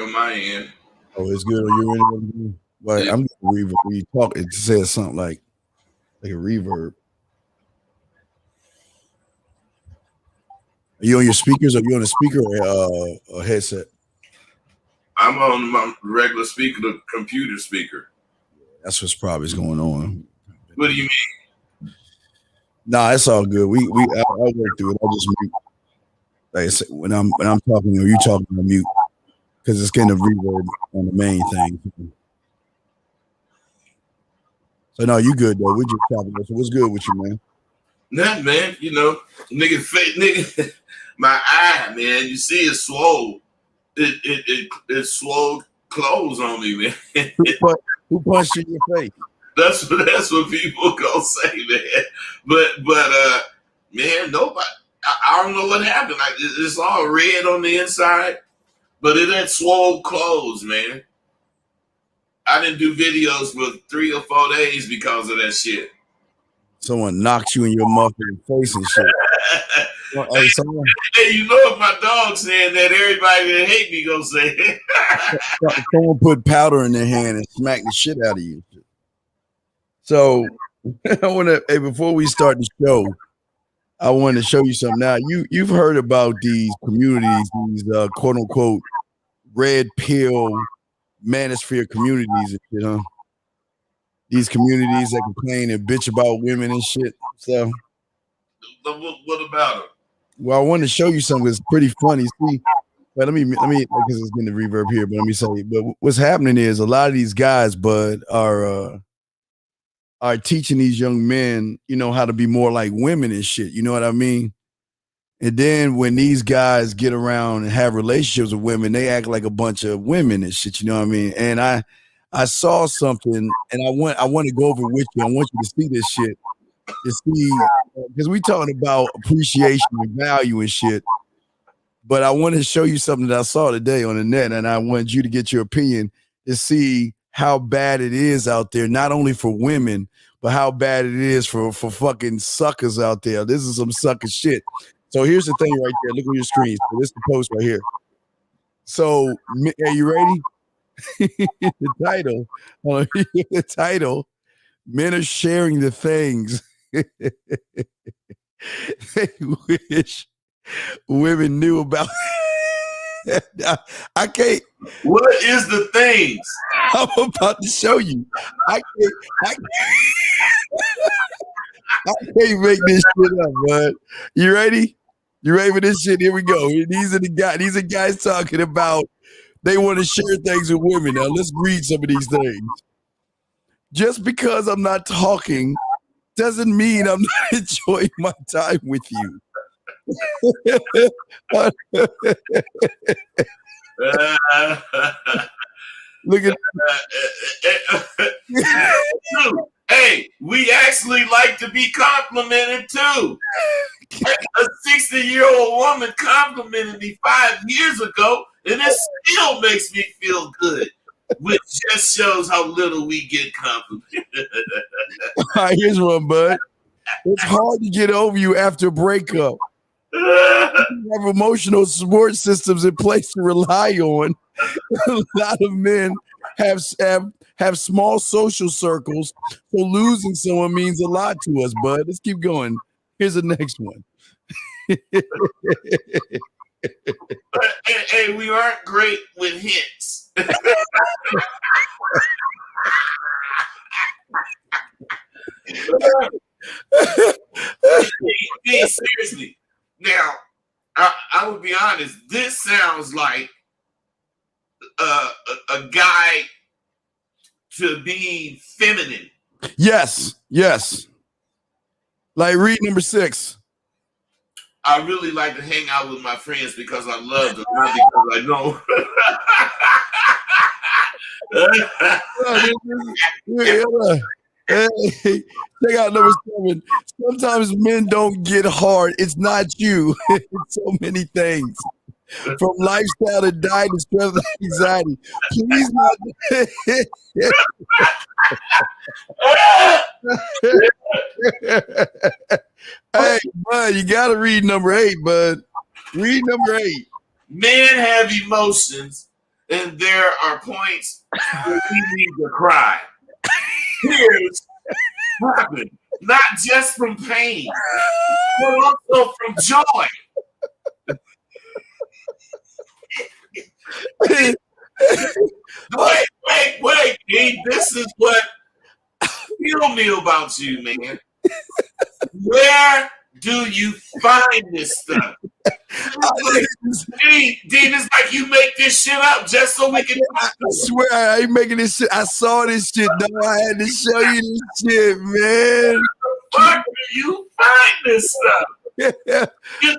on my end. Oh, it's good on your end. Well, Yeah. I'm gonna reverb. When you talk, it says something like a reverb. Are you on your speakers? Or are you on a speaker or a headset? I'm on my regular speaker, the computer speaker. That's what's probably going on. What do you Nah, it's all good. I work through it. I just mute. Like I said, when I'm talking or you talking, I mute because it's getting a reverb on the main thing. So no, you good though. We just talking. So what's good with you, man? Nothing, man. Nigga, fake nigga. My eye, man. You see it swole. It swole clothes on me, man. Who punched you in your face? That's what people gonna say, man. But man, nobody. I don't know what happened. Like it's all red on the inside, but it ain't swole clothes, man. I didn't do videos for 3 or 4 days because of that shit. Someone knocked you in your motherfucking face and shit. Hey, Hey, you know if my dog's saying that, everybody that hate me gonna say it. someone put powder in their hand and smacked the shit out of you. So I want to. Hey, before we start the show, I want to show you something. Now you've heard about these communities, these quote unquote red pill manosphere communities and shit, huh? These communities that complain and bitch about women and shit. So What about him? well, I want to show you something that's pretty funny. See, but let me because it's getting the reverb here. But let me say, but what's happening is a lot of these guys, bud, are teaching these young men, how to be more like women and shit. You know what I mean? And then when these guys get around and have relationships with women, they act like a bunch of women and shit. You know what I mean? And I saw something, and I want to go over with you. I want you to see this shit. To see, because we talking about appreciation and value and shit. But I want to show you something that I saw today on the net, and I want you to get your opinion to see how bad it is out there, not only for women, but how bad it is for fucking suckers out there. This is some sucker shit. So here's the thing right there. Look on your screen. So this is the post right here. So are you ready? The title. The title. Men are sharing the things they wish women knew about. I can't. What is the things? I'm about to show you. I can't make this shit up, bud. You ready? You ready for this shit? Here we go. These are guys talking about they want to share things with women. Now let's read some of these things. Just because I'm not talking doesn't mean I'm not enjoying my time with you. Look at Hey, we actually like to be complimented too. A 60-year-old woman complimented me 5 years ago, and it still makes me feel good. Which just shows how little we get complimented. All right, here's one, bud. It's hard to get over you after a breakup. You have emotional support systems in place to rely on. A lot of men have small social circles, so losing someone means a lot to us, bud. Let's keep going. Here's the next one. Hey, we aren't great with hints. Hey, seriously. Now, I will be honest. This sounds like a guide to being feminine. Yes. Like read number 6. I really like to hang out with my friends because I love them, not because I know. Hey, check out number 7. Sometimes men don't get hard. It's not you. It's so many things. From lifestyle to diet to stress and anxiety. Please not. Hey, bud, you got to read number 8, bud. Read number 8. Men have emotions and there are points where we need to cry. Tears happen, not just from pain, but also from joy. Wait. Hey, this is what kills me about you, man. Where do you find this stuff? Dean, it's like you make this shit up just so we can. I swear I ain't making this shit. I saw this shit, though. I had to show you this shit, man. Where do you find this stuff?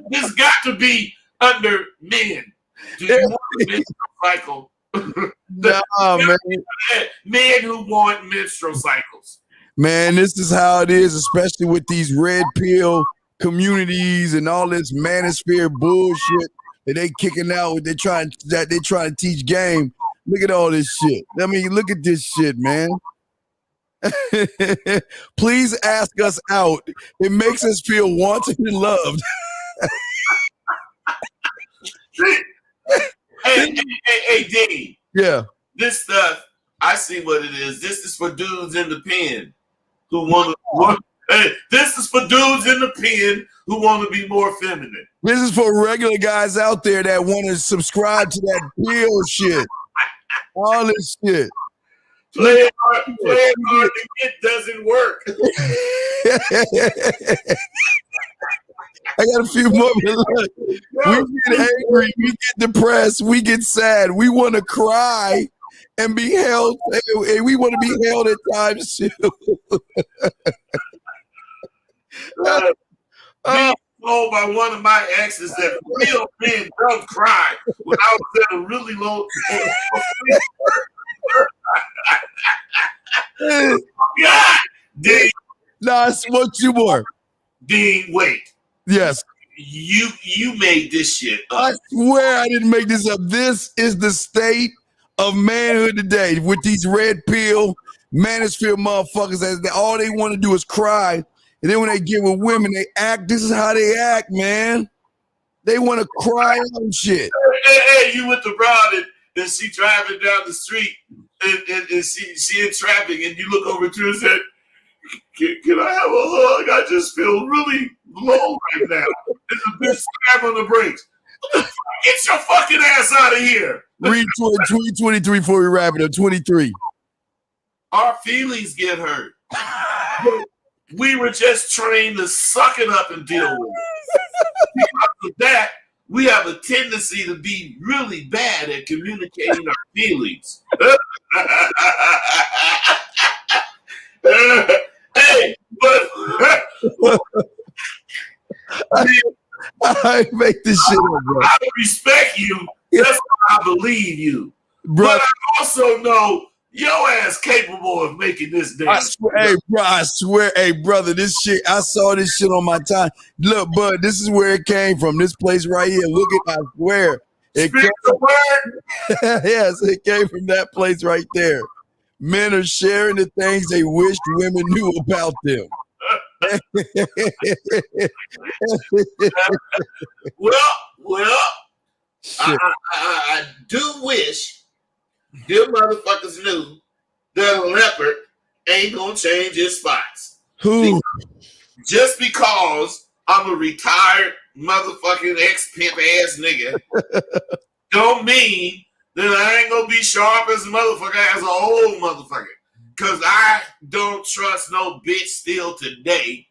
This got to be under men. Do you want a menstrual cycle? Nah, man. Men who want menstrual cycles. Man, this is how it is, especially with these red pill communities and all this manosphere bullshit that they kicking out. They trying to teach game. Look at all this shit. I mean, look at this shit, man. Please ask us out. It makes us feel wanted and loved. Hey, Dean. Yeah. This stuff, I see what it is. This is for dudes in the pen who want to. Hey, this is for dudes in the pen who want to be more feminine. This is for regular guys out there that want to subscribe to that pill shit. All this shit. Playing hard to get doesn't work. I got a few more minutes. We get angry, we get depressed, we get sad, we want to cry and be held, and we want to be held at times too. Being told by one of my exes that real men don't cry when I was at a really low. God, Dean. Nah, it's what you more. Dean, wait. Yes. You made this shit up. I swear I didn't make this up. This is the state of manhood today with these red pill manosphere motherfuckers. All they want to do is cry. And then when they get with women, they act. This is how they act, man. They want to cry on shit. Hey, you with the broad and she driving down the street and she in traffic and you look over to her and say, can I have a hug? I just feel really low right now. It's a big slap on the brakes. Get your fucking ass out of here. Read 23 before we wrap it up. 23. Our feelings get hurt. We were just trained to suck it up and deal with it. Because of that, we have a tendency to be really bad at communicating our feelings. Hey, but I make this shit up, bro. I respect you. That's why I believe you. Bro. But I also know your ass capable of making this damn Hey, bro, I swear, hey, brother, this shit, I saw this shit on my time. Look, bud, this is where it came from. This place right here. Look at, I swear. It yes, it came from that place right there. Men are sharing the things they wished women knew about them. well, I do wish them motherfuckers knew that a leopard ain't gonna change his spots. Who? Just because I'm a retired motherfucking ex-pimp ass nigga don't mean that I ain't gonna be sharp as a motherfucker as an old motherfucker. Cause I don't trust no bitch still today.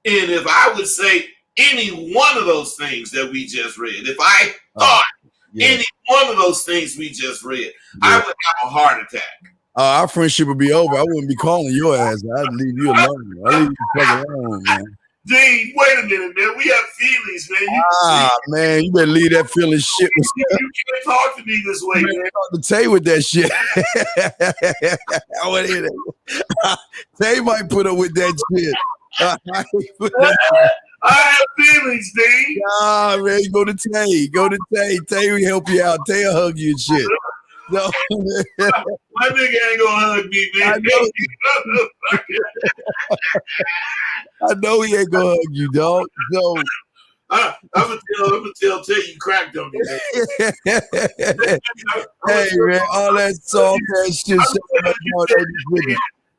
And if I would say any one of those things that we just read, if I thought any one of those things we just read, I would have a heart attack. Our friendship would be over. I wouldn't be calling your ass. I'd leave you alone. I'd leave you fucking alone, man. Dean, wait a minute, man. We have feelings, man. Man, you better leave that feeling shit. You can't talk to me this way, man. Talk to Tay with that shit. I want to hear that. Tay might put up with that shit. I have feelings, Dean. Nah, man, go to Tay. Go to Tay. Tay will help you out. Tay will hug you and shit. No. My nigga ain't gonna hug me, man. I know he ain't gonna hug you, dog. So I'm gonna tell you cracked on me, man. Hey man, all that soft ass shit.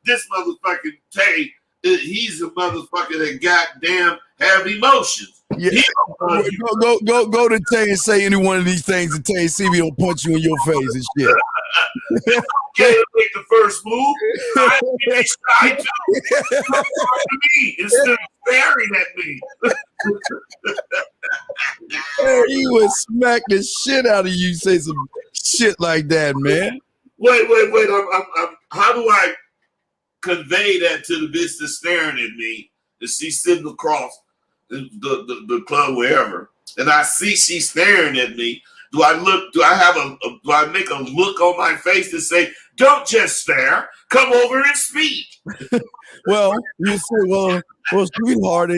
This motherfucking Tay, he's a motherfucker that goddamn have emotions. Yeah, go to Tay and say any one of these things, and Tay see me don't punch you in your face and shit. Okay, to make the first move. I too. Come to me instead of staring at me. Hey, he would smack the shit out of you. Say some shit like that, man. Wait. I'm how do I convey that to the bitch that's staring at me? That she's sitting across the club, wherever, and I see she's staring at me. Do I look? Do I make a look on my face to say, "Don't just stare, come over and speak"? Well, you say, well, sweetheart,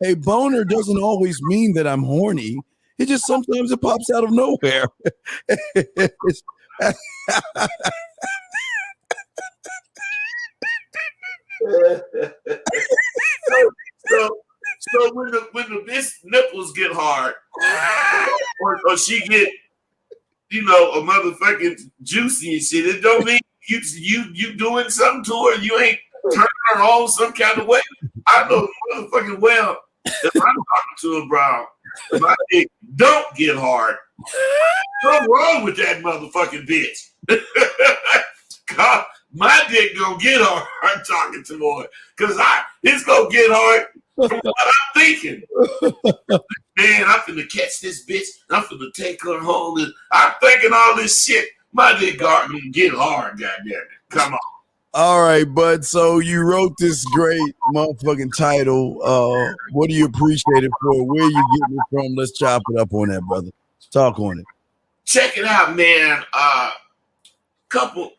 a boner doesn't always mean that I'm horny. It just sometimes it pops out of nowhere. So when the bitch nipples get hard, or she get, a motherfucking juicy and shit, it don't mean you doing something to her. You ain't turning her on some kind of way. I know motherfucking well if I'm talking to a brown, if my dick don't get hard, what's wrong with that motherfucking bitch? God, my dick gonna get hard. I'm talking to her because it's gonna get hard from what I'm thinking. Man, I'm finna catch this bitch. I'm finna take her home. And I'm thinking all this shit. My dick gonna get hard. Goddamn it! Come on. All right, bud. So you wrote this great motherfucking title. What do you appreciate it for? Where you getting it from? Let's chop it up on that, brother. Talk on it. Check it out, man. Couple.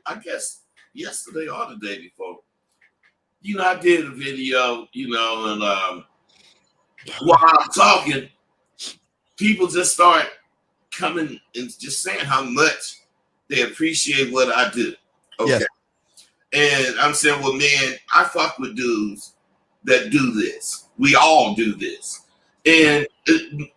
I guess yesterday or the day before. I did a video. And while I'm talking, people just start coming and just saying how much they appreciate what I do. Okay. Yes. And I'm saying, well, man, I fuck with dudes that do this. We all do this. And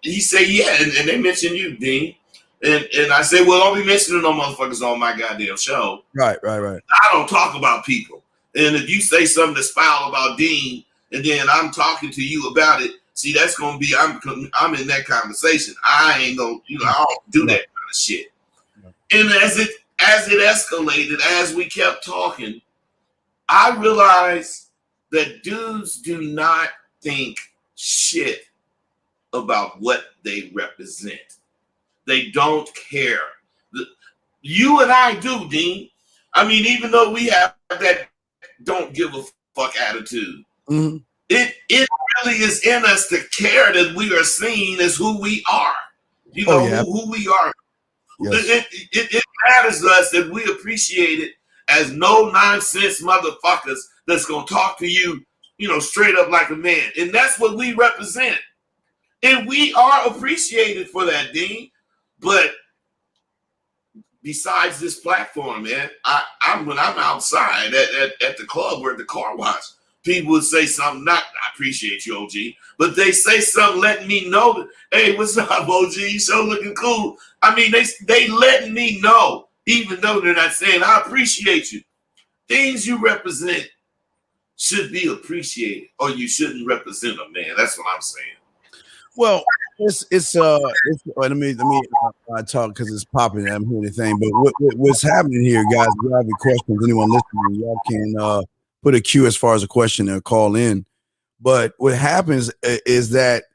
he said, yeah, and they mentioned you, Dean. And I said, well, don't be mentioning no motherfuckers on my goddamn show. Right. I don't talk about people. And if you say something that's foul about Dean, and then I'm talking to you about it, see, that's gonna be I'm in that conversation. I ain't gonna, I don't do that kind of shit. And as it escalated, as we kept talking, I realized that dudes do not think shit about what they represent. They don't care. You and I do, Dean. I mean, even though we have that don't give a fuck attitude, mm-hmm. It really is in us to care that we are seen as who we are. Who we are. Yes. It matters to us that we appreciate it as no nonsense motherfuckers that's gonna talk to you, straight up like a man. And that's what we represent. And we are appreciated for that, Dean. But besides this platform, man, when I'm outside at the club or at the car wash, people would say something, I appreciate you, OG, but they say something letting me know that, hey, what's up, OG? You so looking cool. I mean, they letting me know, even though they're not saying, I appreciate you. Things you represent should be appreciated, or you shouldn't represent them, man. That's what I'm saying. Well, let me talk because it's popping. I'm hearing the thing, but what's happening here, guys? If you have any questions, anyone listening, y'all can put a queue as far as a question or call in. But what happens is that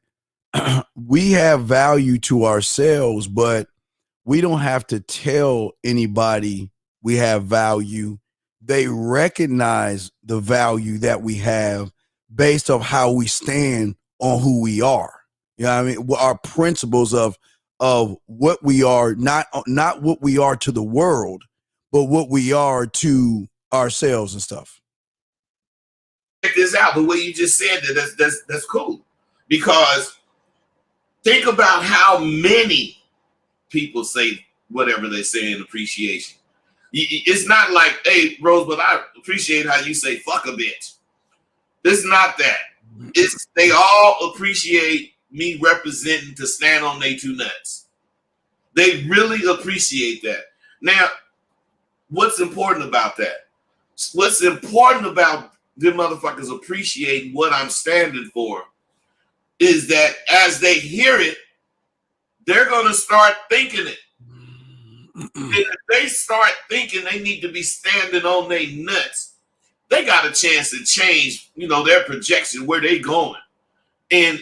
we have value to ourselves, but we don't have to tell anybody we have value. They recognize the value that we have based off how we stand on who we are. You know what I mean? Our principles of what we are, not what we are to the world, but what we are to ourselves and stuff. Check this out. The way you just said that's cool. Because think about how many people say whatever they say in appreciation. It's not like, hey, Rose, but I appreciate how you say fuck a bitch. It's not that. It's they all appreciate me representing to stand on they two nuts. They really appreciate that. Now, what's important about that? What's important about them motherfuckers appreciating what I'm standing for is that as they hear it, they're going to start thinking it. And if they start thinking they need to be standing on their nuts, they got a chance to change, their projection, where they going. And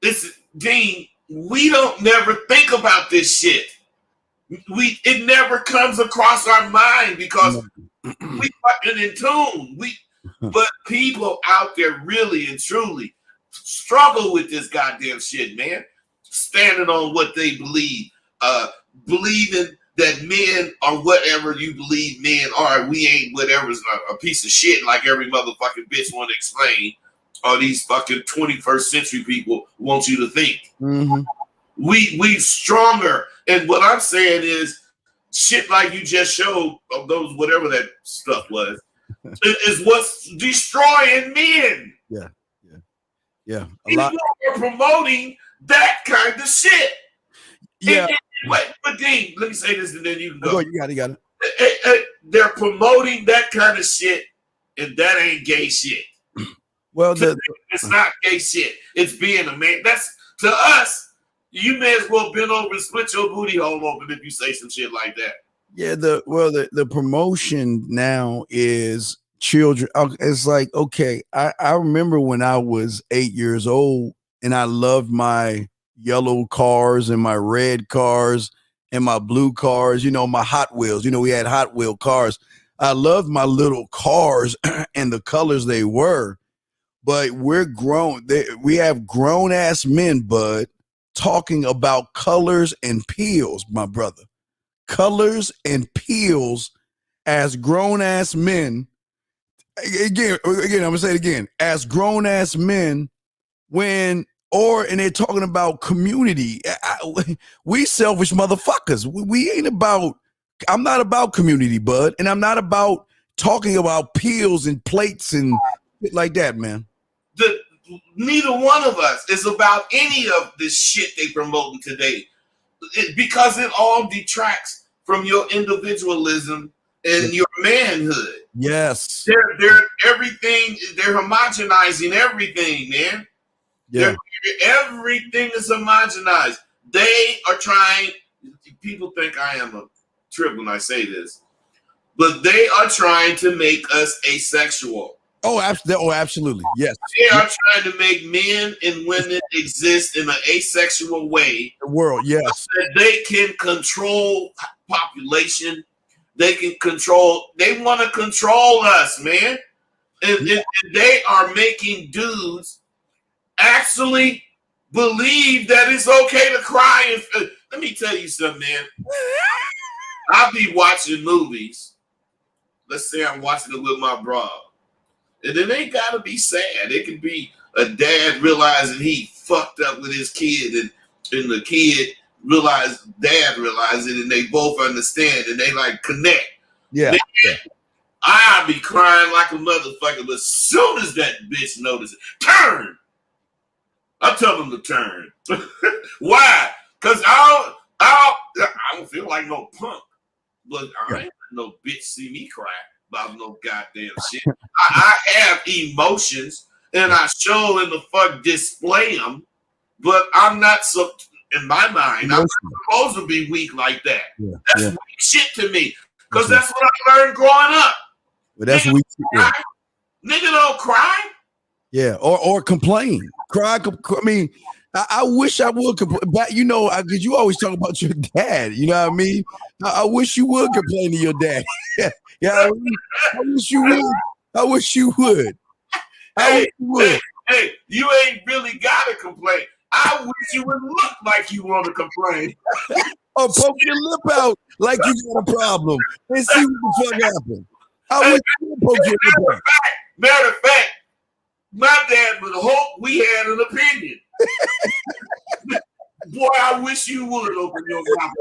this, Dean, we don't never think about this shit. It never comes across our mind because we fucking in tune. But people out there really and truly struggle with this goddamn shit, man. Standing on what they believe, believing that men are whatever you believe men are. We ain't whatever's a piece of shit like every motherfucking bitch want to explain, or these fucking 21st century people want you to think. Mm-hmm. We stronger. And what I'm saying is shit like you just showed of those, whatever that stuff was, is what's destroying men. Yeah. People are promoting that kind of shit. Yeah. But Dean, let me say this and then you can go. You got it. They're promoting that kind of shit, and that ain't gay shit. Well, it's not gay shit. It's being a man. That's, to us, you may as well bend over and split your booty hole open if you say some shit like that. Yeah, the promotion now is children. It's like, okay, I remember when I was 8 years old and I loved my yellow cars and my red cars and my blue cars, my Hot Wheels. We had Hot Wheel cars. I loved my little cars and the colors they were. But we're grown. We have grown ass men, Bud, talking about colors and peels, my brother. Colors and peels as grown ass men. Again, I'm gonna say it again. As grown ass men, and they're talking about community. We selfish motherfuckers. We ain't about. I'm not about community, Bud, and I'm not about talking about peels and plates and shit like that, man. Neither one of us is about any of this shit they promoting today, because it all detracts from your individualism and your manhood. Yes, they're everything. They're homogenizing everything, man. Yeah, everything is homogenized. They are trying. People think I am a trip when I say this, but they are trying to make us asexual. Oh, absolutely. Yes. They are trying to make men and women exist in an asexual way. The world, yes. So that they can control population. They want to control us, man. And they are making dudes actually believe that it's okay to cry. Let me tell you something, man. I'll be watching movies. Let's say I'm watching it with my bro. And then they gotta be sad. It could be a dad realizing he fucked up with his kid, and the kid dad realized it, and they both understand, and they like connect. Yeah. I'll be crying like a motherfucker, but as soon as that bitch notices, turn. I tell them to turn. Why? Because I don't feel like no punk, but I ain't no bitch see me cry about no goddamn shit. I have emotions and I show and the fuck display them, but I'm not so, in my mind, I'm not supposed to be weak like that. Yeah, that's weak shit to me, because that's what I learned growing up. Well, that's weak. Nigga don't cry. Yeah, or complain. Cry. I mean, I wish I would complain, but because you always talk about your dad. You know what I mean? I wish you would complain to your dad. Yeah, I wish you would. I wish you would. Hey, you ain't really gotta complain. I wish you would look like you want to complain. Or poke your lip out like you got a problem and see what the fuck happened. I wish you would poke your lip out. Matter of fact, my dad would hope we had an opinion. Boy, I wish you would open your mouth.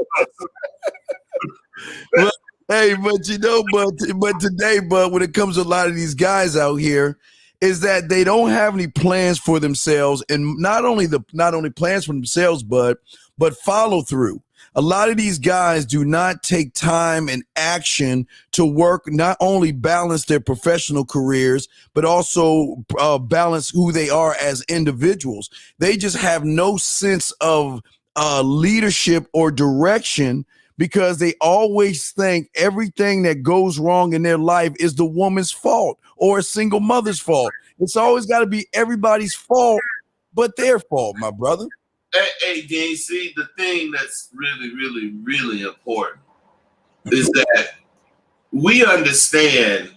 Hey, but today, when it comes to a lot of these guys out here, is that they don't have any plans for themselves, and not only plans for themselves, but follow through. A lot of these guys do not take time and action to work, not only balance their professional careers, but also balance who they are as individuals. They just have no sense of leadership or direction, because they always think everything that goes wrong in their life is the woman's fault or a single mother's fault. It's always got to be everybody's fault but their fault, my brother. Hey, Dean, see, the thing that's really, really, really important is that we understand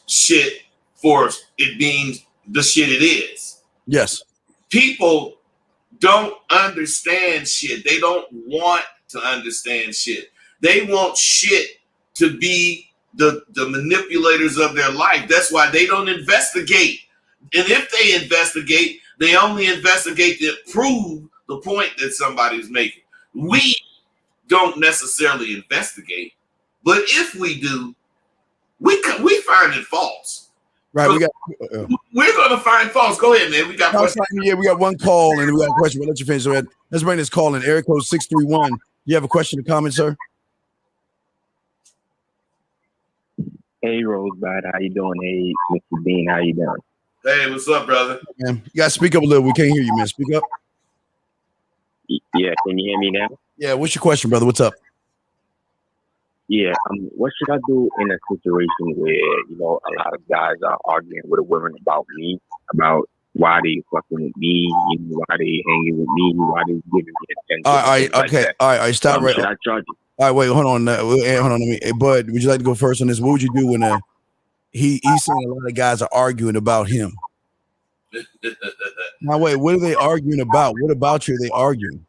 shit for it being the shit it is. Yes. People don't understand shit. They don't want to understand shit. They want shit to be the manipulators of their life. That's why they don't investigate. And if they investigate, they only investigate to prove the point that somebody's making. We don't necessarily investigate, but if we do, we find it false. Right. We're going to find faults. Go ahead, man. We got yeah, we got one call and we got a question. We'll let you finish. So let's bring this call in. Area code 631. You have a question or comment, sir? Hey, Rosebud, how you doing? Hey, Mr. Dean, how you doing? Hey, what's up, brother? Man, you gotta speak up a little. We can't hear you, man. Speak up. Yeah, can you hear me now? Yeah, what's your question, brother? What's up? Yeah, what should I do in a situation where, a lot of guys are arguing with a woman about me, about why they fucking with me, why they hanging with me, why they giving me attention. All right, okay. Like all right, stop right. Should I charge you? All right, wait, hold on. Hold on. Hey, Bud, would you like to go first on this? What would you do when he's saying a lot of guys are arguing about him? Now, wait, what are they arguing about? What about you are they arguing?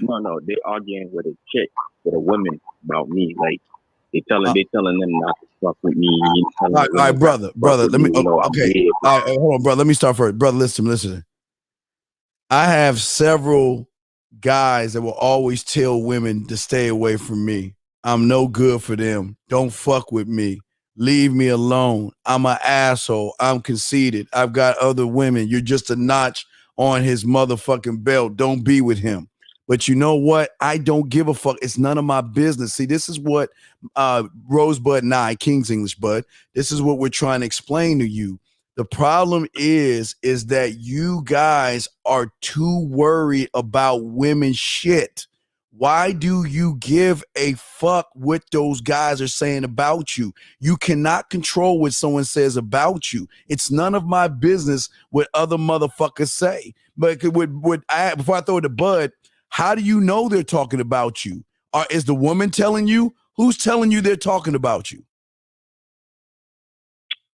No, they're arguing with a chick, with a woman about me. Like they telling them not to fuck with me. All right, brother. Let me. Okay. All right, hold on, brother. Let me start first, brother. Listen. I have several guys that will always tell women to stay away from me. I'm no good for them. Don't fuck with me. Leave me alone. I'm an asshole. I'm conceited. I've got other women. You're just a notch on his motherfucking belt. Don't be with him. But you know what? I don't give a fuck. It's none of my business. See, this is what Rosebud and I, King's English Bud, this is what we're trying to explain to you. The problem is that you guys are too worried about women's shit. Why do you give a fuck what those guys are saying about you? You cannot control what someone says about you. It's none of my business what other motherfuckers say. But before I throw it to Bud, how do you know they're talking about you? Or is the woman telling you? Who's telling you they're talking about you?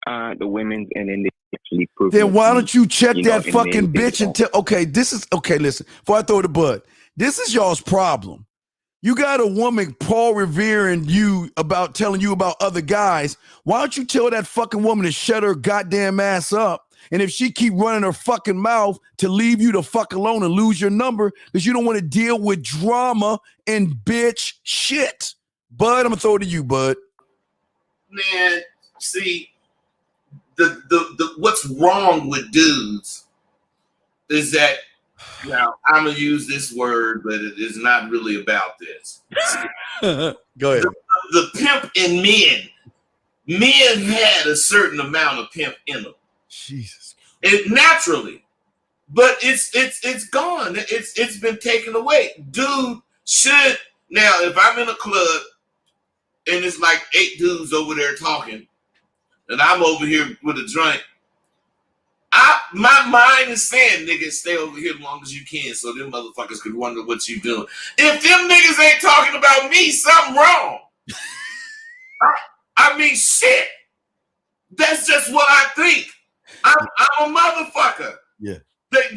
The women, and then they actually prove. Then why don't you check that fucking bitch and tell? Okay, listen. Before I throw the Bud, this is y'all's problem. You got a woman, Paul revering you about telling you about other guys. Why don't you tell that fucking woman to shut her goddamn ass up? And if she keep running her fucking mouth, to leave you the fuck alone and lose your number because you don't want to deal with drama and bitch shit. Bud, I'm gonna throw it to you, Bud. Man, see, the what's wrong with dudes is that, now I'm gonna use this word, but it is not really about this. Go ahead. The pimp in men had a certain amount of pimp in them. Jesus. It naturally, but it's gone. It's been taken away. Dude should, now if I'm in a club and it's like 8 dudes over there talking, and I'm over here with a drink, my mind is saying, niggas, stay over here as long as you can so them motherfuckers could wonder what you doing. If them niggas ain't talking about me, something wrong. I mean, shit. That's just what I think. I'm a motherfucker. Yeah. That,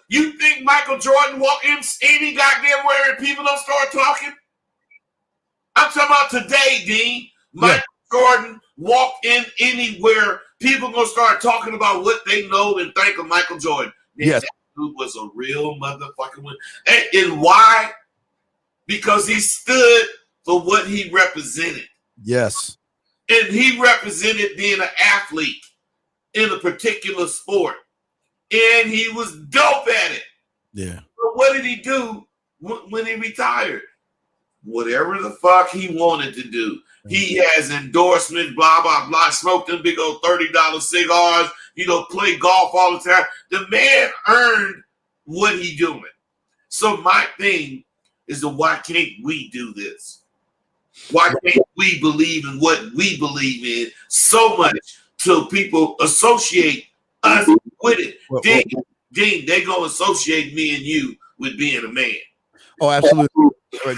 you think Michael Jordan walk in any goddamn where and people don't start talking? I'm talking about today, Dean. Michael Jordan walk in anywhere, people gonna start talking about what they know and think of Michael Jordan. Man, yes. That dude was a real motherfucking winner. And why? Because he stood for what he represented. Yes. And he represented being an athlete. in a particular sport, and he was dope at it. Yeah. But what did he do when he retired? Whatever the fuck he wanted to do. He has endorsements, blah, blah, blah, smoked them big old $30 cigars, play golf all the time. The man earned what he doing. So my thing is why can't we do this? Why can't we believe in what we believe in so much till people associate us with it? Dean, they gonna associate me and you with being a man. Oh, absolutely. Right,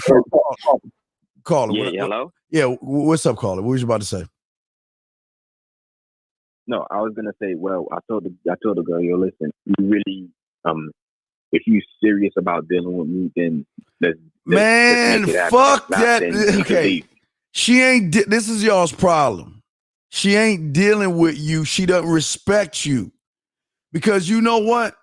caller. Yeah, hello? Yeah, what's up, caller? What was you about to say? No, I was gonna say, well, I told the girl, yo, listen, you really, if you serious about dealing with me, then let's man, fuck that. Okay, she ain't. This is y'all's problem. She ain't dealing with you. She doesn't respect you because you know what?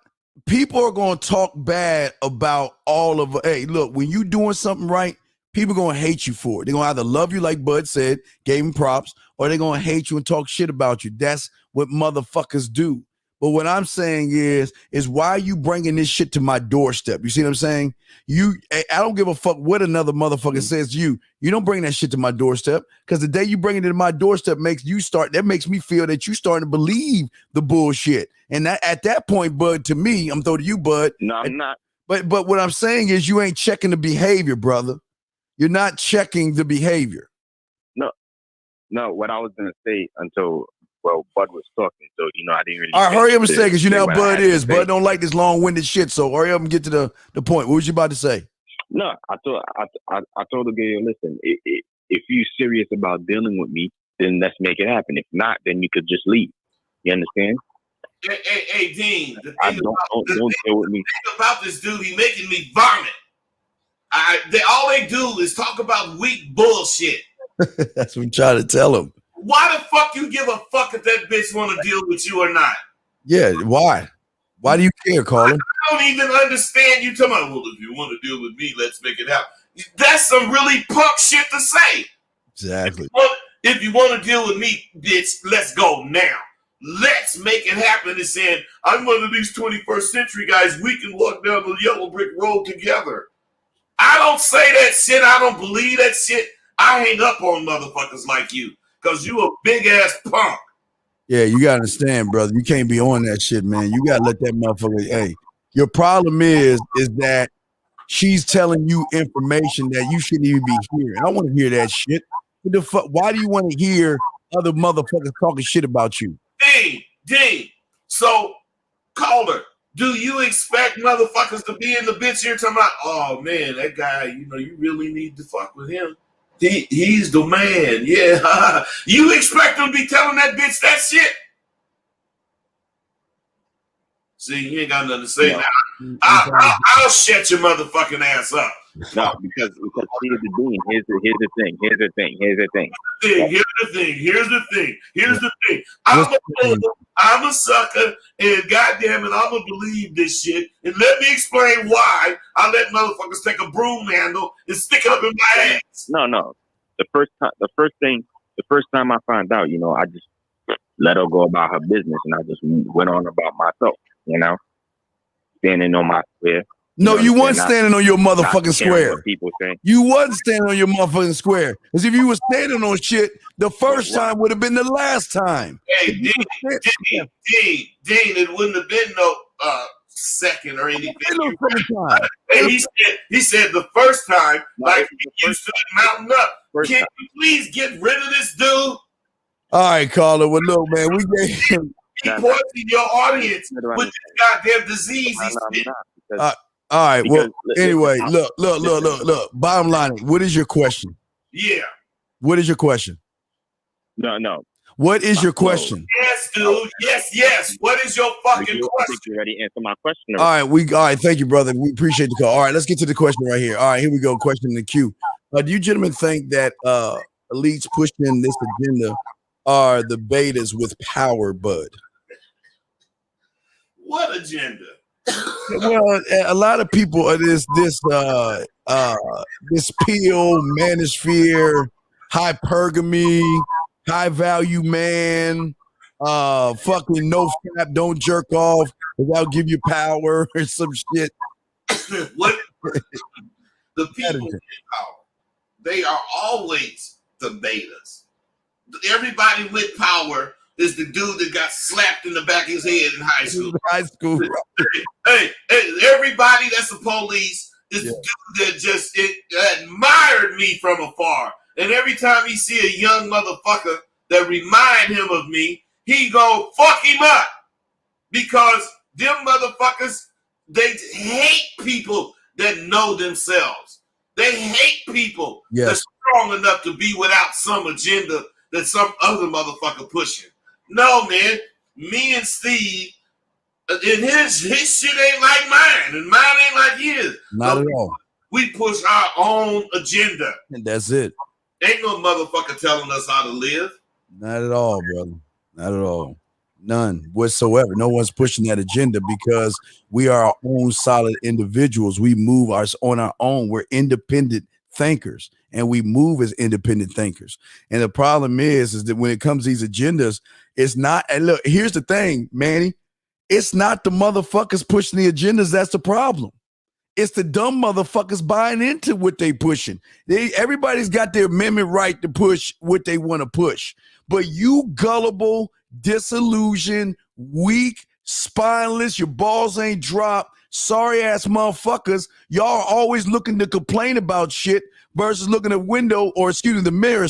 People are gonna talk bad about all of. Hey, look, when you doing something right, people gonna hate you for it. They're gonna either love you, like Bud said, gave him props, or they're gonna hate you and talk shit about you. That's what motherfuckers do. But what I'm saying is why are you bringing this shit to my doorstep? You see what I'm saying? I don't give a fuck what another motherfucker says to you. You don't bring that shit to my doorstep because the day you bring it to my doorstep makes me feel that you starting to believe the bullshit. And that at that point, Bud, to me, I'm throwing to you, Bud. No, I'm not. But what I'm saying is you ain't checking the behavior, brother. You're not checking the behavior. No, what I was gonna say until Bud was talking, so I didn't really. All right, hurry up and say, because you know how Bud is. Bud don't like this long-winded shit, so hurry up and get to the point. What was you about to say? No, I told the girl, listen, if you serious about dealing with me, then let's make it happen. If not, then you could just leave. You understand? Hey, Dean. The thing don't deal with me. The thing about this dude, he making me vomit. All they do is talk about weak bullshit. That's what we try to tell him. Why the fuck you give a fuck if that bitch want to deal with you or not? Yeah, why? Why do you care, Carlin? I don't even understand you talking about, well, if you want to deal with me, let's make it happen. That's some really punk shit to say. Exactly. If you want to deal with me, bitch, let's go now. Let's make it happen. And saying, I'm one of these 21st century guys. We can walk down the yellow brick road together. I don't say that shit. I don't believe that shit. I hang up on motherfuckers like you because you a big ass punk. Yeah, you gotta understand, brother. You can't be on that shit, man. You gotta let that motherfucker. Hey, your problem is that she's telling you information that you shouldn't even be hearing. I don't want to hear that shit. What the fuck? Why do you want to hear other motherfuckers talking shit about you? Ding. So, caller, do you expect motherfuckers to be in the bitch here talking about, oh man, that guy, you really need to fuck with him. He's the man. Yeah. You expect him to be telling that bitch that shit? See, you ain't got nothing to say now. I'll shut your motherfucking ass up. No, because here's the thing. Here's the thing. I'm a sucker, and goddamn it, I'm gonna believe this shit. And let me explain why I let motherfuckers take a broom handle and stick it up in my ass. No. The first time I found out, I just let her go about her business, and I just went on about myself. Standing on my square. No, you weren't standing on your motherfucking square. People say. You wasn't standing on your motherfucking square. Because if you were standing on shit, the first time would have been the last time. Hey, Dean, it wouldn't have been no second or anything. Hey, he said the first time, like you stood mounting up. Can you please get rid of this dude? All right, caller. Well, look, man, we gave him. He poisoned your audience with this goddamn disease. All right. Well, anyway, look. Bottom line, what is your question? Yeah. What is your question? No. What is your question? Yes, dude. Yes. What is your fucking question? You already answered my question. All right. Thank you, brother. We appreciate the call. All right, let's get to the question right here. All right, here we go. Question in the queue. Do you gentlemen think that elites pushing this agenda are the betas with power, Bud? What agenda? Well, a lot of people are this peel, manosphere, hypergamy, high value man, fucking no cap, don't jerk off, that'll give you power or some shit. What the people in power, they are always the betas. Everybody with power is the dude that got slapped in the back of his head in high school. High school. Hey, everybody that's the police is the dude that just admired me from afar. And every time he see a young motherfucker that remind him of me, he go fuck him up. Because them motherfuckers, they hate people that know themselves. They hate people that's strong enough to be without some agenda that some other motherfucker pushing. No, man. Me and Steve, and his shit ain't like mine, and mine ain't like his. Not at all. We push our own agenda. And that's it. Ain't no motherfucker telling us how to live. Not at all, brother. Not at all. None whatsoever. No one's pushing that agenda because we are our own solid individuals. We move on our own. We're independent thinkers, and we move as independent thinkers. And the problem is that when it comes to these agendas, it's not. And look, here's the thing, Manny. It's not the motherfuckers pushing the agendas that's the problem. It's the dumb motherfuckers buying into what they pushing. Everybody's got their amendment right to push what they want to push. But you gullible, disillusioned, weak, spineless, your balls ain't dropped, sorry ass motherfuckers, y'all are always looking to complain about shit versus looking at the mirror,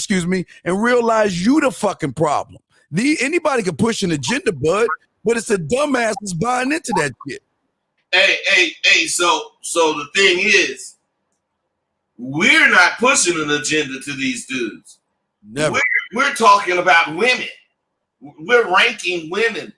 and realize you the fucking problem. Anybody can push an agenda, bud, but it's the dumbasses buying into that shit. Hey, so the thing is, we're not pushing an agenda to these dudes. Never. We're talking about women. We're ranking women.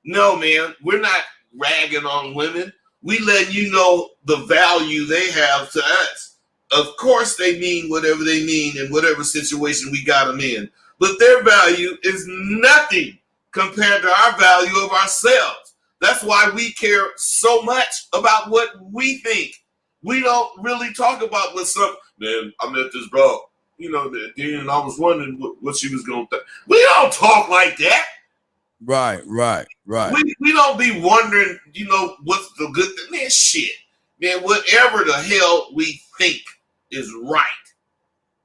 No, man, we're not ragging on women. We letting you know the value they have to us. Of course, they mean whatever they mean in whatever situation we got them in. But their value is nothing compared to our value of ourselves. That's why we care so much about what we think. We don't really talk about what man, I met this bro. You know, then I was wondering what she was going to think. We don't talk like that. Right. We don't be wondering, what's the good thing. Man, shit. Man, whatever the hell we think is right.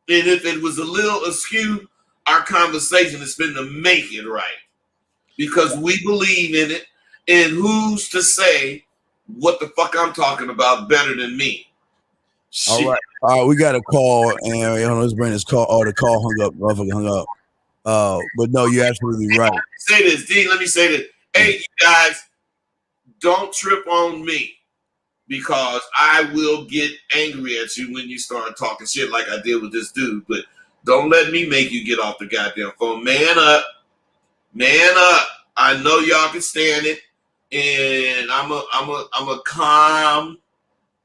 And if it was a little askew, our conversation has been to make it right. Because we believe in it. And who's to say what the fuck I'm talking about better than me? Shit. All right, we got a call, and let's bring this call. Oh, the call hung up. Motherfucker hung up. But no, you're absolutely right. Say this, D. Let me say this. Hey, you guys, don't trip on me because I will get angry at you when you start talking shit like I did with this dude. But don't let me make you get off the goddamn phone. Man up. I know y'all can stand it, and I'm a calm.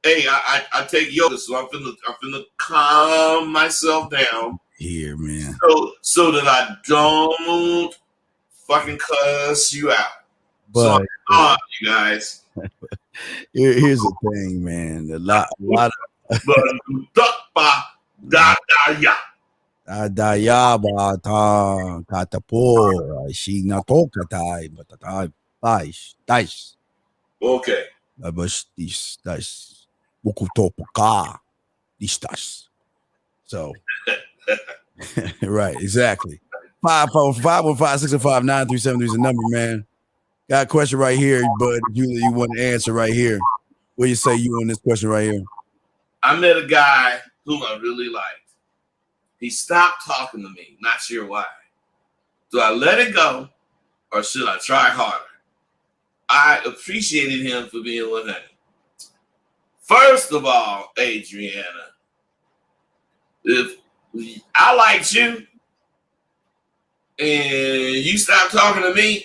Hey, I take yoga, so I'm finna calm myself down here, man. So that I don't fucking cuss you out. But so you guys. Here's the thing, man. A lot of Adayaba Katapo, she not Okatai, but Dice. Okay. But dice. Bukutopoka. Dice. So, right, exactly. 545-605-9373 is the number, man. Got a question right here, bud. You want to answer right here. What do you say you on this question right here? I met a guy whom I really liked. He stopped talking to me. Not sure why. Do I let it go or should I try harder? I appreciated him for being 100. First of all, Adriana, if I liked you and you stopped talking to me,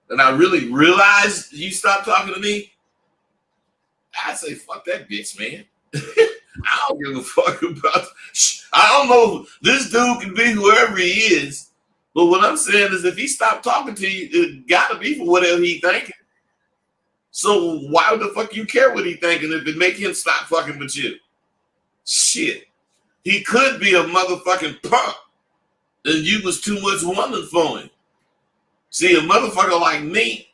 and I really realized you stopped talking to me, I'd say, fuck that bitch, man. I don't give a fuck about. I don't know. This dude can be whoever he is, but what I'm saying is, if he stopped talking to you, it gotta be for whatever he thinking. So why the fuck you care what he thinking if it make him stop fucking with you? Shit, he could be a motherfucking punk, and you was too much woman for him. See, a motherfucker like me,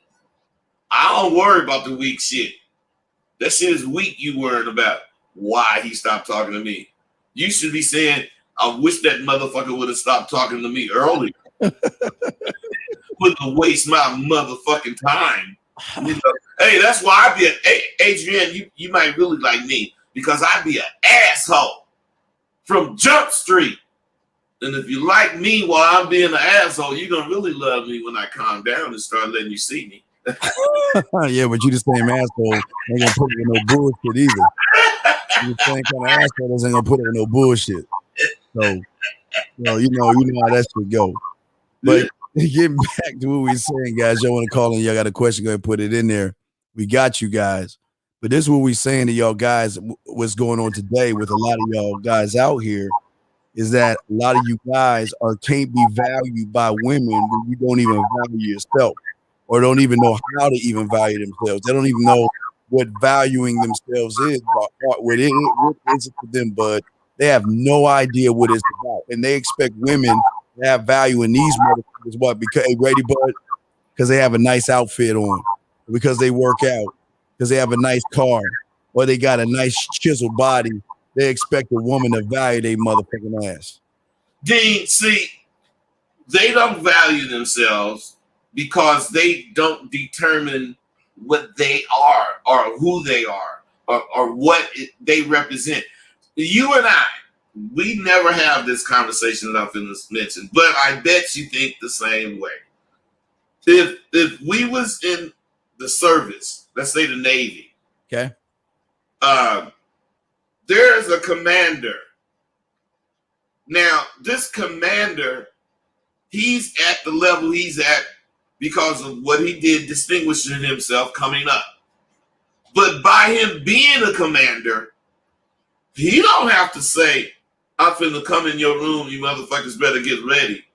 I don't worry about the weak shit. That shit is weak you worrying about why he stopped talking to me. You should be saying, I wish that motherfucker would have stopped talking to me earlier. Wouldn't waste my motherfucking time. You know? Hey, that's why I be hey, Adrian, you might really like me because I be an asshole from Jump Street. And if you like me while I'm being an asshole, you're going to really love me when I calm down and start letting you see me. Yeah, but you the same asshole ain't gonna put it with no bullshit either. You the same kind of asshole that ain't gonna put it with no bullshit. So, you know how that should go. But getting back to what we were saying, guys, y'all want to call in, y'all got a question, go ahead and put it in there. We got you guys. But this is what we saying to y'all guys, what's going on today with a lot of y'all guys out here is that a lot of you guys can't be valued by women when you don't even value yourself or don't even know how to even value themselves. They don't even know what valuing themselves is, what is it for them, but they have no idea what it's about. And they expect women to have value in these motherfuckers. What? Because, hey, Brady Bud, because they have a nice outfit on, because they work out, because they have a nice car, or they got a nice chiseled body. They expect a woman to value their motherfucking ass. Dean, see, they don't value themselves because they don't determine what they are or who they are or what they represent. You and I, we never have this conversation that I'm finna mention, but I bet you think the same way. If we was in the service, let's say the Navy, okay, there's a commander. Now, this commander, he's at the level he's at because of what he did distinguishing himself coming up. But by him being a commander, he don't have to say, I'm finna come in your room, you motherfuckers better get ready.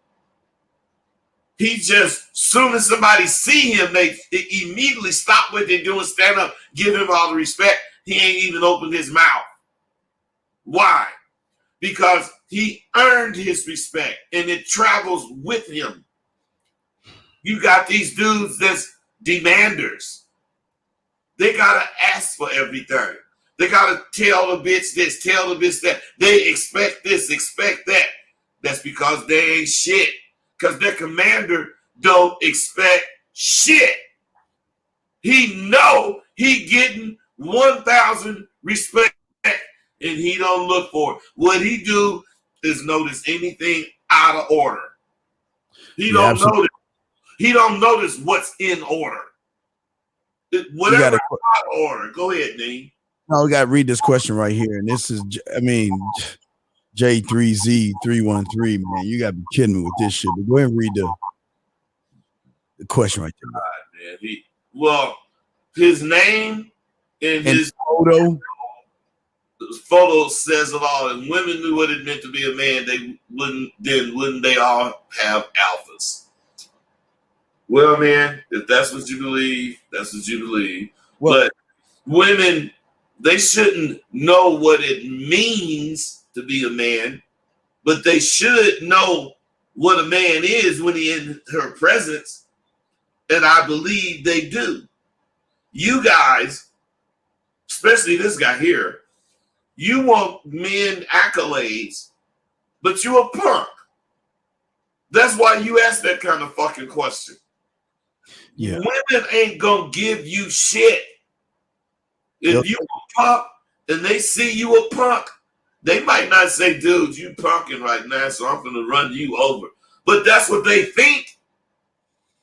He just, soon as somebody see him, they immediately stop what they're doing, stand up, give him all the respect. He ain't even opened his mouth. Why? Because he earned his respect and it travels with him. You got these dudes that's demanders. They gotta ask for everything. They gotta tell the bitch this, tell the bitch that. They expect this, expect that. That's because they ain't shit. Because their commander don't expect shit. He know he getting 1,000 respect and he don't look for it. What he do is notice anything out of order. He don't notice. He don't notice what's in order. Whatever out of order. Go ahead, Dean. No, we got to read this question right here. And this is, J3Z313, man. You got to be kidding me with this shit. But go ahead and read the question right there. God, man. His name and his photo says it all. And women knew what it meant to be a man. They wouldn't they all have alphas? Well, man, if that's what you believe, that's what you believe. Well, but women, they shouldn't know what it means to be a man, but they should know what a man is when he's in her presence. And I believe they do. You guys, especially this guy here, you want men accolades, but you a punk. That's why you ask that kind of fucking question. Yeah. Women ain't gonna give you shit. If you a punk and they see you a punk, they might not say, dude, you punking right now, so I'm gonna run you over. But that's what they think.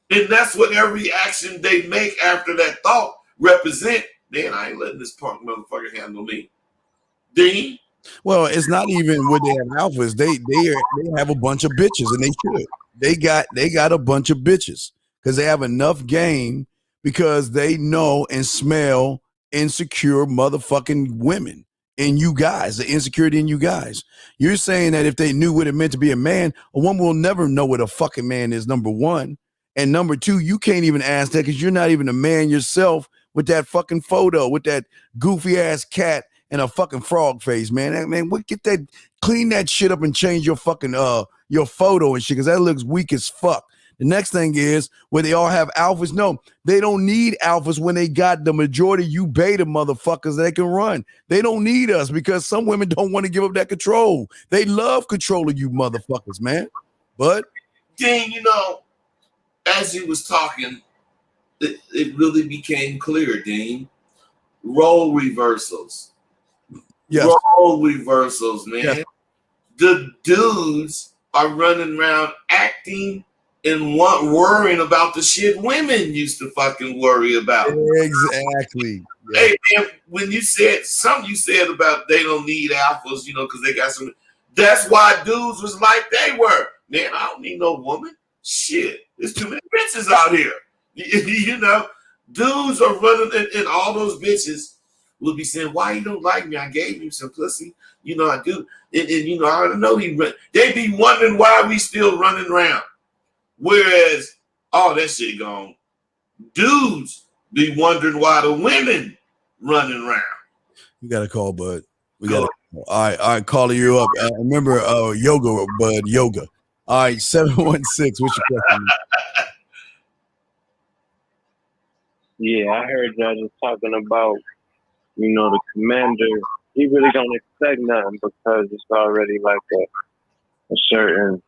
And that's what every action they make after that thought represent. Man, I ain't letting this punk motherfucker handle me. Dean? Well, it's not even what they have alphas. They have a bunch of bitches, and they should. They got a bunch of bitches because they have enough game because they know and smell insecure motherfucking women in you guys, the insecurity in you guys. You're saying that if they knew what it meant to be a man, a woman will never know what a fucking man is, number one. And number two, you can't even ask that because you're not even a man yourself with that fucking photo, with that goofy ass cat and a fucking frog face, man. Man, clean that shit up and change your fucking your photo and shit, because that looks weak as fuck. The next thing is where they all have alphas. No, they don't need alphas when they got the majority you beta motherfuckers that can run. They don't need us because some women don't want to give up that control. They love controlling you motherfuckers, man. But Dean, you know, as you was talking, it really became clear, Dean. Role reversals. yes, Role reversals, man. yes. The dudes are running around acting and worrying about the shit women used to fucking worry about. Exactly. Yeah. Hey man, when you said something you said about they don't need alphas, you know, because they got some. That's why dudes was like they were. Man, I don't need no woman. Shit, there's too many bitches out here. You know, dudes are running, and all those bitches will be saying, "Why you don't like me? I gave you some pussy. You know I do." And you know, I don't know he run. They be wondering why we still running around. Whereas all that shit gone. Dudes be wondering why the women running around. We got a call, bud. We got all right, calling you up. Remember yoga, bud, yoga. All right, 716. What's your question? Yeah, I heard y'all just talking about, the commander. He really don't expect nothing because it's already like a certain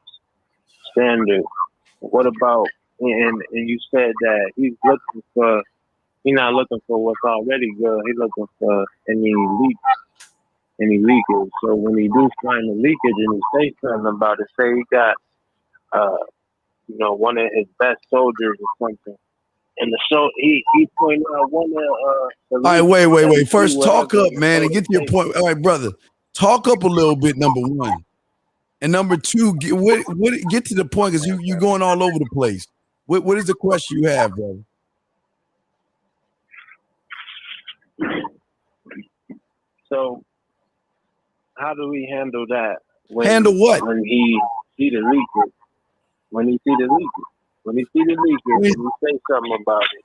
standard. What about, and you said that he's not looking for what's already good. He's looking for any leakage. So when he do find the leakage and he say something about it, say he got, one of his best soldiers or something. And he pointed out one of all right, wait. First, talk up, man, and get to your point. All right, brother, talk up a little bit. Number one, and number two, get to the point because you going all over the place. What is the question you have, brother? So how do we handle that? Handle what? When he see the leakage. When he see the leakage, and he say something about it,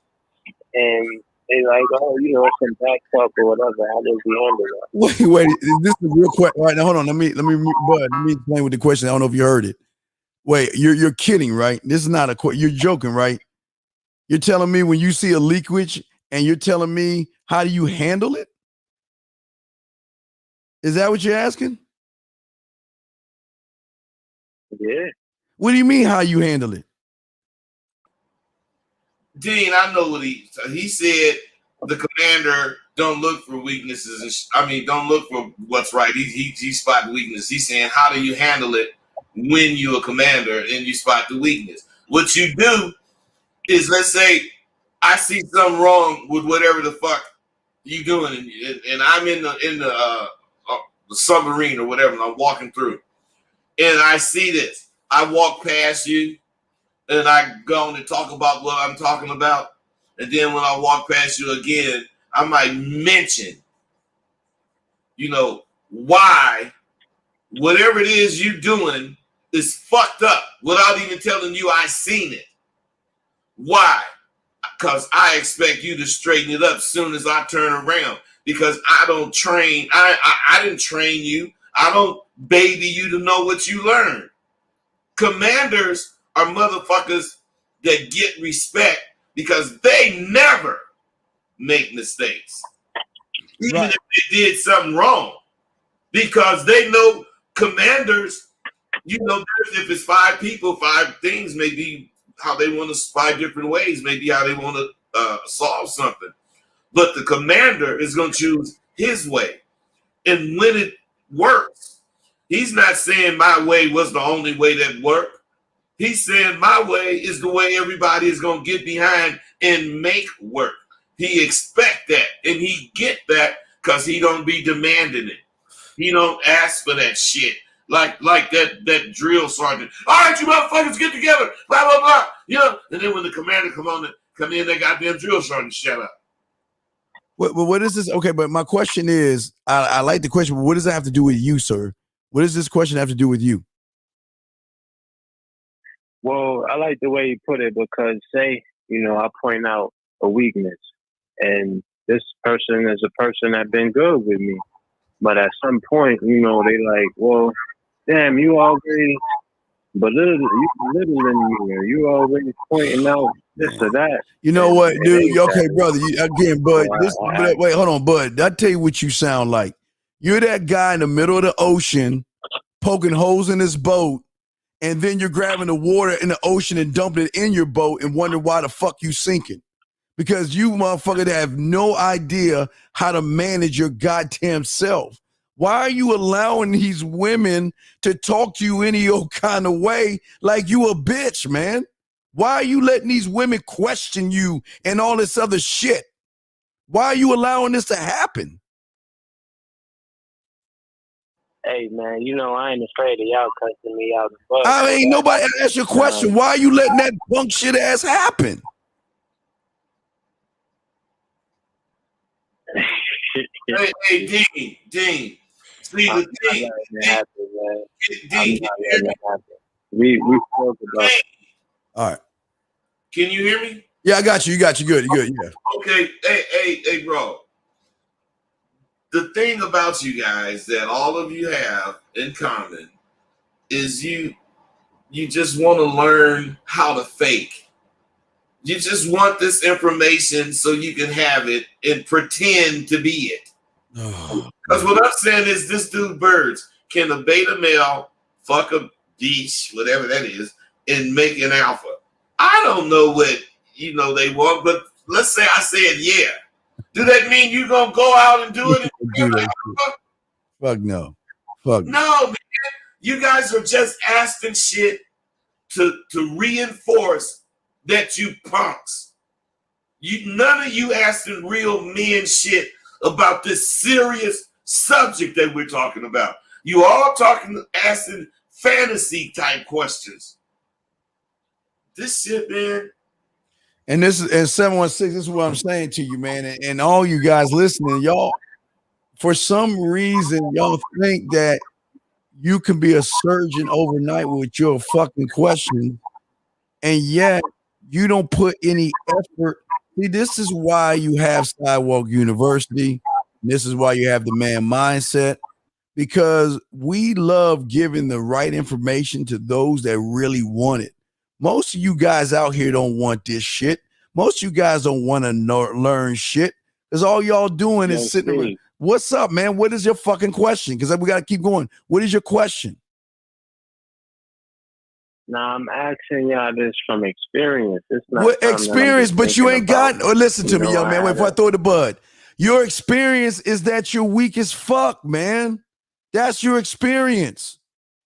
and they like, oh, it's some back talk or whatever. How does he handle that? Wait. This is a real question. All right, now hold on. Let me explain with the question. I don't know if you heard it. Wait, you're kidding, right? This is not a question. You're joking, right? You're telling me when you see a leakage, and you're telling me how do you handle it? Is that what you're asking? Yeah. What do you mean how you handle it? Dean, I know what he said. The commander don't look for weaknesses. Don't look for what's right. He spot weakness. He's saying, how do you handle it when you're a commander and you spot the weakness? What you do is, let's say, I see something wrong with whatever the fuck you doing, and I'm in the submarine or whatever, and I'm walking through, and I see this. I walk past you, and I go on and talk about what I'm talking about. And then when I walk past you again, I might mention, why whatever it is you doing is fucked up without even telling you I seen it. Why? Because I expect you to straighten it up soon as I turn around. Because I don't train, I didn't train you. I don't baby you to know what you learned. Commanders are motherfuckers that get respect because they never make mistakes, even if they did something wrong, because they know commanders, if it's 5 people, 5 things, maybe how they want to, 5 different ways, maybe how they want to solve something. But the commander is going to choose his way. And when it works, he's not saying my way was the only way that worked. He's saying my way is the way everybody is going to get behind and make work. He expect that, and he get that because he don't be demanding it. He don't ask for that shit. Like that drill sergeant. All right, you motherfuckers get together. Blah, blah, blah. And then when the commander come in, that goddamn drill sergeant shut up. What is this? Okay, but my question is, I like the question, but what does that have to do with you, sir? What does this question have to do with you? Well, I like the way you put it because say, I point out a weakness and this person is a person that been good with me. But at some point, they like, well, damn, you already you belittling me. You always pointing out this or that. You know what, It dude? ain't Okay, that. brother. Again, So bud. Wait, hold on, bud. I tell you what you sound like. You're that guy in the middle of the ocean, poking holes in his boat, and then you're grabbing the water in the ocean and dumping it in your boat and wonder why the fuck you sinking. Because you motherfucker have no idea how to manage your goddamn self. Why are you allowing these women to talk to you any old kind of way like you a bitch, man? Why are you letting these women question you and all this other shit? Why are you allowing this to happen? hey man, you know I ain't afraid of y'all cussing me out. I mean, nobody asked your question. Why are you letting that punk shit ass happen? Hey, Dean. See the thing, Dean, we spoke about. All right. Can you hear me? Yeah, I got you. You got you. Good. Good. Yeah. Okay. Hey, bro. The thing about you guys that all of you have in common is you just want to learn how to fake. You just want this information so you can have it and pretend to be it. Because what I'm saying is this dude Birds can a beta male fuck a beach, whatever that is, and make an alpha. I don't know what they want, but let's say I said yeah. Do that mean you gonna go out and do it? Do that shit. Fuck no. Fuck no, man. You guys are just asking shit to reinforce that you punks. None of you asking real men shit about this serious subject that we're talking about. You all asking fantasy type questions. This shit, man. And this is and 716. This is what I'm saying to you, man, and all you guys listening, y'all. For some reason, y'all think that you can be a surgeon overnight with your fucking question, and yet you don't put any effort. See, this is why you have Sidewalk University. This is why you have the man mindset, because we love giving the right information to those that really want it. Most of you guys out here don't want this shit. Most of you guys don't want to learn shit, because all y'all doing is sitting around. What's up, man? What is your fucking question? Because we got to keep going. What is your question? Nah, I'm asking y'all this from experience. It's not what experience, but you ain't got. Or listen to me, young man. Wait, before I throw the bud, your experience is that you're weak as fuck, man. That's your experience.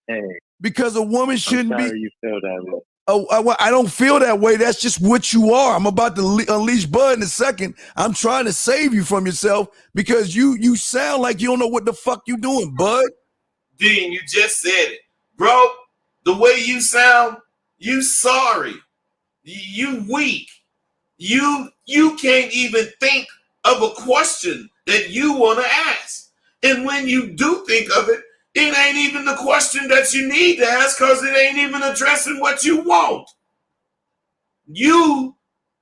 Hey, because a woman shouldn't be. You feel that way? Oh, I don't feel that way. That's just what you are. I'm about to unleash Bud in a second. I'm trying to save you from yourself because you sound like you don't know what the fuck you doing, Bud. Dean, you just said it. Bro, the way you sound, you sorry. You weak. You can't even think of a question that you want to ask. And when you do think of it, it ain't even the question that you need to ask because it ain't even addressing what you want. You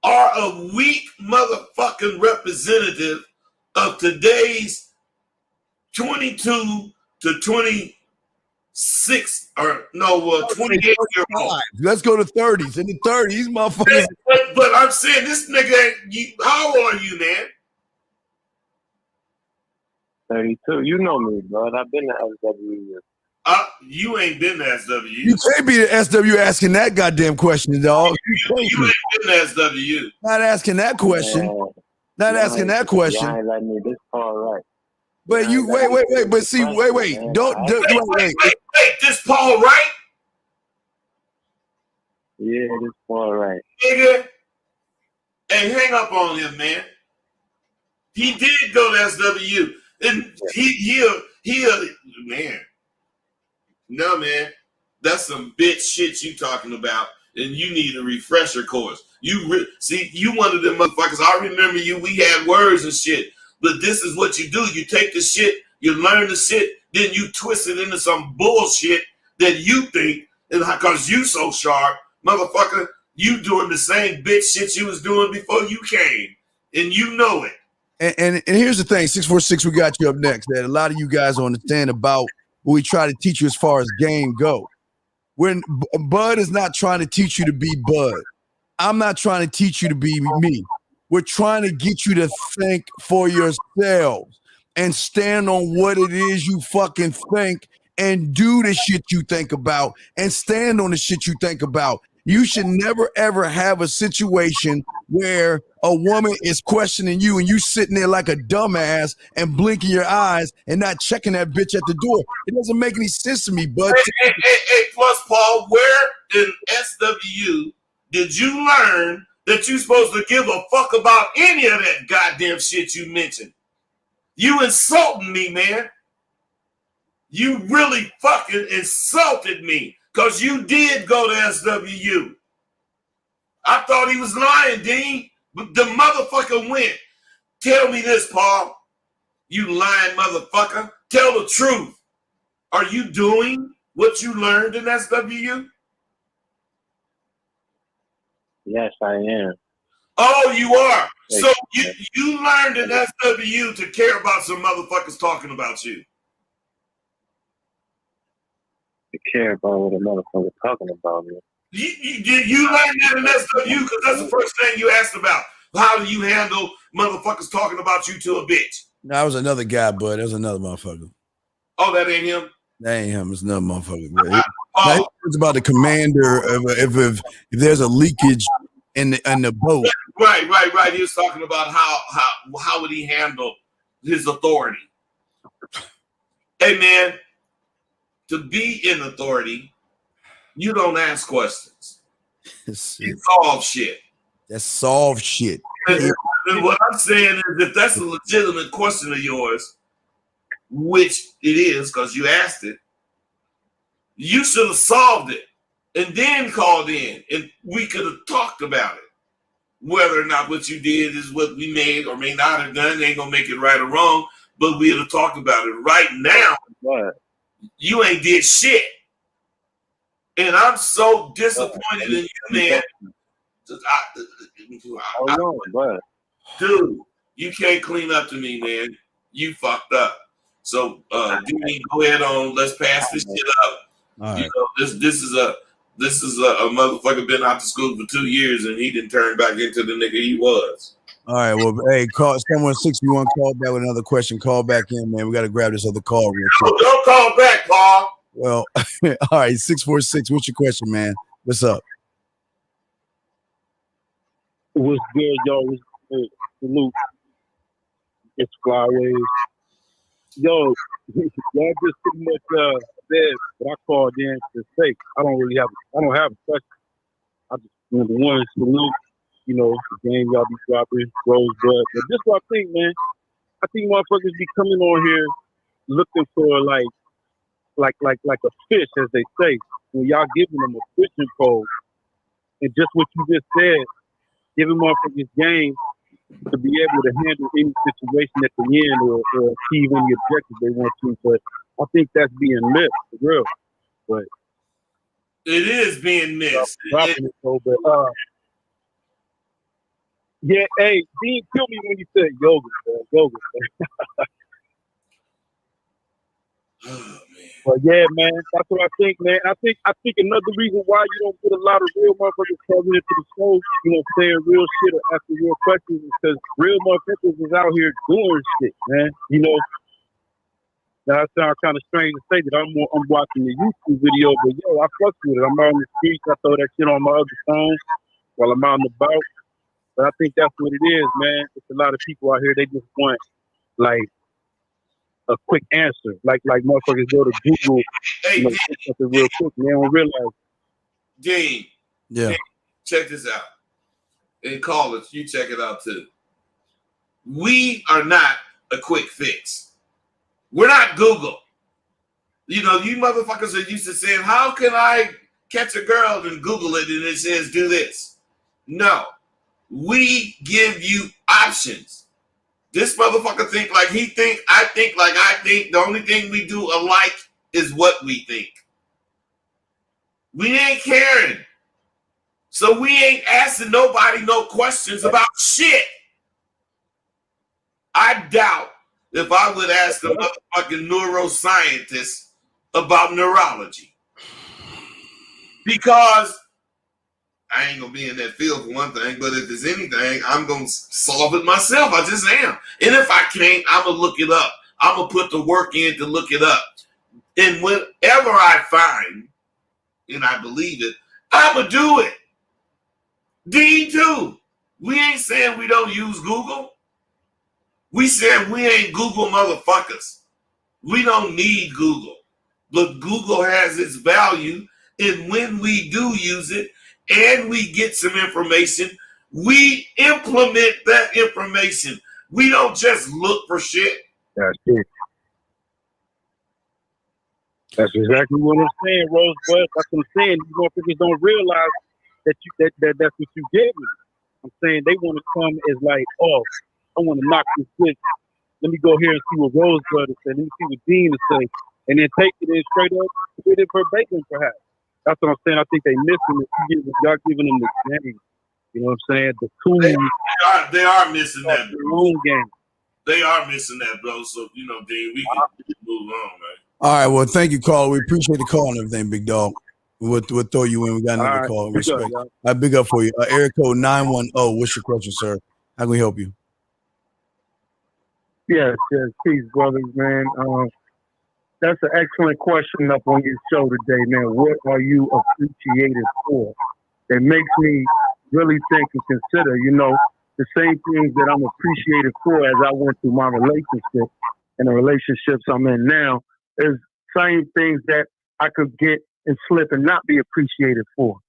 are a weak motherfucking representative of today's 22 to 26 or 28-year-old. Let's go to 30s. In the 30s, motherfuckers. But I'm saying this nigga, how old are you, man? 32. You know me, bro. I've been to SW. You ain't been to SW. You can't be the SW asking that goddamn question, dog. You ain't been to SW. Not asking that question. Not asking that question. Y'all ain't letting me this far right. But you wait. But see, wait. Wait. This Paul right? Yeah, this Paul right. Nigga, hey, hang up on him, man. He did go to SW, and he man. No, man, that's some bitch shit you talking about, and you need a refresher course. See, you one of them motherfuckers. I remember you. We had words and shit, but this is what you do. You take the shit, you learn the shit, then you twist it into some bullshit that you think, and because you so sharp, motherfucker, you doing the same bitch shit you was doing before you came, and you know it. And here's the thing, 646, we got you up next. That a lot of you guys don't understand about what we try to teach you as far as game go. When Bud is not trying to teach you to be Bud. I'm not trying to teach you to be me. We're trying to get you to think for yourselves and stand on what it is you fucking think and do the shit you think about and stand on the shit you think about. You should never ever have a situation where a woman is questioning you and you sitting there like a dumbass and blinking your eyes and not checking that bitch at the door. It doesn't make any sense to me, bud. Hey, plus, Paul, where in SWU did you learn that you're supposed to give a fuck about any of that goddamn shit you mentioned? You insulting me, man. You really fucking insulted me because you did go to SWU. I thought he was lying, Dean. But the motherfucker went. Tell me this, Paul. You lying motherfucker. Tell the truth. Are you doing what you learned in SWU? Yes, I am. Oh, you are. So you learned in SWU to care about some motherfuckers talking about you. To care about what a motherfucker talking about me. You learned that in SWU because that's the first thing you asked about. How do you handle motherfuckers talking about you to a bitch? No, that was another guy, bud. That was another motherfucker. Oh, that ain't him? That ain't him. It's another motherfucker. Now, it's about the commander if there's a leakage in the boat. Right. He was talking about how would he handle his authority. Hey, man, to be in authority, you don't ask questions. You solve shit. That's solve shit. And what I'm saying is if that's a legitimate question of yours, which it is because you asked it, you should have solved it and then called in and we could have talked about it. Whether or not what you did is what we may or may not have done, ain't gonna make it right or wrong, but we'd have talked about it. Right now, you ain't did shit. And I'm so disappointed in you, man. Dude, you can't clean up to me, man. You fucked up. So, Dean, go ahead on. Let's pass this shit up. All right. You know, this is a motherfucker been out to school for 2 years and he didn't turn back into the nigga he was. All right. Well, hey, call 716. Call back with another question. Call back in, man. We got to grab this other call real quick. Don't call back, Paul. Well, all right. 646. What's your question, man? What's up? What's good, y'all? What's good? Salute. It's Flyways. Yo, y'all just pretty much said what I called in to say. I don't have a question. I just, number one, salute, the game y'all be dropping, Rosebud. But this is what I think, man. I think motherfuckers be coming on here looking for like a fish, as they say, when y'all giving them a fishing pole. And just what you just said, giving motherfuckers game to be able to handle any situation at the end or achieve any objectives they want to. But I think that's being missed, for real. But it is being missed. Yeah, hey, Dean killed me when he said yoga, man. Yoga, man. Oh, man. But yeah, man, that's what I think, man. I think another reason why you don't get a lot of real motherfuckers coming into the show, saying real shit or asking real questions, is because real motherfuckers is out here doing shit, man. That sounds kind of strange to say that I'm watching the YouTube video, but yo, I fuck with it. I'm out on the streets, I throw that shit on my other phone while I'm out and about. But I think that's what it is, man. It's a lot of people out here, they just want like a quick answer, like motherfuckers go to Google, something real quick, and they don't realize. Dean, yeah, check this out. And callers, you check it out too. We are not a quick fix. We're not Google. You motherfuckers are used to saying, "How can I catch a girl?" and Google it, and it says, "Do this." No, we give you options. This motherfucker think like he think, I think like I think. The only thing we do alike is what we think. We ain't caring. So we ain't asking nobody no questions about shit. I doubt if I would ask a motherfucking neuroscientist about neurology. because I ain't gonna be in that field for one thing, but if there's anything, I'm gonna solve it myself. I just am. And if I can't, I'm gonna look it up. I'm gonna put the work in to look it up. And whatever I find, and I believe it, I'm gonna do it. Dean too. We ain't saying we don't use Google. We said we ain't Google motherfuckers. We don't need Google. But Google has its value. And when we do use it and we get some information, we implement that information. We don't just look for shit. That's it. That's exactly what I'm saying, Rosebud. That's what I'm saying. You motherfuckers don't realize that that's what you get with it. I'm saying they want to come as like, oh, I want to knock this shit. Let me go here and see what Rosebud is saying. Let me see what Dean is saying. And then take it in straight up with it verbatim, perhaps. That's what I'm saying. I think they missing it. Y'all giving them the game. You know what I'm saying? The tools. They are missing that. Their own game. They are missing that, bro. So, you know, Dean, we can move on, man. All right, well, thank you, Carl. We appreciate the call and everything, big dog. We'll throw you in. We got another call. Respect. I big up for you. Area code 910. What's your question, sir? How can we help you? Yes, peace, brothers, man. That's an excellent question up on your show today, man. What are you appreciated for? It makes me really think and consider, you know, the same things that I'm appreciated for as I went through my relationship and the relationships I'm in now is same things that I could get and slip and not be appreciated for.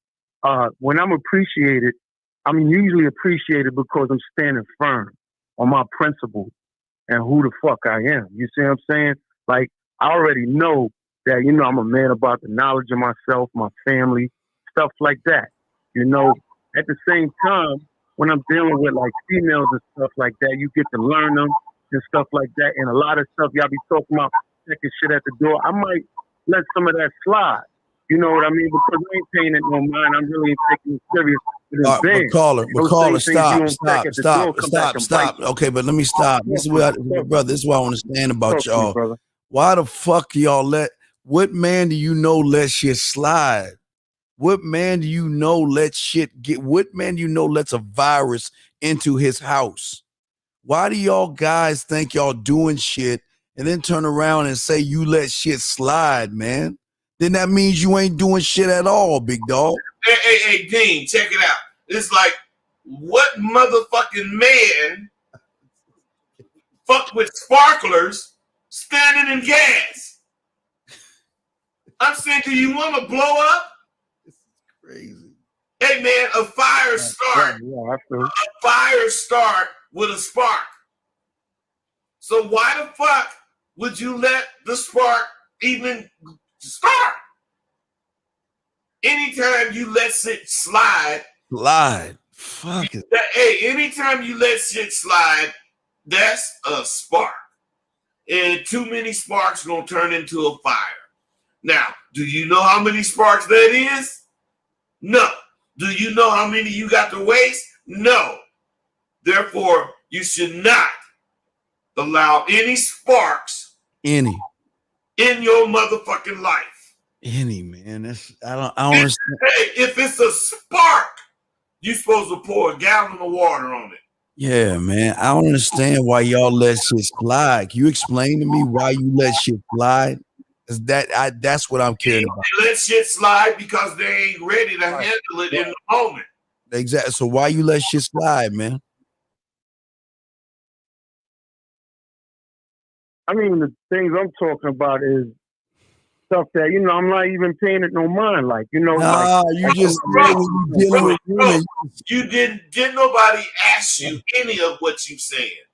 When I'm appreciated, I'm usually appreciated because I'm standing firm on my principles and who the fuck I am. You see what I'm saying? Like, I already know that, you know, I'm a man about the knowledge of myself, my family, stuff like that. You know, at the same time, when I'm dealing with like females and stuff like that, you get to learn them and stuff like that. And a lot of stuff y'all be talking about checking shit at the door. I might let some of that slide. You know what I mean? Because I ain't paying it no mind. I'm really taking it serious. Caller, stop. Okay, but let me stop. This is what brother, this is what I understand about y'all. Why the fuck y'all what man do you know let shit slide? What man do you know what man do you know lets a virus into his house? Why do y'all guys think y'all doing shit and then turn around and say you let shit slide, man? Then that means you ain't doing shit at all, big dog. Hey, Dean, check it out. It's like, what motherfucking man fuck with sparklers standing in gas? I'm saying, do you want to blow up? This is crazy. Hey, man, a fire start with a spark. So why the fuck would you let the spark even start? Anytime you let shit slide. Fuck it. Hey, anytime you let shit slide, that's a spark. And too many sparks gonna turn into a fire. Now, do you know how many sparks that is? No. Do you know how many you got to waste? No. Therefore, you should not allow any sparks in your motherfucking life. Man. I don't understand. Hey, if it's a spark, you're supposed to pour a gallon of water on it. Yeah, man. I don't understand why y'all let shit slide. Can you explain to me why you let shit slide? That's what I'm caring about. They let shit slide because they ain't ready to handle it in the moment. Exactly. So why you let shit slide, man? I mean, the things I'm talking about is stuff that, you know, I'm not even paying it no mind. Like, you know, you just didn't nobody ask you any of what you saying.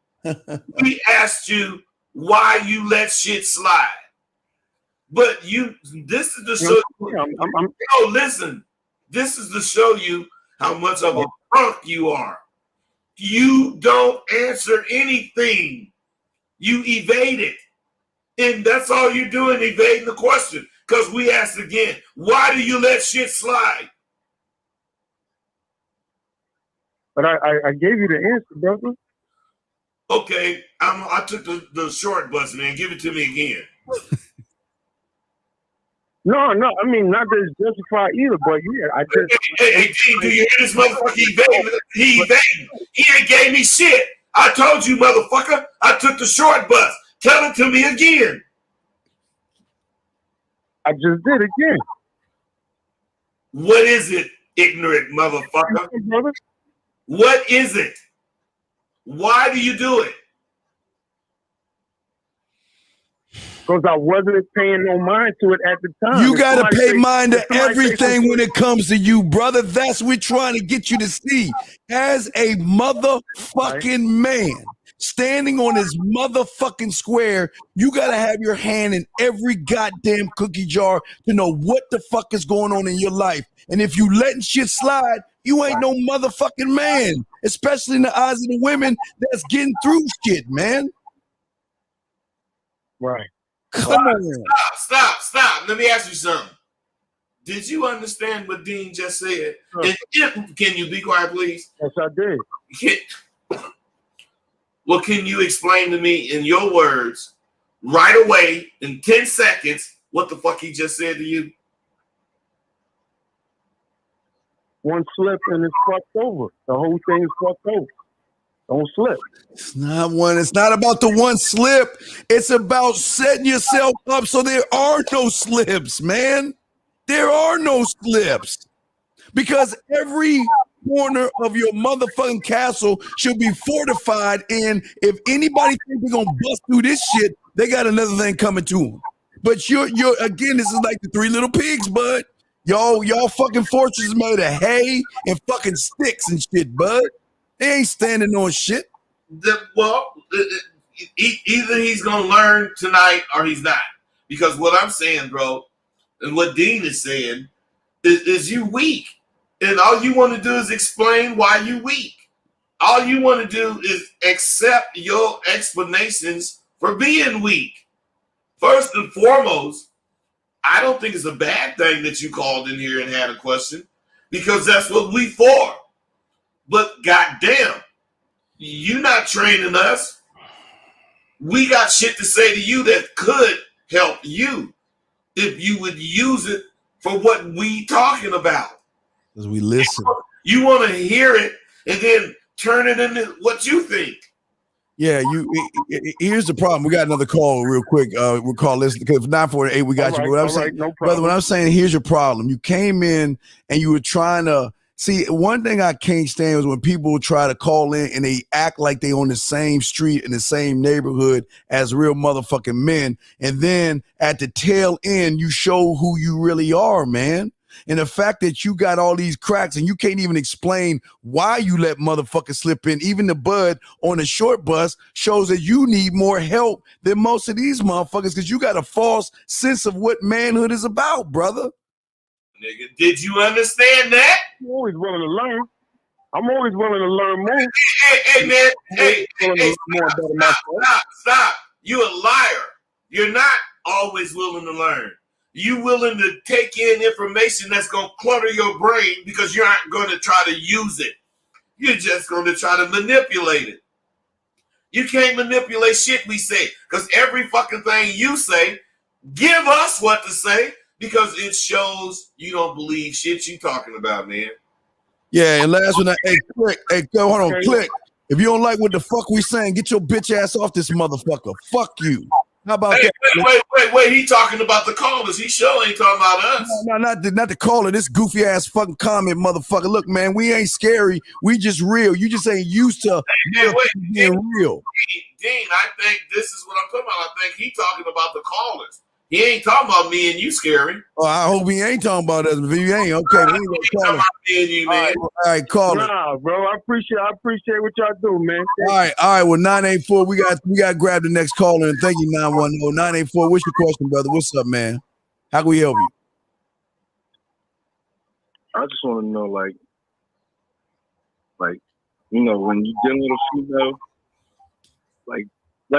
We asked you why you let shit slide. But this is to show you, listen, this is to show you how much of a punk you are. You don't answer anything. You evade it. And that's all you're doing, evading the question. Because we asked again, why do you let shit slide? But I gave you the answer, brother. Okay, I took the short bus, man. Give it to me again. No. I mean, not that it's justified either, but yeah, I just. Hey, Dean, do you hear this motherfucker? He evading. He ain't gave me shit. I told you, motherfucker. I took the short bus. Tell it to me again. I just did again. What is it, ignorant motherfucker? Brother. What is it? Why do you do it? Because I wasn't paying no mind to it at the time. You got to pay mind to everything when it comes to you, brother. That's what we're trying to get you to see. As a motherfucking man standing on his motherfucking square, you got to have your hand in every goddamn cookie jar to know what the fuck is going on in your life. And if you letting shit slide, you ain't no motherfucking man, especially in the eyes of the women that's getting through shit, man. Right. Come on. Stop. Let me ask you something. Did you understand what Dean just said? Can you be quiet, please? Yes, I did. Can you explain to me in your words, right away, in 10 seconds, what the fuck he just said to you? One slip and it's fucked over. The whole thing is fucked over. Don't slip. It's not about the one slip. It's about setting yourself up so there are no slips, man. There are no slips. Because every corner of your motherfucking castle should be fortified in. If anybody thinks they're gonna bust through this shit, they got another thing coming to them. But you're again, this is like the Three Little Pigs, bud. Y'all fucking fortress is made of hay and fucking sticks and shit, bud. They ain't standing on shit. Either he's gonna learn tonight or he's not. Because what I'm saying, bro, and what Dean is saying is you weak. And all you want to do is explain why you weak. All you want to do is accept your explanations for being weak. First and foremost, I don't think it's a bad thing that you called in here and had a question, because that's what we for. But goddamn, you not training us. We got shit to say to you that could help you if you would use it for what we talking about. As we listen. You want to hear it and then turn it into what you think. Yeah, here's the problem. We got another call real quick. We'll call this because 948, we got you. What I'm saying, no brother, what I'm saying, here's your problem. You came in and you were trying to see. One thing I can't stand is when people try to call in and they act like they on the same street in the same neighborhood as real motherfucking men. And then at the tail end, you show who you really are, man. And the fact that you got all these cracks and you can't even explain why you let motherfuckers slip in, even the bud on the short bus, shows that you need more help than most of these motherfuckers because you got a false sense of what manhood is about, brother. Nigga, did you understand that? I'm always willing to learn. I'm always willing to learn more. Hey, man. Hey, stop. You a liar. You're not always willing to learn. You willing to take in information that's going to clutter your brain because you aren't going to try to use it. You're just going to try to manipulate it. You can't manipulate shit we say because every fucking thing you say, give us what to say because it shows you don't believe shit you talking about, man. Yeah, and last one, hold on, click. If you don't like what the fuck we saying, get your bitch ass off this motherfucker. Fuck you. How about that? Wait. He talking about the callers. He sure ain't talking about us. No, not the caller. This goofy ass fucking comment, motherfucker. Look, man, we ain't scary. We just real. You just ain't used to being real. Dean, I think this is what I'm talking about. I think he talking about the callers. He ain't talking about me and you, Scary. Oh, I hope he ain't talking about us. If he ain't, okay. He ain't talking about me and you, man. All right, call it. Nah, bro, I appreciate what y'all do, man. All right. Well, 984, we got to grab the next caller, and thank you, 910. 984, what's your question, brother? What's up, man? How can we help you? I just want to know, like, you know, when you dealing with a female, like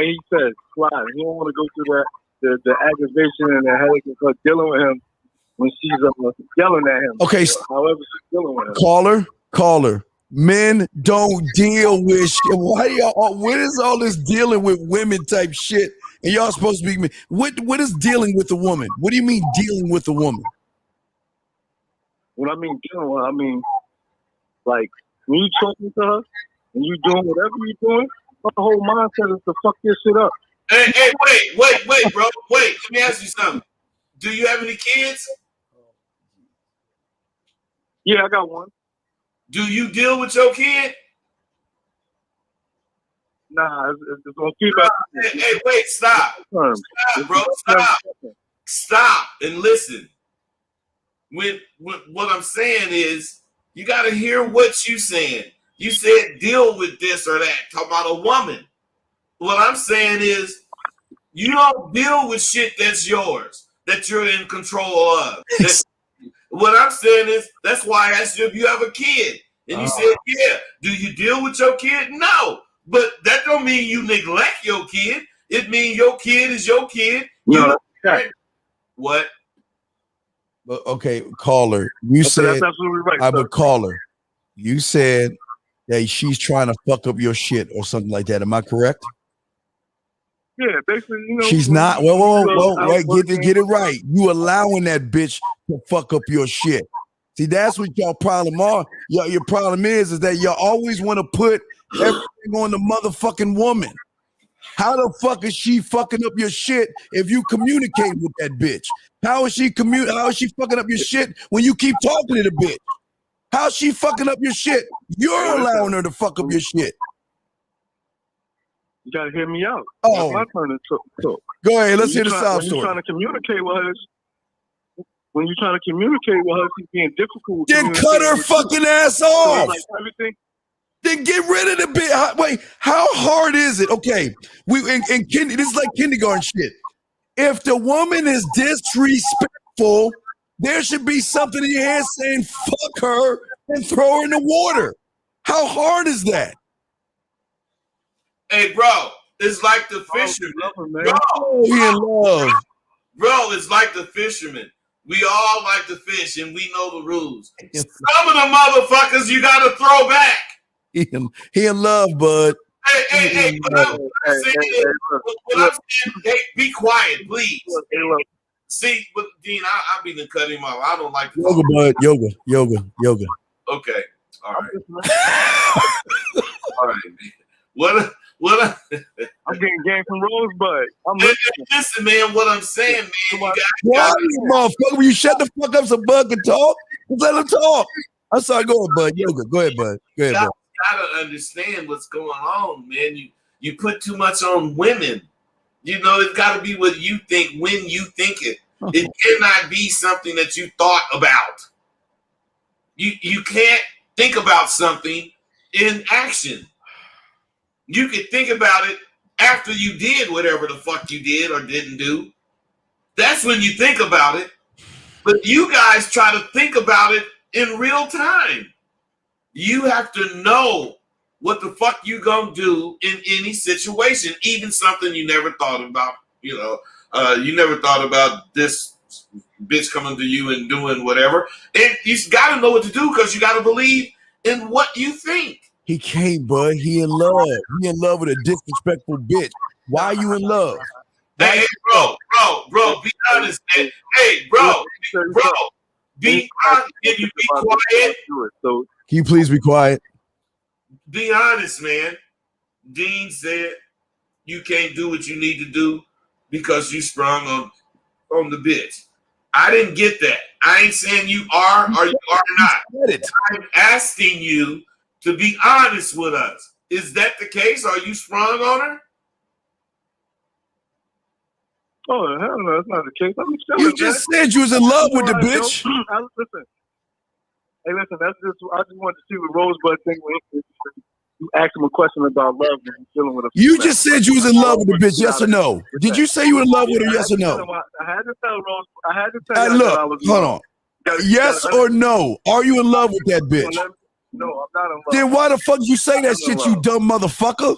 he said, slide. You don't want to go through that. The aggravation and the headache of her dealing with him when she's yelling at him. Okay. However she's dealing with him. Caller. Men don't deal with shit. Why y'all? What is all this dealing with women type shit? And y'all supposed to be what is dealing with a woman? What do you mean dealing with a woman? When I mean dealing with her, I mean like when you talking to her and you doing whatever you're doing, her whole mindset is to fuck this shit up. Hey, wait, bro. Wait, let me ask you something. Do you have any kids? Yeah, I got one. Do you deal with your kid? Nah, it's gonna keep Hey, wait, stop. Stop, bro. Stop and listen. What I'm saying is, you got to hear what you saying. You said deal with this or that. Talk about a woman. What I'm saying is, you don't deal with shit that's yours, that you're in control of. What I'm saying is, that's why I asked you if you have a kid. And you said, yeah. Do you deal with your kid? No. But that don't mean you neglect your kid. It means your kid is your kid. No, that's what? But okay, caller. You said that's absolutely right. I would call her. You said that she's trying to fuck up your shit or something like that. Am I correct? Yeah, basically, she's not. Well, right. Get it right. You allowing that bitch to fuck up your shit. See, that's what y'all problem are. Your problem is that y'all always want to put everything on the motherfucking woman. How the fuck is she fucking up your shit if you communicate with that bitch? How is she fucking up your shit when you keep talking to the bitch? How's she fucking up your shit? You're allowing her to fuck up your shit. You gotta hear me out. Oh, my turn to talk. Go ahead. Let's hear the sound story. When you're trying to communicate with her, she's being difficult. Then cut her fucking ass off. Like everything. Then get rid of the bitch. Wait, how hard is it? Okay, this is like kindergarten shit. If the woman is disrespectful, there should be something in your head saying "fuck her" and throw her in the water. How hard is that? Hey, bro, it's like the fisherman. He in love. Bro, it's like the fisherman. We all like to fish and we know the rules. Some of the motherfuckers you gotta throw back. He in love, bud. Hey, what I'm saying, be quiet, please. See, but Dean, I be to cut him off. I don't like to yoga, bud. Yoga. Okay, all right. All right, man. What? I'm getting game from Rosebud. Listen, man. What I'm saying, man. Why, motherfucker? Will you shut the fuck up so Bud can talk? Just let him talk. I'm sorry. Go ahead, Bud. Yoga. Go ahead, Bud. Bud. Gotta understand what's going on, man. You put too much on women. You know, it's got to be what you think when you think it. It cannot be something that you thought about. You can't think about something in action. You could think about it after you did whatever the fuck you did or didn't do. That's when you think about it. But you guys try to think about it in real time. You have to know what the fuck you gonna do in any situation, even something you never thought about. You never thought about this bitch coming to you and doing whatever. And you got to know what to do because you got to believe in what you think. He can't, bud. He in love. He in love with a disrespectful bitch. Why are you in love? Hey, bro, be honest, man. Hey, bro, be honest. Can you be quiet? Can you please be quiet? Be honest, man. Dean said you can't do what you need to do because you sprung on the bitch. I didn't get that. I ain't saying you are or you are not. I'm asking you to be honest with us. Is that the case? Are you sprung on her? Oh, hell no, that's not the case. You just said you was in love with the bitch. Listen. Hey, listen, I just wanted to see the Rosebud thing when you asked him a question about love and dealing with a female. You just said you was in love with the bitch, yes or no? Did you say you were in love with her, yes or no? I had to tell Rose. I had to tell her. Look, hold on. Yes or no? Are you in love with that bitch? No, I'm not in love. Then why the fuck you say that shit, you dumb motherfucker?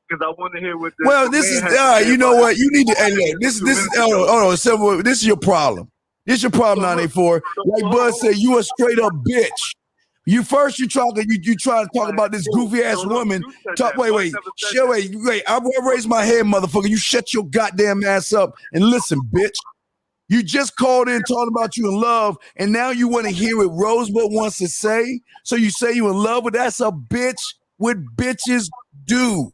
Because I want to hear what. This is you know what? You need to. Hey, look, this is. Hold on. This is your problem. This is your problem, 984. Like Bud said, you a straight up bitch. You try to talk about this goofy ass woman. Wait. I will raise my hand, motherfucker. You shut your goddamn ass up and listen, bitch. You just called in talking about you in love, and now you want to hear what Rosebud wants to say. So you say you in love, but that's a bitch. What bitches do?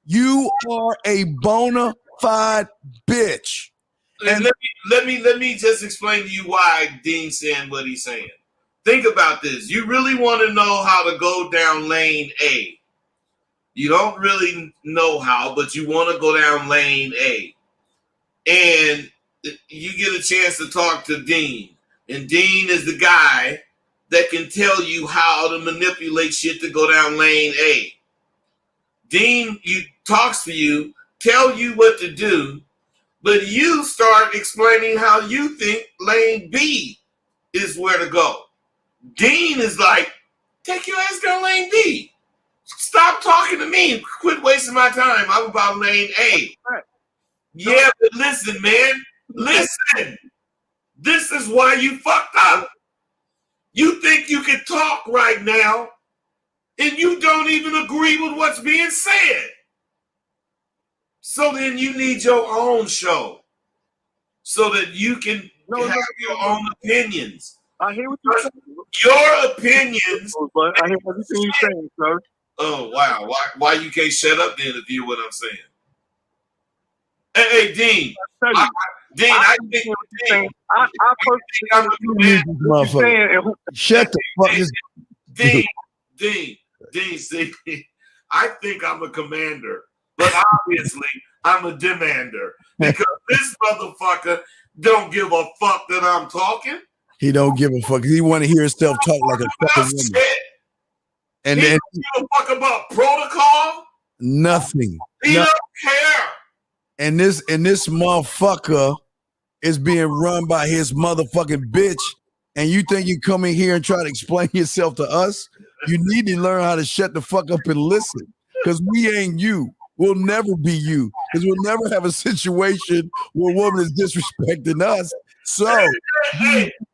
You are a bona fide bitch. And let me just explain to you why Dean's saying what he's saying. Think about this. You really want to know how to go down lane A. You don't really know how, but you want to go down lane A. And you get a chance to talk to Dean. And Dean is the guy that can tell you how to manipulate shit to go down lane A. Dean talks to you, tell you what to do, but you start explaining how you think lane B is where to go. Dean is like, take your ass down lane B. Stop talking to me. Quit wasting my time. I'm about lane A. Yeah, but listen, man. Listen. This is why you fucked up. You think you can talk right now, and you don't even agree with what's being said. So then you need your own show so that you can have your own opinions. I hear what you're saying. Your opinions. But I hear everything you're saying, sir. Oh, wow. Why you can't shut up then if you hear what I'm saying? Hey, Dean. I think I'm a commander. Shut the fuck up. Dean, see, I think I'm a commander, but obviously I'm a demander because this motherfucker don't give a fuck that I'm talking. He don't give a fuck. He want to hear himself talk like a fucking woman. Shit. And he then don't give a fuck about protocol. Nothing. He don't care. And this motherfucker is being run by his motherfucking bitch. And you think you come in here and try to explain yourself to us? You need to learn how to shut the fuck up and listen. Because we ain't you. We'll never be you. Because we'll never have a situation where a woman is disrespecting us. So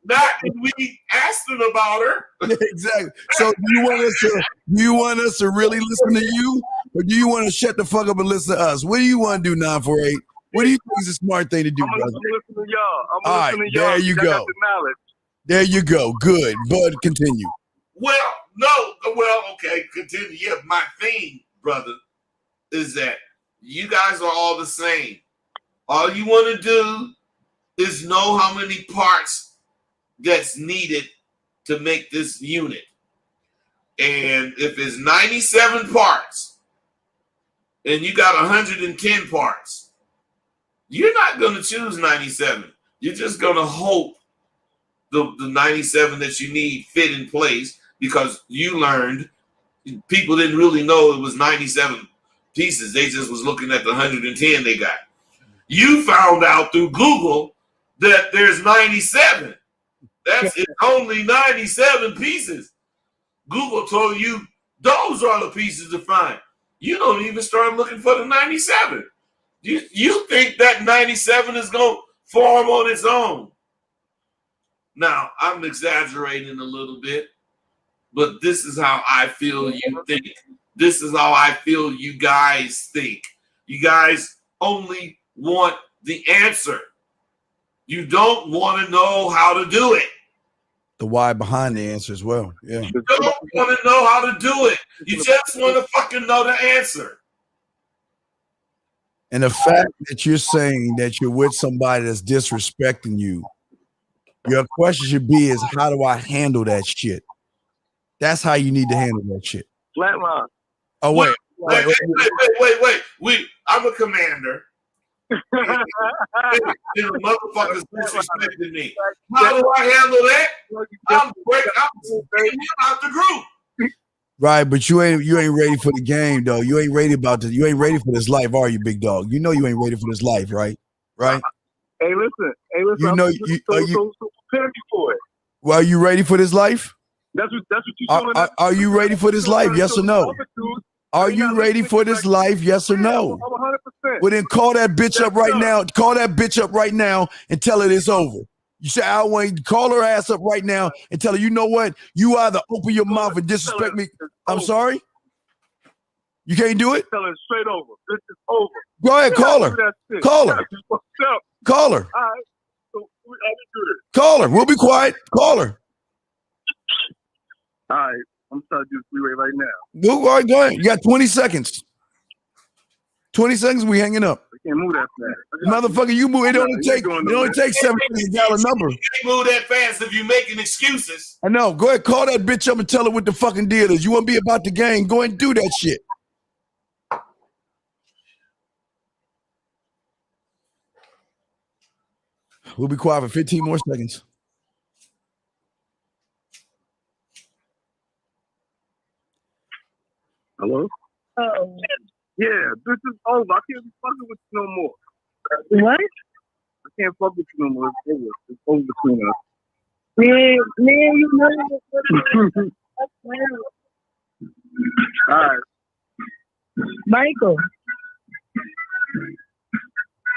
not when we asked him about her. Exactly. So do you want us to really listen to you? Or do you want to shut the fuck up and listen to us? What do you want to do, 948? What do you think is a smart thing to do, brother? I'm gonna listen to y'all. All right, there you go. There you go. Good. Bud, continue. Okay, continue. Yeah, my thing, brother, is that you guys are all the same. All you want to do is know how many parts that's needed to make this unit. And if it's 97 parts and you got 110 parts, you're not going to choose 97. You're just going to hope the 97 that you need fit in place because you learned people didn't really know it was 97 pieces. They just was looking at the 110 they got. You found out through Google that there's 97. It's only 97 pieces. Google told you those are the pieces to find. You don't even start looking for the 97. You think that 97 is going to form on its own. Now, I'm exaggerating a little bit, but this is how I feel you think. This is how I feel you guys think. You guys only want the answer. You don't want to know how to do it. The why behind the answer as well. Yeah. You don't want to know how to do it. You just want to fucking know the answer. And the fact that you're saying that you're with somebody that's disrespecting you, your question should be is, how do I handle that shit? That's how you need to handle that shit. Flatline. Oh, wait. I'm a commander. And the motherfuckers disrespecting me. How do I handle that? I'm breaking him out the group. Right, but you ain't ready for the game, though. You ain't ready about this. You ain't ready for this life, are you, big dog? You know you ain't ready for this life, right? Right. Hey, listen. You know so prepare me for it. Well, are you ready for this life? That's what you're doing. Are you ready for this life? Yes or no? Are you ready for this life? Yes or no? I'm 100%. Well, then call that bitch up right now. Call that bitch up right now and tell her it's over. You say I want to call her ass up right now and tell her, you know what? You either open your mouth and disrespect me. I'm sorry. You can't do it? Tell her straight over. This is over. Go ahead, call her. Call her. Call her. All right. So I didn't do this. Call her. We'll be quiet. Call her. All right. I'm trying to do the freeway right now. Go ahead. You got 20 seconds. 20 seconds, we hanging up. I can't move that fast. Motherfucker, you move. It only takes $7 to dial a number. You can't move that fast if you're making excuses. I know. Go ahead, call that bitch up and tell her what the fucking deal is. You want to be about the game? Go ahead and do that shit. We'll be quiet for 15 more seconds. Hello? Oh. Yeah, this is over. I can't be fucking with you no more. What? I can't fuck with you no more. It's over. It's over between us. Man, you know that's All right. Michael.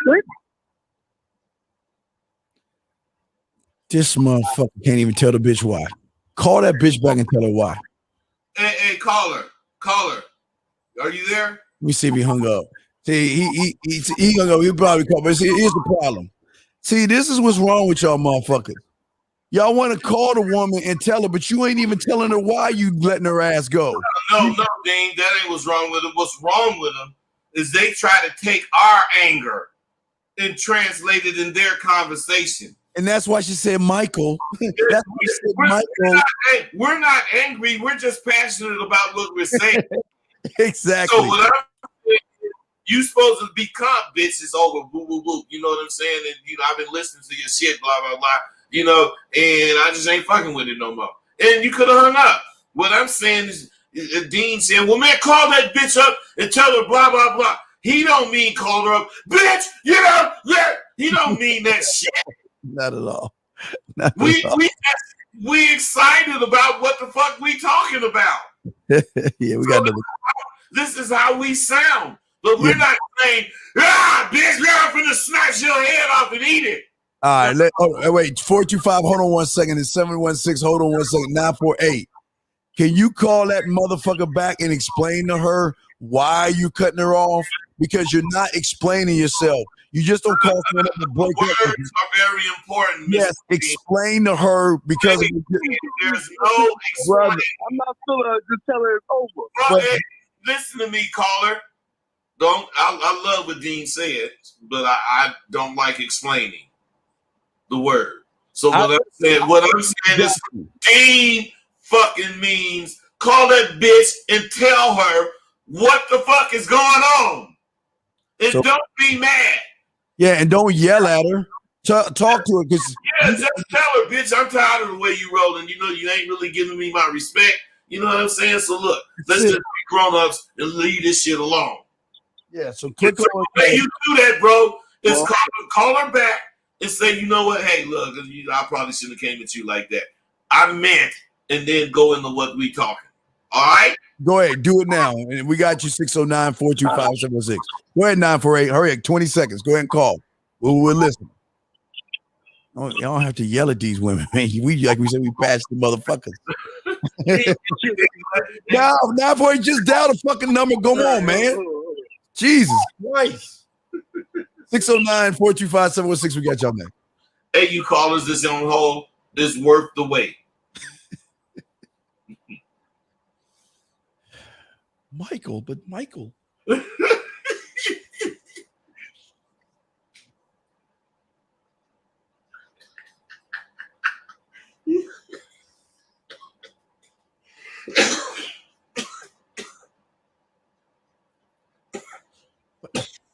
What? This motherfucker can't even tell the bitch why. Call that bitch back and tell her why. Hey, call her. Call her. Are you there? Let me see if he hung up. See, he hung up. He'll probably call. But see, here's the problem. See, this is what's wrong with y'all motherfuckers. Y'all want to call the woman and tell her, but you ain't even telling her why you letting her ass go. No, Dean, that ain't what's wrong with them. What's wrong with them is they try to take our anger and translate it in their conversation. And that's why she said Michael. That's why she said Michael. We're not angry. We're just passionate about what we're saying. Exactly. So what I'm saying is, you supposed to be calm, bitch. It's over. Boo, boo, boo. You know what I'm saying? And I've been listening to your shit, blah, blah, blah. And I just ain't fucking with it no more. And you could have hung up. What I'm saying is, Dean said, well, man, call that bitch up and tell her blah, blah, blah. He don't mean call her up. Bitch, he don't mean that shit. Not at all. We excited about what the fuck we talking about. Yeah, we got another. This is how we sound. But we're not saying, bitch, we're finna snatch your head off and eat it. All right, wait, 425, hold on 1 second, and 716, hold on 1 second, 948. Can you call that motherfucker back and explain to her why you cutting her off? Because you're not explaining yourself. You just don't call someone up to break up. Words are very important. Yes, explain to her because there's no brother. I'm not gonna just tell her it's over. Bro, hey, listen to me, caller. I love what Dean said, but I don't like explaining the word. So what I'm saying is Dean fucking means call that bitch and tell her what the fuck is going on. And don't be mad. Yeah, and don't yell at her. Talk to her. Just tell her, bitch, I'm tired of the way you rolling. You ain't really giving me my respect. You know what I'm saying? So look, let's just be grown-ups and leave this shit alone. Yeah, so click on the way you do that, bro, is call her back and say, you know what? Hey, look, I probably shouldn't have came at you like that. I meant, and then go into what we talking. All right? Go ahead, do it now. And we got you 609-425-706. Go ahead, 948. Hurry up, 20 seconds. Go ahead and call. We'll listen. Y'all don't have to yell at these women, man. Like we said, we passed the motherfuckers. No, 948, just dial the fucking number. Go on, man. Jesus Christ. 609-425-706. We got y'all next. Hey, you callers, this on hold. This worth the wait. Michael.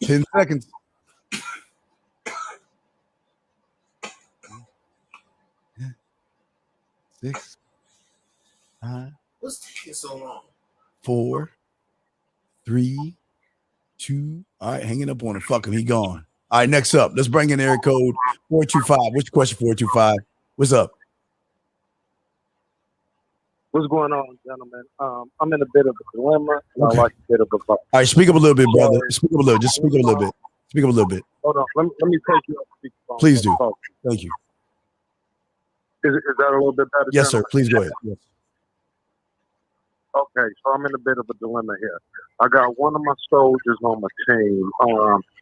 10 seconds. Six. 9. What's taking so long? 4, 3, 2. All right, hanging up on him. Fuck him. He gone. All right, next up. Let's bring in area code 425. What's your question, 425? What's up? What's going on, gentlemen? I'm in a bit of a dilemma. Okay. I like a bit of a bump. All right, speak up a little bit, brother. Speak up a little. Just speak up a little bit. Speak up a little bit. Hold on. Let me take you off speakerphone. Please do. Thank you. Is that a little bit better? Yes, sir. gentlemen? Please go ahead. Yes. Okay, so I'm in a bit of a dilemma here. I got one of my soldiers on my team.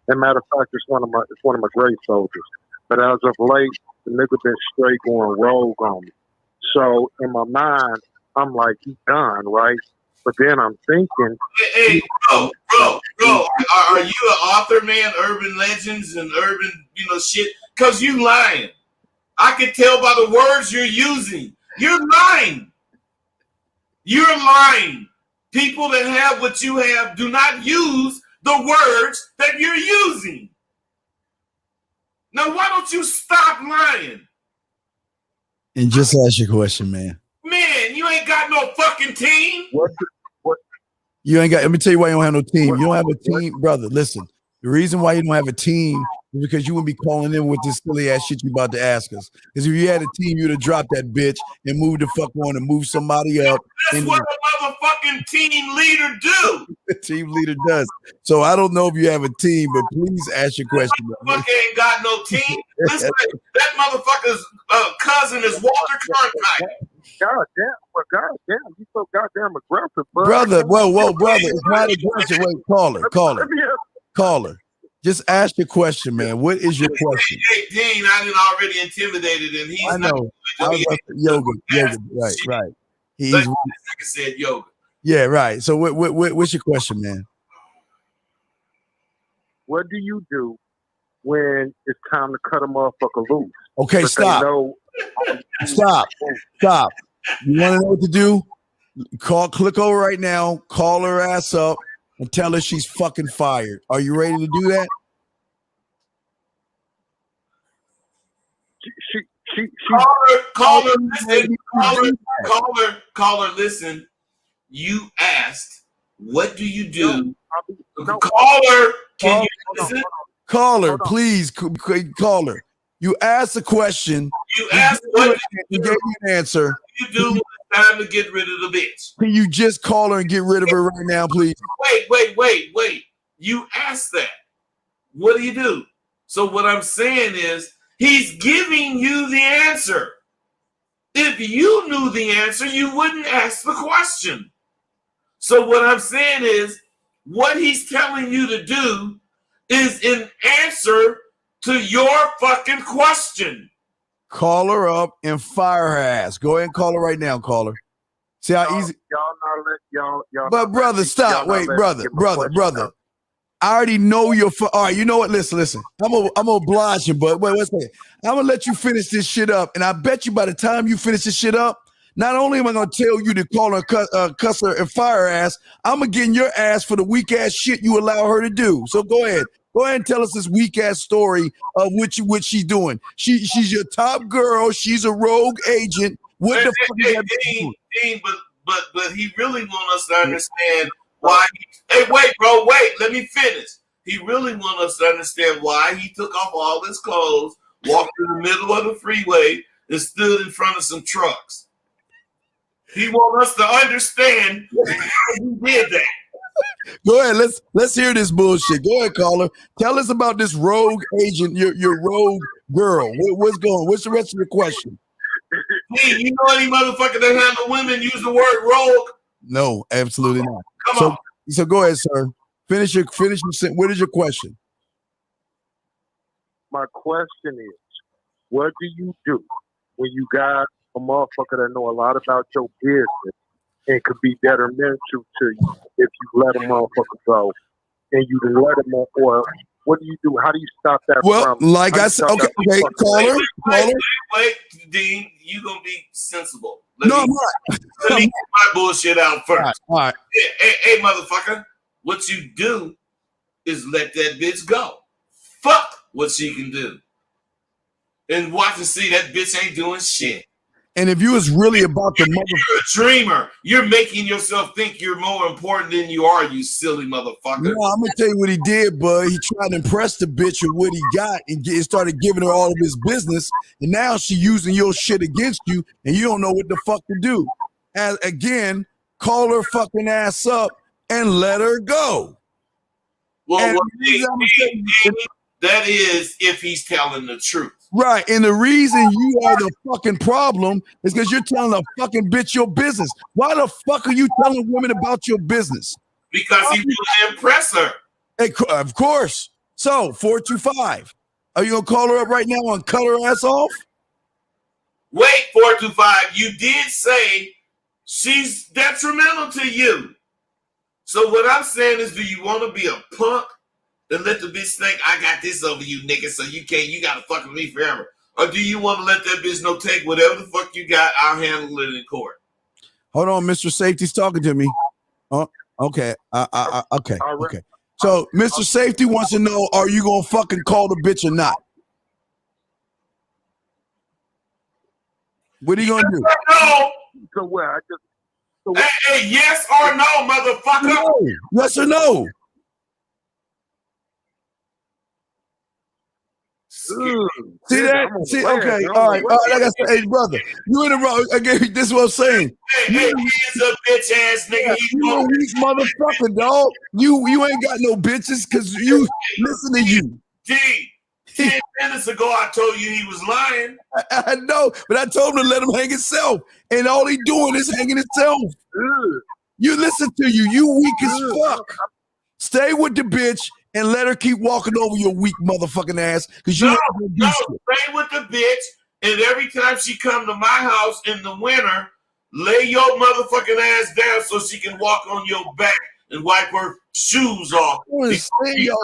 And matter of fact, it's one of my great soldiers. But as of late, the nigga been straight going rogue on me. So in my mind, I'm like, he's done, right? But then I'm thinking, Hey, bro, are you an author, man? Urban legends and urban, shit? Because you lying. I can tell by the words you're using. You're lying. You're lying. People that have what you have do not use the words that you're using. Now, why don't you stop lying? And just ask your question, man. Man, you ain't got no fucking team. what? You ain't got. Let me tell you why you don't have no team. You don't have a team, brother. Listen, the reason why you don't have a team is because you wouldn't be calling in with this silly ass shit you about to ask us. Because if you had a team, you'd have dropped that bitch and moved the fuck on and moved somebody up. That's what a motherfucking team leader do. The team leader does. So I don't know if you have a team, but please ask your question. Motherfucker ain't got no team. Listen, that motherfucker's cousin is Walter Cronkite. God damn, you so goddamn aggressive, bro. Brother, whoa, brother. It's not aggressive. Wait, caller. Just ask your question, man. What is your question? Hey, Dean, I didn't already intimidated him. He's I know. I was about to, yoga. Right. He's like I said, yoga. Yeah, right. So what's your question, man? What do you do when it's time to cut a motherfucker loose? Okay, But stop. Stop. You want to know what to do? Click over right now, call her ass up, and tell her she's fucking fired. Are you ready to do that? Call her, listen. You asked, what do you do? Call her. Can you listen? Call her, please. Call her. You asked a question. You asked what you gave me an answer. What do you do when it's time to get rid of the bitch? Can you just call her and get rid of her right now, please? Wait. You asked that. What do you do? So what I'm saying is he's giving you the answer. If you knew the answer, you wouldn't ask the question. So what I'm saying is what he's telling you to do is an answer to your fucking question. Call her up and fire her ass. Go ahead and call her right now, caller. See how easy. Y'all. But brother, stop. Wait, brother. I already know your. All right, you know what? Listen. I'm gonna oblige you, but wait a second. I'm gonna let you finish this shit up, and I bet you by the time you finish this shit up, not only am I gonna tell you to call her, cuss her, and fire her ass, I'm gonna get in your ass for the weak ass shit you allow her to do. So go ahead and tell us this weak ass story of what she's doing. She's your top girl. She's a rogue agent. What the fuck is that doing? Dean, but he really want us to understand why. Wait, let me finish. He really want us to understand why he took off all his clothes, walked in the middle of the freeway, and stood in front of some trucks. He want us to understand how he did that. Go ahead, let's hear this bullshit. Go ahead, caller. Tell us about this rogue agent, your rogue girl. What's the rest of your question? Hey, you know any motherfucker that handle women use the word rogue? No, absolutely not. Come on. So go ahead, sir. Finish your sentence. What is your question? My question is, what do you do when you got a motherfucker that know a lot about your business and could be detrimental to you if you let a motherfucker go and you didn't let him up? Or what do you do? How do you stop that? Well, like I said, okay, caller. Wait, Dean, you gonna be sensible. I'm not. Let me get my bullshit out first. All right. Hey, motherfucker, what you do is let that bitch go. Fuck what she can do. And watch and see that bitch ain't doing shit. And if you was really about the mother, you're a dreamer. You're making yourself think you're more important than you are, you silly motherfucker. No, I'm gonna tell you what he did, bud. He tried to impress the bitch with what he got and started giving her all of his business. And now she using your shit against you, and you don't know what the fuck to do. And again, call her fucking ass up and let her go. Well, that is if he's telling the truth. Right. And the reason you are the fucking problem is because you're telling a fucking bitch your business. Why the fuck are you telling women about your business? Because he wanted to impress her. Hey, of course. So 425. Are you gonna call her up right now and cut her ass off? Wait, 425. You did say she's detrimental to you. So what I'm saying is, do you want to be a punk and let the bitch think I got this over you, nigga, so you gotta fuck with me forever? Or do you want to let that bitch know, take whatever the fuck you got, I'll handle it in court? Hold on, Mr. Safety's talking to me. Oh, okay. Okay. So Mr. Safety wants to know, are you gonna fucking call the bitch or not? What are you gonna do? No. So what? Hey, yes or no, motherfucker? No. Yes or no? See that? See, okay, all right. Like I said, hey, brother, you in the wrong. Again, this is what I'm saying. Hey, he's a bitch ass nigga. You a weak motherfucker, dog. You ain't got no bitches because you listen to you. D, 10 minutes ago I told you he was lying. I know, but I told him to let him hang himself, and all he doing is hanging himself. You listen to you. You weak as fuck. Stay with the bitch and let her keep walking over your weak motherfucking ass because you ain't gonna do shit. Stay with the bitch, and every time she come to my house in the winter, lay your motherfucking ass down so she can walk on your back and wipe her shoes off. You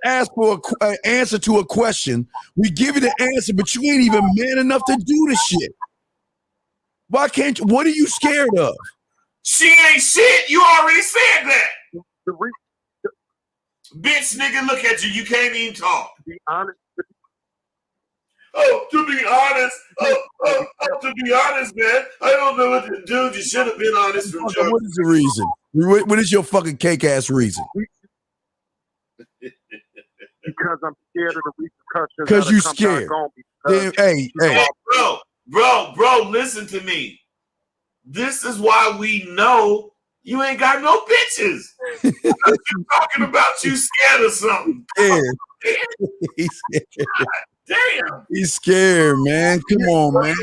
ask for an answer to a question. We give you the answer, but you ain't even man enough to do the shit. Why can't you? What are you scared of? She ain't shit. You already said that. Bitch, nigga, look at you. You can't even talk. To be honest. Oh, to be honest, man, I don't know what to do. You should have been honest from jump. What is the reason? What is your fucking cake ass reason? Because I'm scared of the repercussions. Because you scared. Hey, Bro, listen to me. This is why we know you ain't got no bitches. You're talking about you scared of something. Yeah. He's scared. Damn. He's scared, man. Come on, man.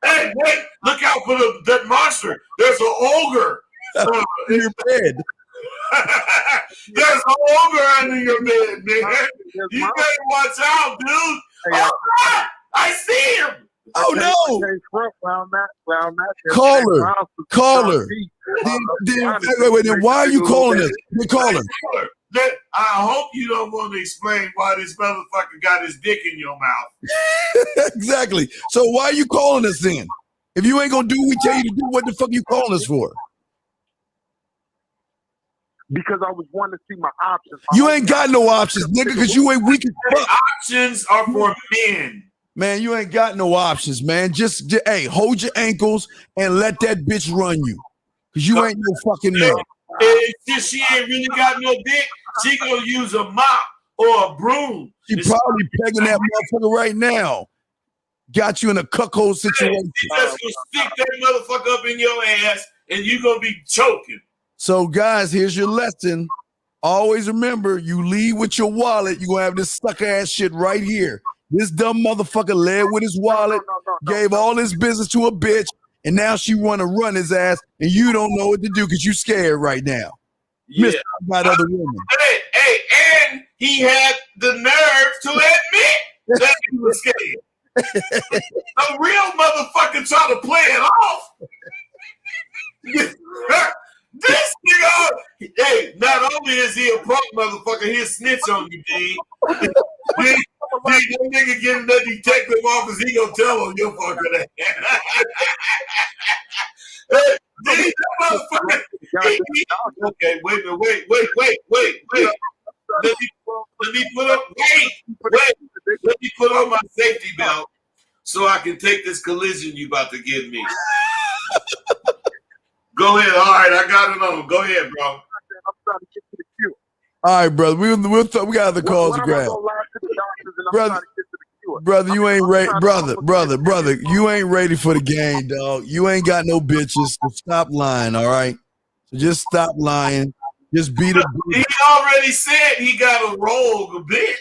Hey, wait, look out for that monster. There's an ogre. In your bed. There's an ogre under your bed, man. You better watch out, dude. Oh, God, I see him. Oh, no. Caller. Then why are you calling us? Then call him. I hope you don't want to explain why this motherfucker got his dick in your mouth. Exactly. So why are you calling us then? If you ain't gonna do what we tell you to do, what the fuck you calling us for? Because I was wanting to see my options. You ain't got no options, nigga, because you ain't weak as fuck. Options are for men. Man, you ain't got no options, man. Just hey, hold your ankles and let that bitch run you. Because you ain't no fucking man. Since she ain't really got no dick, she gonna use a mop or a broom. She probably pegging that motherfucker right now. Got you in a cuckold situation. She just gonna stick that motherfucker up in your ass and you gonna be choking. So, guys, here's your lesson. Always remember, you leave with your wallet, you're gonna have this sucker ass shit right here. This dumb motherfucker led with his wallet, gave all his business to a bitch, and now she wanna run his ass, and you don't know what to do because you scared right now. Yeah. About other women. Hey, and he had the nerve to admit that he was scared. A real motherfucker try to play it off. This nigga, hey, not only is he a punk motherfucker, he'll snitch on you, D. That nigga getting that detective office, he gonna tell on your fucker that. Hey, D, that motherfucker. Okay, wait. Let me put up. Wait. Let me put on my safety belt so I can take this collision you about to give me. Go ahead. All right, I got it on. Go ahead, bro. I'm trying to get to the queue. All right, brother. We got other calls to grab. Brother, you ain't ready. Brother, you ain't ready for the game, dog. You ain't got no bitches. So stop lying, all right? So just stop lying. Just beat it. He already said he got a rogue bitch.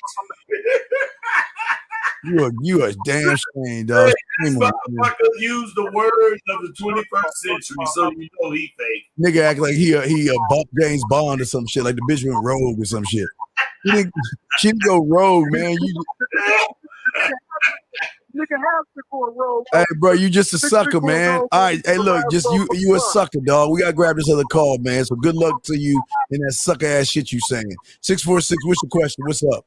You a damn shame, dog. Hey, Shame this on you. motherfucker used the words of the 21st century, so you know he fake. Nigga act like he a James Bond or some shit, like the bitch went rogue or some shit. She didn't go rogue, man. Nigga have to go a road. Hey, bro, you just a sucker, man. All right, hey, look, just you a sucker, dog. We gotta grab this other call, man. So good luck to you in that sucker ass shit you saying. 646, what's your question? What's up?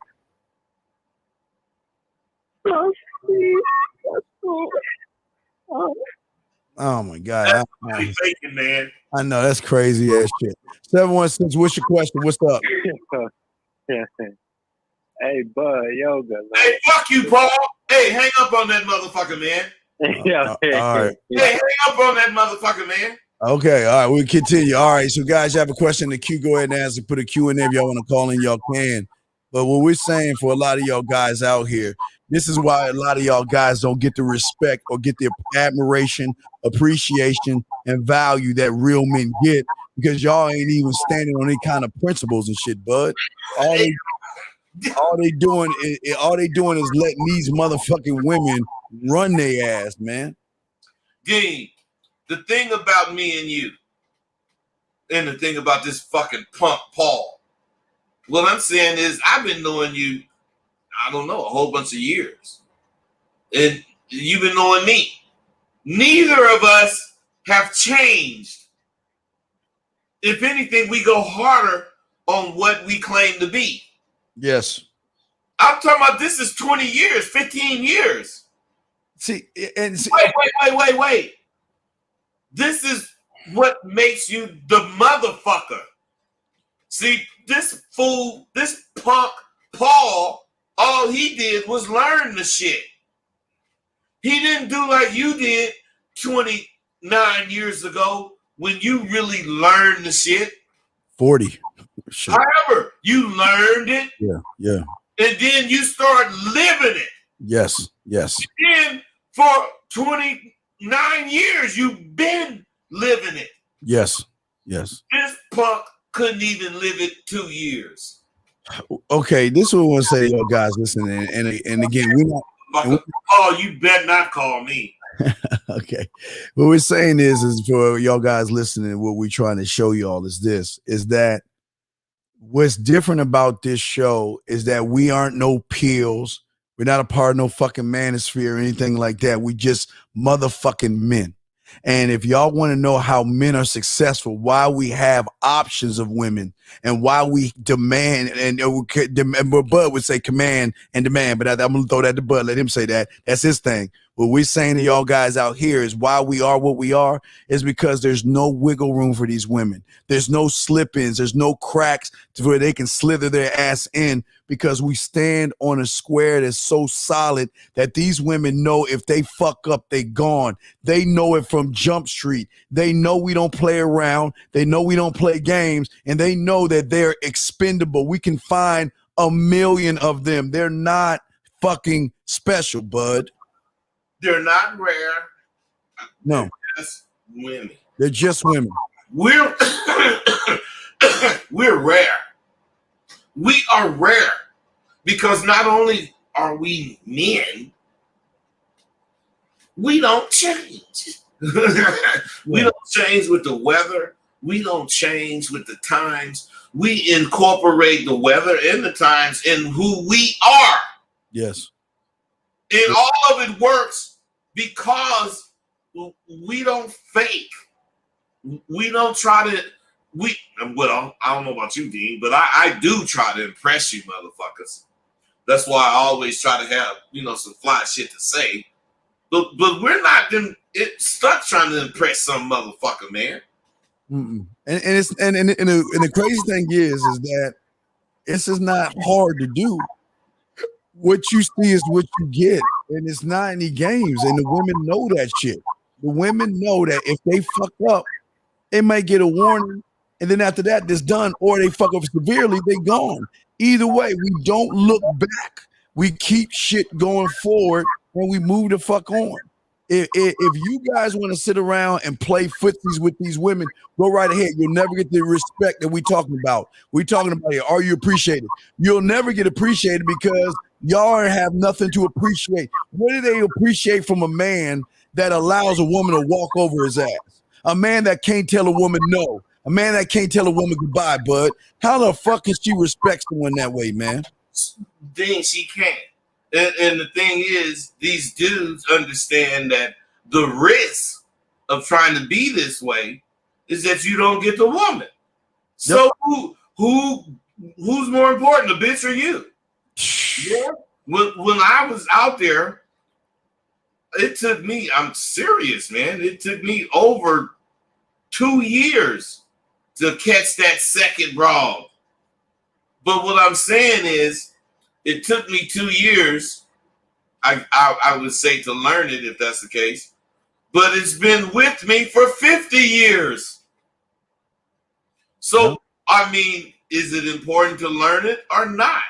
Oh my God. He faking, man. I know that's crazy ass shit. 716, what's your question? What's up? Hey, bud, yoga. Hey, fuck you, Paul. Hey, hang up on that motherfucker, man. Yeah. All right. Hey, hang up on that motherfucker, man. Okay, all right, we'll continue. All right, so guys, you have a question in the queue, go ahead and ask and put a Q in there. If y'all want to call in, y'all can. But what we're saying for a lot of y'all guys out here, this is why a lot of y'all guys don't get the respect or get the admiration, appreciation, and value that real men get, because y'all ain't even standing on any kind of principles and shit, bud. All they doing is letting these motherfucking women run their ass, man. Dean, the thing about me and you, and the thing about this fucking punk Paul, what I'm saying is I've been knowing you, I don't know, a whole bunch of years. And you've been knowing me. Neither of us have changed. If anything, we go harder on what we claim to be. Yes. I'm talking about this is 20 years, 15 years. See. Wait. This is what makes you the motherfucker. See, this fool, this punk Paul, all he did was learn the shit. He didn't do like you did 29 years ago when you really learned the shit. 40. Shit. However, you learned it. Yeah. And then you start living it. Yes. Then for 29 years, you've been living it. Yes. This punk couldn't even live it 2 years. Okay, this is what I want to say, y'all guys. Listen, and again, we're not. Oh, you better not call me. Okay, what we're saying is for y'all guys listening, what we're trying to show y'all is that what's different about this show is that we aren't no pills. We're not a part of no fucking manosphere or anything like that. We just motherfucking men. And if y'all want to know how men are successful, why we have options of women, and why we demand, and Bud would say command and demand, but I'm going to throw that to Bud. Let him say that. That's his thing. What we're saying to y'all guys out here is why we are what we are is because there's no wiggle room for these women. There's no slip-ins. There's no cracks to where they can slither their ass in, because we stand on a square that's so solid that these women know if they fuck up, they gone. They know it from Jump Street. They know we don't play around. They know we don't play games, and they know that they're expendable. We can find 1 million of them. They're not fucking special, bud. They're not rare. No. They're just women. They're just women. We're rare. We are rare because not only are we men, we don't change. We don't change with the weather. We don't change with the times. We incorporate the weather and the times in who we are. Yes. And all of it works because we don't fake. We don't try to, well, I don't know about you, Dean, but I do try to impress you motherfuckers. That's why I always try to have, some fly shit to say. But we're not stuck trying to impress some motherfucker, man. Mm-mm. And the crazy thing is that this is not hard to do. What you see is what you get, and it's not any games. And the women know that shit. The women know that if they fuck up, they might get a warning, and then after that, it's done. Or they fuck up severely, they gone. Either way, we don't look back. We keep shit going forward, and we move the fuck on. If you guys want to sit around and play footsies with these women, go right ahead. You'll never get the respect that we're talking about. We're talking about, are you appreciated? You'll never get appreciated because Y'all have nothing to appreciate. What do they appreciate from a man that allows a woman to walk over his ass? A man that can't tell a woman no. A man that can't tell a woman goodbye, bud. How the fuck can she respect someone that way, man? Then she can't. And the thing is, these dudes understand that the risk of trying to be this way is that you don't get the woman. So who's more important, the bitch or you? Yeah. When I was out there, it took me, I'm serious, man. It took me over 2 years to catch that second brawl. But what I'm saying is, it took me 2 years, I would say, to learn it, if that's the case. But it's been with me for 50 years. So, I mean, is it important to learn it or not?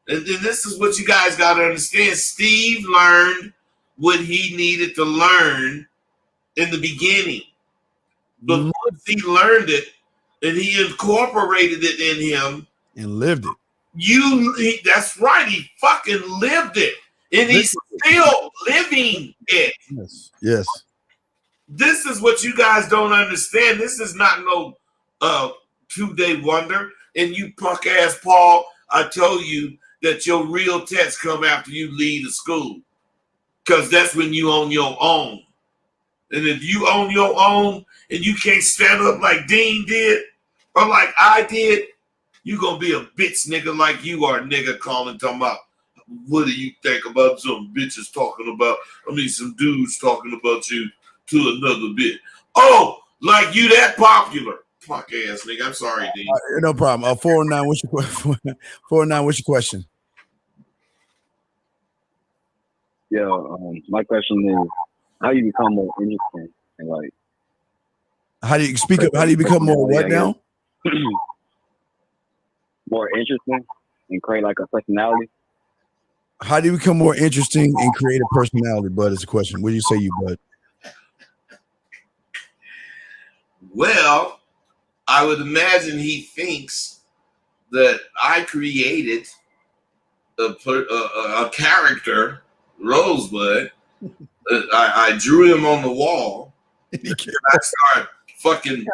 And this is what you guys got to understand. Steve learned what he needed to learn in the beginning. But once he learned it and he incorporated it in him and lived it. That's right. He fucking lived it. And he's still living it. Yes. This is what you guys don't understand. This is not no 2-day wonder. And you punk ass Paul, I told you that your real tests come after you leave the school. Because that's when you own your own. And if you own your own and you can't stand up like Dean did or like I did, you gonna be a bitch nigga like you are, nigga, calling, talking about, what do you think about some bitches talking about, some dudes talking about you to another bit. Oh, like you that popular. Fuck ass nigga. I'm sorry, Dean. No problem. 409, what's your question? 409, what's your question? Yeah, my question is, how do you become more interesting and like? How do you speak up? How do you become more what now? More interesting and create like a personality. How do you become more interesting and create a personality, bud? Is the question. What do you say, you bud? Well, I would imagine he thinks that I created a character, Rosebud. I drew him on the wall. And I started fucking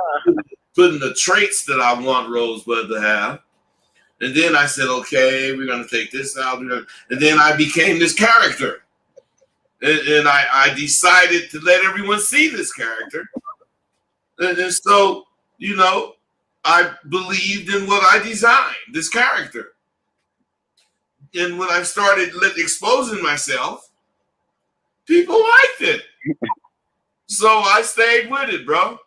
putting the traits that I want Rosebud to have. And then I said, okay, we're going to take this out. And then I became this character. And I decided to let everyone see this character. And so, you know, I believed in what I designed, this character. And when I started exposing myself, people liked it. So I stayed with it, bro.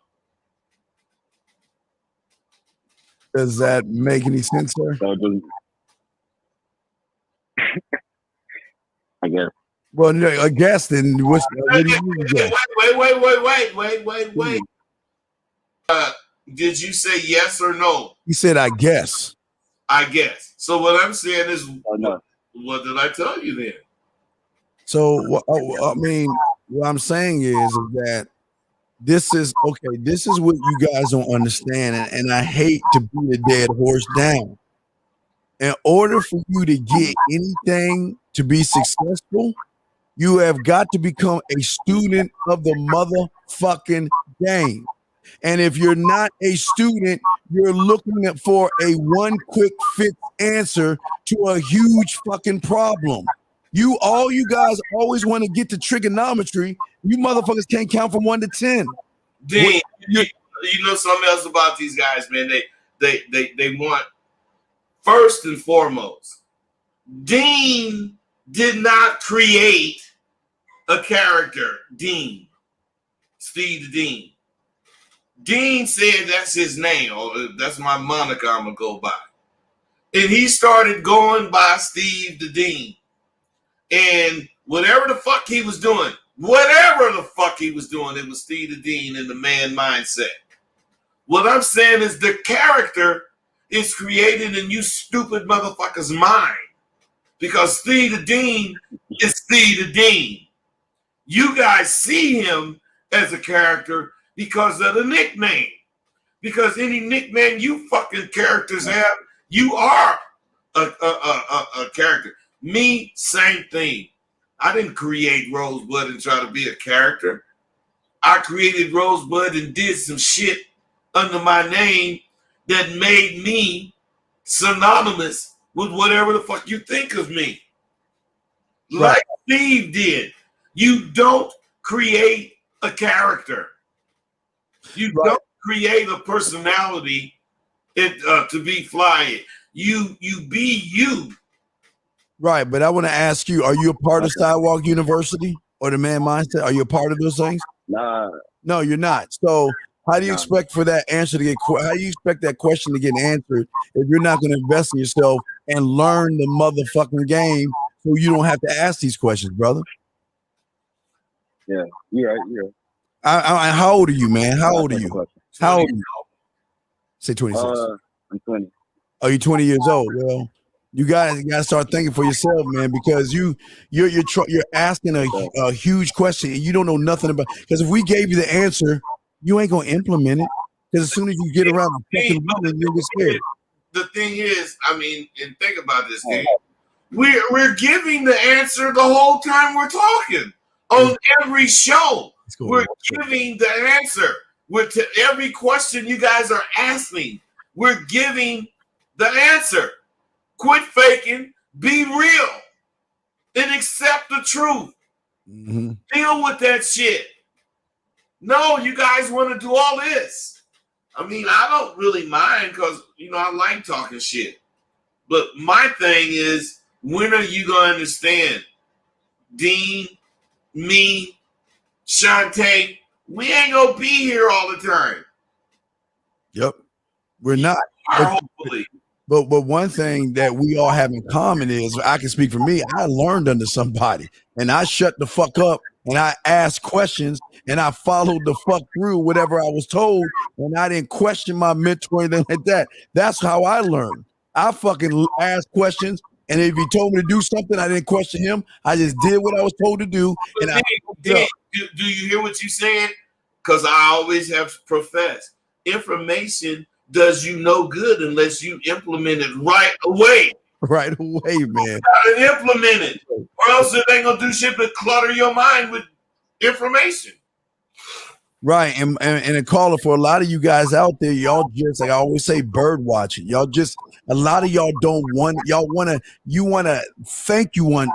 Does that make any sense, sir? I guess. Well, no, I guess then. What do you mean? Wait. Did you say yes or no? He said, I guess. I guess. So what I'm saying is, what did I tell you then? So, I mean, what I'm saying is that this is what you guys don't understand. And I hate to beat a dead horse down. In order for you to get anything to be successful, you have got to become a student of the motherfucking game. And if you're not a student, you're looking for a one quick fix answer to a huge fucking problem. All you guys always want to get to trigonometry. You motherfuckers can't count from 1 to 10. Dean, you know something else about these guys, man. They want, first and foremost, Dean did not create a character. Dean, Steve the Dean. Dean said that's his name, or that's my moniker I'm gonna go by. And he started going by Steve the Dean. And whatever the fuck he was doing, it was Steve the Dean in the man mindset. What I'm saying is the character is created in you stupid motherfuckers' mind. Because Steve the Dean is Steve the Dean. You guys see him as a character because of the nickname. Because any nickname you fucking characters have, you are a character. Me, same thing. I didn't create Rosebud and try to be a character. I created Rosebud and did some shit under my name that made me synonymous with whatever the fuck you think of me. Right. Like Steve did. You don't create a character. You don't create a personality to be flying. You be you. Right, but I want to ask you: are you a part of Sidewalk University or the Man Mindset? Are you a part of those things? Nah, No, you're not. So, how do you Nah. expect for that answer to get? How do you expect that question to get answered if you're not going to invest in yourself and learn the motherfucking game so you don't have to ask these questions, brother? yeah, you're right. How old are you, man? How old are you? Question. How old are you? Say 26. I'm 20. Oh, you're 20 years old. Well, you gotta start thinking for yourself, man, because you're asking a huge question and you don't know nothing about. Because if we gave you the answer, you ain't gonna implement it. Because as soon as you get around the fucking woman, you'll get scared. The thing is, I mean, and think about this, game. We're giving the answer the whole time we're talking on every show. We're giving the answer with every question you guys are asking. We're giving the answer. Quit faking. Be real and accept the truth. Mm-hmm. Deal with that shit. No, you guys want to do all this. I mean, I don't really mind because, I like talking shit. But my thing is, when are you going to understand? Dean, me, Shantae, we ain't going to be here all the time. Yep. We're not. Hopefully. But one thing that we all have in common is, I can speak for me, I learned under somebody and I shut the fuck up and I asked questions and I followed the fuck through whatever I was told and I didn't question my mentor or anything like that. That's how I learned. I fucking asked questions, and if he told me to do something, I didn't question him. I just did what I was told to do. But And do you hear what you said? Because I always have professed information does you no good unless you implement it right away. Right away, man. You gotta implement it, or else it ain't gonna do shit but clutter your mind with information. Right, and a caller for a lot of you guys out there, y'all just, like I always say, bird watching. Y'all just, a lot of y'all don't want, you want to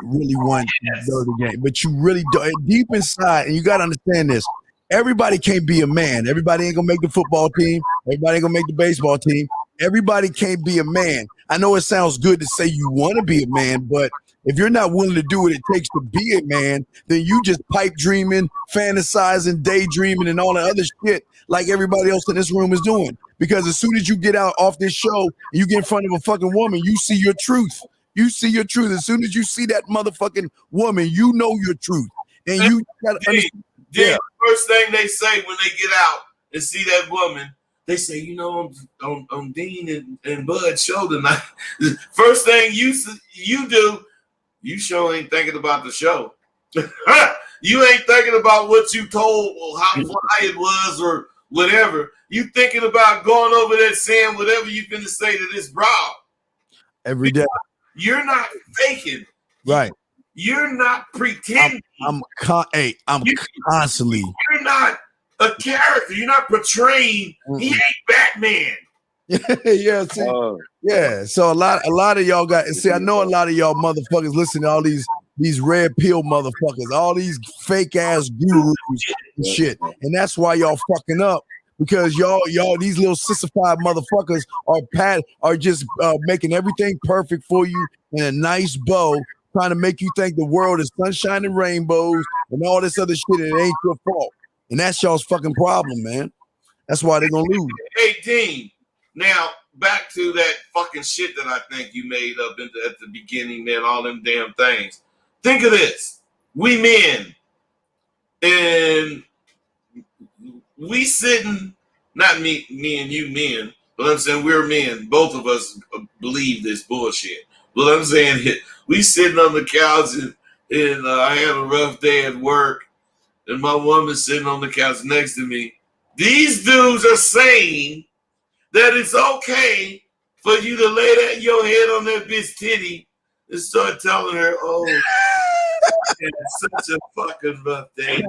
really want the game, but you really don't. Deep inside, and you got to understand this. Everybody can't be a man. Everybody ain't gonna make the football team. Everybody ain't gonna make the baseball team. Everybody can't be a man. I know it sounds good to say you want to be a man, but if you're not willing to do what it takes to be a man, then you just pipe dreaming, fantasizing, daydreaming, and all the other shit like everybody else in this room is doing. Because as soon as you get out off this show and you get in front of a fucking woman, you see your truth. You see your truth. As soon as you see that motherfucking woman, you know your truth. And you gotta understand. The first thing they say when they get out and see that woman, they say, on Dean and Bud's show tonight, first thing you do, you sure ain't thinking about the show. You ain't thinking about what you told or how fly it was or whatever. You thinking about going over there saying whatever you finna say to this broad. Every day. You're not faking. Right. You're not pretending. I'm constantly. You're not a character. You're not portraying. He ain't Batman. Yeah, see, yeah. So a lot of y'all got. See, I know a lot of y'all motherfuckers listen to all these red pill motherfuckers, all these fake ass gurus and shit, and that's why y'all fucking up. Because y'all, these little sissified motherfuckers are just making everything perfect for you in a nice bow, trying to make you think the world is sunshine and rainbows and all this other shit. And it ain't your fault, and that's y'all's fucking problem, man. That's why they're gonna lose. 18. Now back to that fucking shit that I think you made up at the beginning, man. All them damn things. Think of this: we men, and we sitting, not me and you men, but I'm saying we're men. Both of us believe this bullshit. But I'm saying we sitting on the couch and I had a rough day at work, and my woman's sitting on the couch next to me. These dudes are saying that it's okay for you to lay your head on that bitch titty and start telling her, "Oh, it's such a fucking rough day.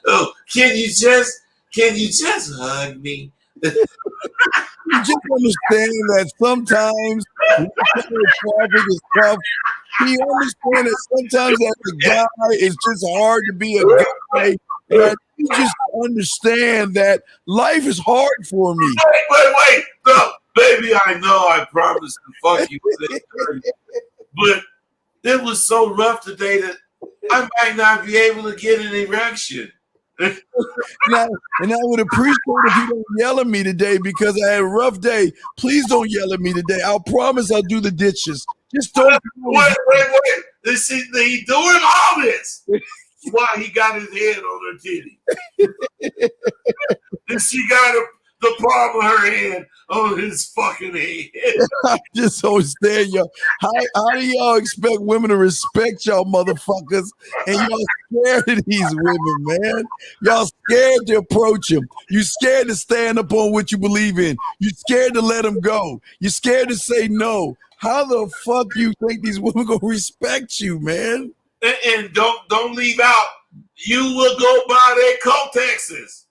Oh, can you just hug me?" You just understand that sometimes when traffic is tough. You understand that sometimes as a guy, it's just hard to be a guy. Right? You just understand that life is hard for me. Wait. No, baby, I know I promised to fuck you at 8:30. But it was so rough today that I might not be able to get an erection. And I would appreciate if you don't yell at me today because I had a rough day. Please don't yell at me today. I'll promise I'll do the dishes. Just don't. Wait. He doing all this while he got his head on her titty. And she got the palm of her hand on his fucking head. I just don't understand y'all. How do y'all expect women to respect y'all motherfuckers and y'all scared of these women, man? Y'all scared to approach them. You scared to stand up on what you believe in. You scared to let them go. You scared to say no. How the fuck you think these women gonna respect you, man? And don't leave out. You will go buy their Cotexes.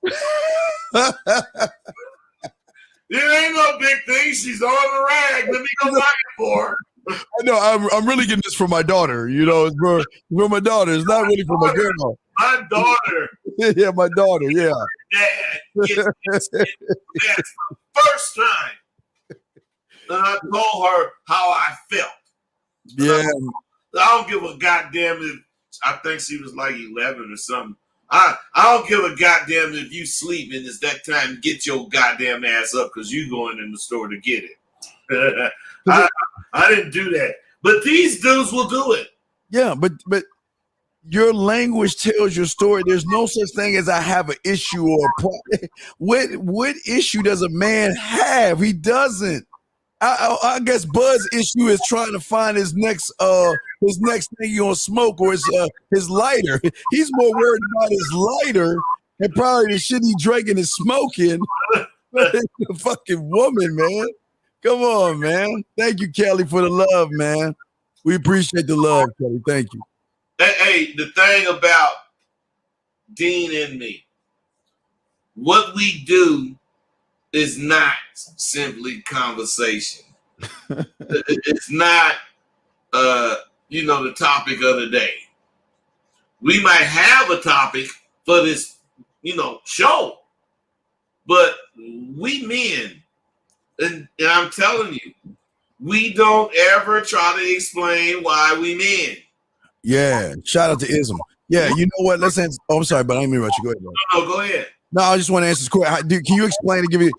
It ain't no big thing. She's on the rag. Let me go buy it for her. I know. I'm really getting this for my daughter. You know, it's for my daughter. It's not really for my grandma. My daughter. Yeah, my daughter. Yeah. Dad, that's the first time. And I told her how I felt. Yeah. I don't give a goddamn if I think she was like 11 or something. I don't give a goddamn if you sleep and it's that time to get your goddamn ass up because you going in the store to get it. I didn't do that. But these dudes will do it. Yeah, but your language tells your story. There's no such thing as I have an issue or a problem. What issue does a man have? He doesn't. I guess Bud's issue is trying to find his next thing he gonna smoke or his lighter. He's more worried about his lighter and probably the shit he drinking and smoking. The fucking woman, man. Come on, man. Thank you, Kelly, for the love, man. We appreciate the love, Kelly. Thank you. Hey, the thing about Dean and me, what we do is not simply conversation. It's not, the topic of the day. We might have a topic for this, show, but we men, and I'm telling you, we don't ever try to explain why we men. Yeah, shout out to Ism. Yeah, you know what? Let's answer. Oh, I'm sorry, but I didn't mean to rush you. Go ahead, bro. No, go ahead. No, I just want to answer this question. Dude, can you explain and give me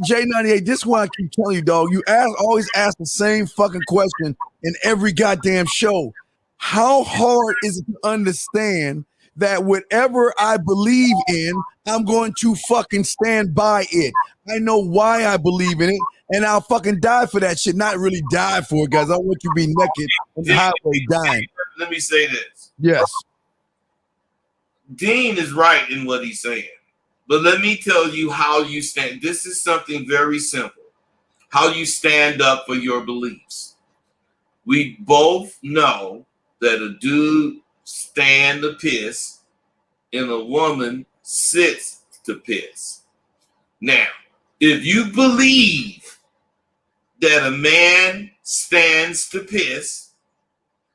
J98? This is why I keep telling you, dog. You always ask the same fucking question in every goddamn show. How hard is it to understand that whatever I believe in, I'm going to fucking stand by it? I know why I believe in it, and I'll fucking die for that shit. Not really die for it, guys. I want you to be naked on the highway dying. Let me say this. Yes. Dean is right in what he's saying. But let me tell you how you stand. This is something very simple. How you stand up for your beliefs. We both know that a dude stands to piss and a woman sits to piss. Now, if you believe that a man stands to piss,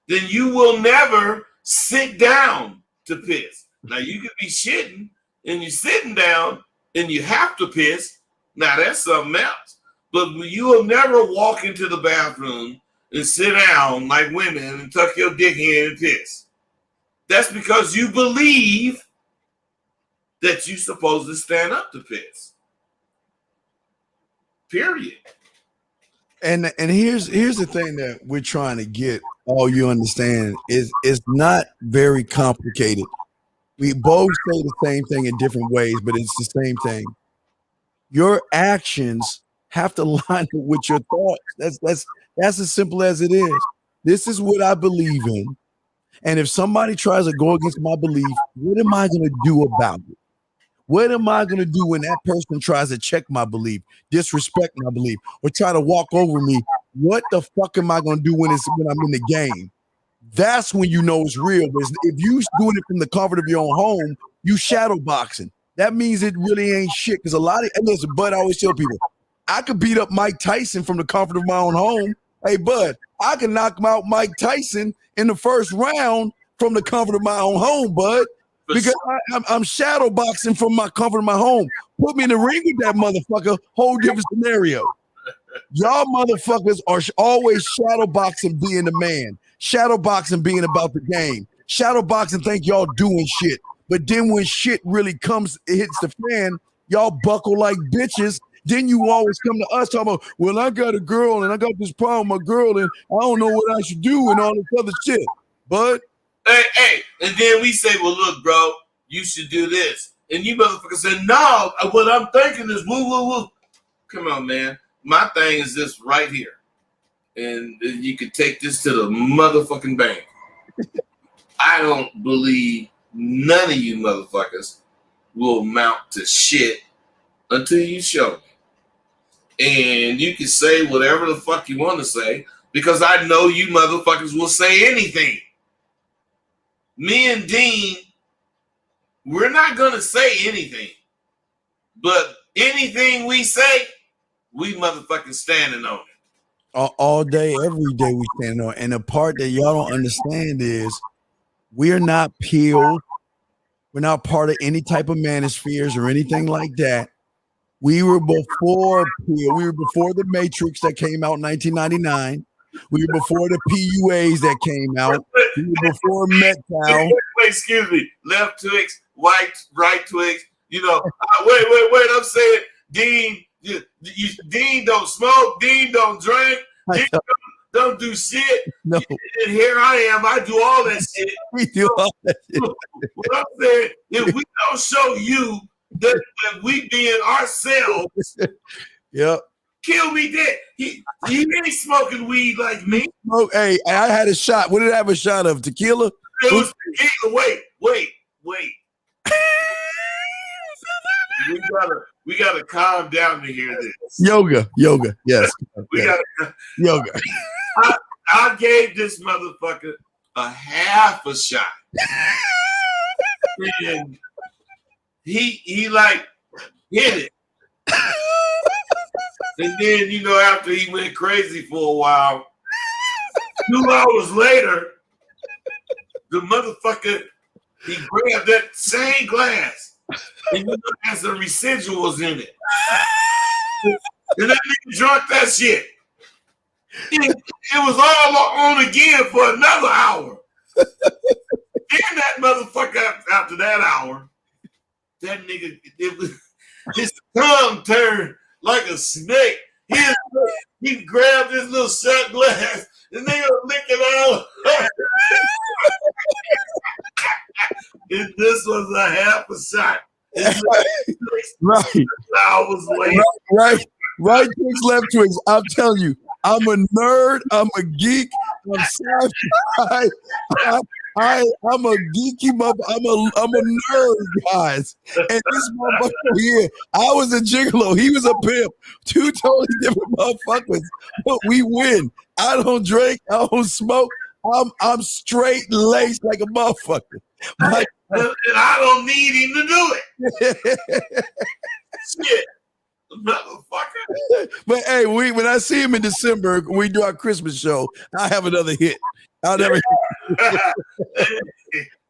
then you will never sit down to piss. Now, you could be shitting and you're sitting down and you have to piss. Now, that's something else. But you will never walk into the bathroom and sit down like women and tuck your dick in and piss. That's because you believe that you're supposed to stand up to piss. Period. And here's the thing that we're trying to get all you understand is it's not very complicated. We both say the same thing in different ways, but it's the same thing. Your actions have to line up with your thoughts. That's as simple as it is. This is what I believe in. And if somebody tries to go against my belief, what am I going to do about it? What am I going to do when that person tries to check my belief, disrespect my belief, or try to walk over me what the fuck am I gonna do when I'm in the game? That's when you know it's real. But if you doing it from the comfort of your own home, you shadow boxing. That means it really ain't shit. Because a lot of, and listen, Bud, I always tell people, I could beat up Mike Tyson from the comfort of my own home. Hey, Bud, I can knock out Mike Tyson in the first round from the comfort of my own home, Bud. Because I'm shadow boxing from my comfort of my home. Put me in the ring with that motherfucker, whole different scenario. Y'all motherfuckers are always shadow boxing being the man. Shadow boxing being about the game. Shadow boxing think y'all doing shit. But then when shit really comes, it hits the fan, y'all buckle like bitches. Then you always come to us talking about, well, I got a girl and I got this problem with my girl and I don't know what I should do and all this other shit. But hey, and then we say, well, look, bro, you should do this. And you motherfuckers say, no, what I'm thinking is woo, woo, woo. Come on, man. My thing is this right here. And you can take this to the motherfucking bank. I don't believe none of you motherfuckers will amount to shit until you show me. And you can say whatever the fuck you want to say because I know you motherfuckers will say anything. Me and Dean, we're not going to say anything. But anything we say, we motherfucking standing on it. All day, every day we stand on. And the part that y'all don't understand is we're not peeled. We're not part of any type of manospheres or anything like that. We were before Peel. We were before the Matrix that came out in 1999. We were before the PUAs that came out. We were before Metcal. Wait, excuse me. Left twigs, right twigs. You know, wait. I'm saying, Dean, Dean don't smoke. Dean don't drink. Dean don't do shit. No. And here I am. I do all that shit. We do all that shit. What I'm saying, if we don't show you that we being ourselves, yep. kill me dead. He ain't smoking weed like me. Oh, hey, I had a shot. What did I have a shot of? Tequila? It was tequila. Wait. we gotta calm down to hear this. Yoga. Yes. We gotta yoga. I gave this motherfucker a half a shot. And he like hit it. And then, you know, after he went crazy for a while, 2 hours later, the motherfucker, he grabbed that same glass and, you know, has the residuals in it. And that nigga drunk that shit. It was all on again for another hour. Then that motherfucker, after that hour, that nigga, his tongue turned like a snake. He grabbed his little shot glass and they were licking out. And this was a half a shot. Right. Hours later. Right twigs, left twigs. I'm telling you, I'm a nerd. I'm a geek. I'm sci-fi. I'm a geeky mother. I'm a nerd, guys. And this motherfucker here, I was a gigolo. He was a pimp. Two totally different motherfuckers. But we win. I don't drink. I don't smoke. I'm straight laced like a motherfucker. And I don't need him to do it. Shit. Motherfucker. But hey, when I see him in December, we do our Christmas show, I have another hit. I'll never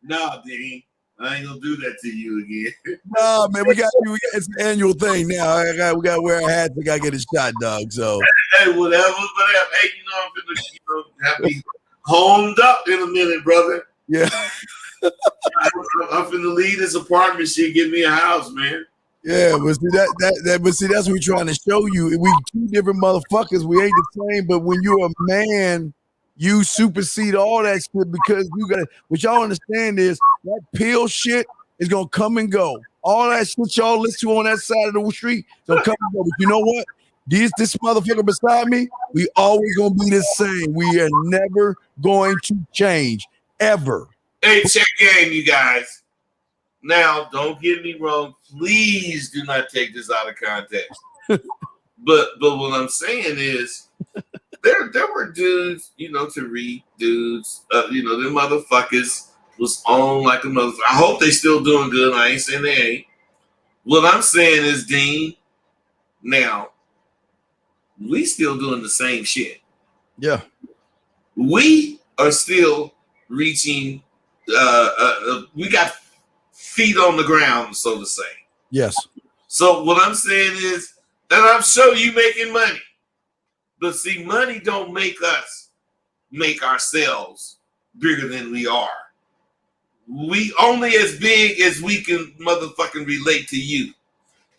No, Dean. I ain't gonna do that to you again. No, man, it's an annual thing now. We gotta wear a hat. We gotta get a shot, dog. So hey, whatever. Hey, you know, I'm gonna have me homed up in a minute, brother. Yeah. I'm finna leave this apartment shit, get me a house, man. Yeah, but see that's what we're trying to show you. We two different motherfuckers. We ain't the same, but when you're a man, you supersede all that shit because you got what y'all understand is that pill shit is gonna come and go. All that shit y'all listen to on that side of the street is gonna come and go. But you know what? This motherfucker beside me, we always gonna be the same. We are never going to change ever. Hey, check game, you guys. Now, don't get me wrong. Please do not take this out of context. But what I'm saying is, there were dudes, Tariq dudes, them motherfuckers was on like a motherfucker. I hope they still doing good. I ain't saying they ain't. What I'm saying is, Dean, now we still doing the same shit. Yeah. We are still reaching. We got feet on the ground, so to say. Yes. So what I'm saying is, and I'm sure you making money, but see, money don't make us make ourselves bigger than we are. We only as big as we can motherfucking relate to you.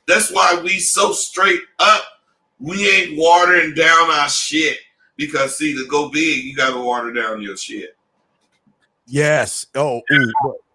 That's why we so straight up. We ain't watering down our shit because see, to go big, you got to water down your shit. Yes. Oh yeah.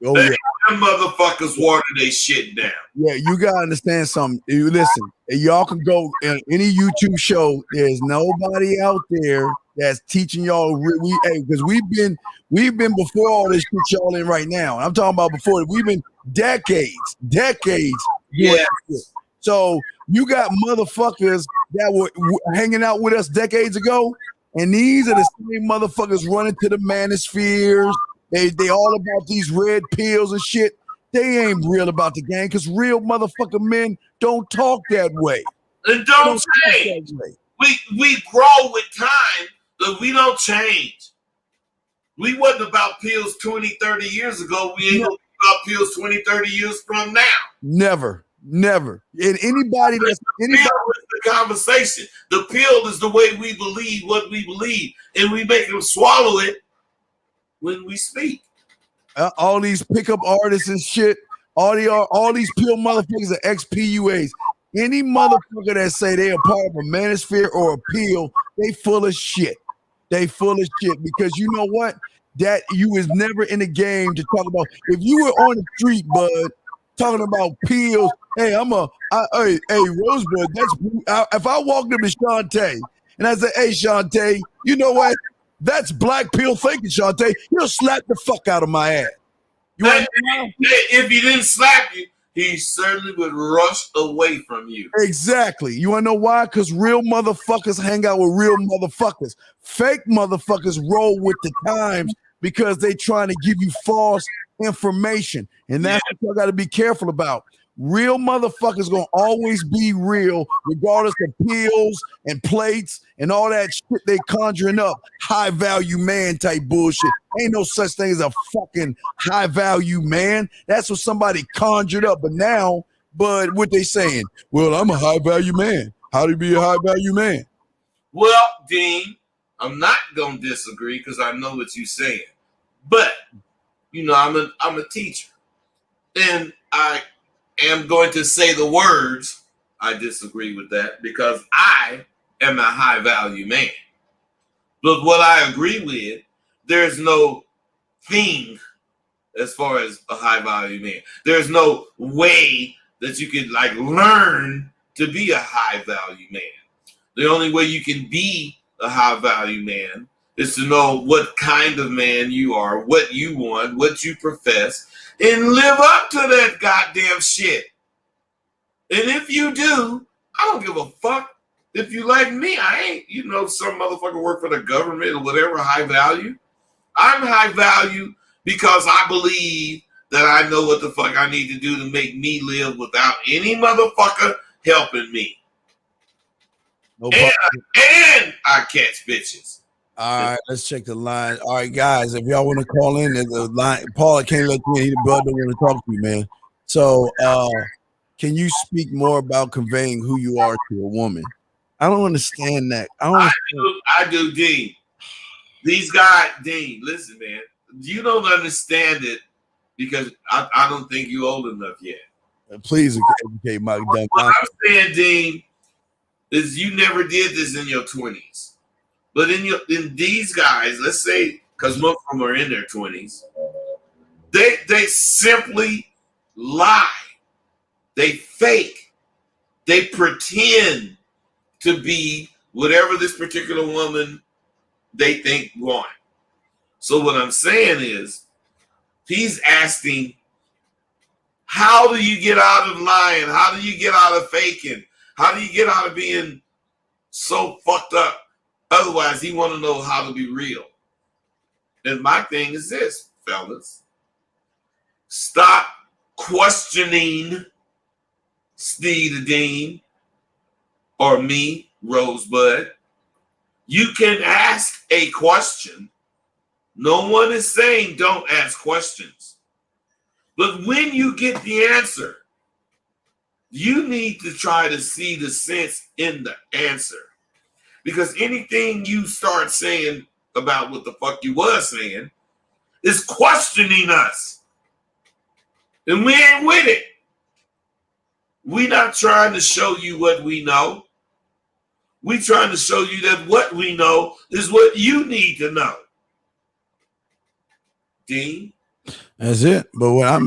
Them motherfuckers water their shit down. Yeah, you gotta understand something. You listen, y'all can go in any YouTube show. There's nobody out there that's teaching y'all. Because we've been before all this shit y'all in right now. I'm talking about before. We've been decades doing Yeah. that shit. So you got motherfuckers that were hanging out with us decades ago, and these are the same motherfuckers running to the manospheres. They all about these red pills and shit. They ain't real about the game because real motherfucking men don't talk that way. And don't change. We grow with time, but we don't change. We wasn't about pills 20, 30 years ago. We ain't gonna be about pills 20, 30 years from now. Never. And anybody The pill is the conversation. The pill is the way we believe what we believe, and we make them swallow it when we speak. All these pickup artists and shit, all these pill motherfuckers are ex-PUAs. Any motherfucker that say they are part of a manosphere or a pill, they full of shit. They full of shit because you know what? That you was never in the game to talk about. If you were on the street, bud, talking about pills, hey, hey, Rosebud, if I walked up to Shantae and I said, hey, Shantae, you know what? That's black pill thinking, Shantae. He'll slap the fuck out of my ass. If he didn't slap you, he certainly would rush away from you. Exactly. You want to know why? Because real motherfuckers hang out with real motherfuckers. Fake motherfuckers roll with the times because they trying to give you false information. And that's what y'all got to be careful about. Real motherfuckers gonna always be real, regardless of pills and plates and all that shit they conjuring up. High value man type bullshit. Ain't no such thing as a fucking high value man. That's what somebody conjured up. But what they saying? Well, I'm a high value man. How do you be a high value man? Well, Dean, I'm not gonna disagree because I know what you're saying. But I'm a teacher, and I am going to say the words. I disagree with that because I am a high value man. But what I agree with, there's no thing as far as a high value man. There's no way that you could learn to be a high value man. The only way you can be a high value man is to know what kind of man you are, what you want, what you profess, and live up to that goddamn shit. And if you do, I don't give a fuck. If you like me, I ain't, some motherfucker work for the government or whatever, high value. I'm high value because I believe that I know what the fuck I need to do to make me live without any motherfucker helping me. No and I catch bitches. All right, let's check the line. All right, guys, if y'all want to call in, there's a line. Paul, I can't let you in. He the brother want to talk to you, man. So, can you speak more about conveying who you are to a woman? I don't understand that. I do, Dean. These guys, Dean, listen, man. You don't understand it because I don't think you're old enough yet. Please educate my dumb. What I'm saying, Dean, is you never did this in your 20s. But in these guys, let's say, because most of them are in their 20s, they simply lie. They fake. They pretend to be whatever this particular woman they think want. So what I'm saying is, he's asking, how do you get out of lying? How do you get out of faking? How do you get out of being so fucked up? Otherwise, he want to know how to be real. And my thing is this, fellas. Stop questioning Steve the Dean or me, Rosebud. You can ask a question. No one is saying don't ask questions. But when you get the answer, you need to try to see the sense in the answer. Because anything you start saying about what the fuck you was saying is questioning us. And we ain't with it. We not trying to show you what we know. We trying to show you that what we know is what you need to know. Dean? That's it. But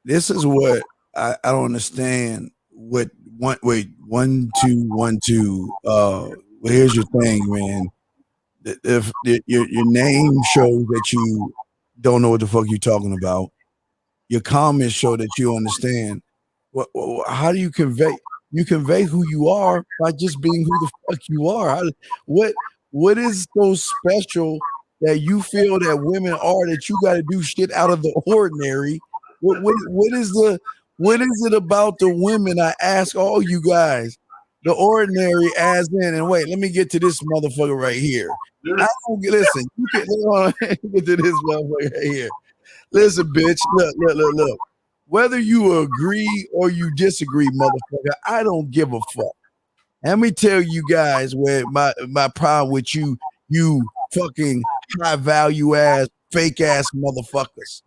this is what I don't understand. What one, two, 1, 2. Well, here's your thing, man. If your name shows that you don't know what the fuck you're talking about, your comments show that you understand. How do you convey? You convey who you are by just being who the fuck you are. What is so special that you feel that women are that you got to do shit out of the ordinary? What is it about the women? I ask all you guys, the ordinary as in, and wait, let me get to this motherfucker right here. I don't listen. You can get to this motherfucker right here. Listen, bitch. Look. Whether you agree or you disagree, motherfucker, I don't give a fuck. Let me tell you guys where my problem with you fucking high value ass, fake ass motherfuckers.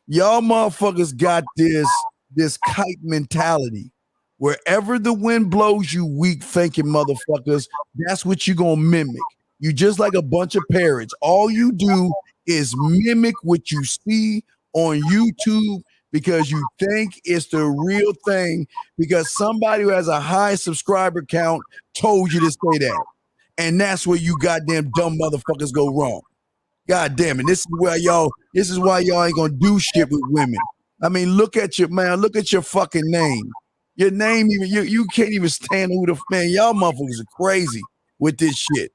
Y'all motherfuckers got this kite mentality. Wherever the wind blows, you weak thinking motherfuckers, that's what you gonna mimic. You just like a bunch of parrots. All you do is mimic what you see on YouTube because you think it's the real thing because somebody who has a high subscriber count told you to say that. And that's where you goddamn dumb motherfuckers go wrong. God damn it. This is why y'all ain't gonna do shit with women. I mean, look at your fucking name. Your name even you can't even stand who the man. Y'all motherfuckers are crazy with this shit.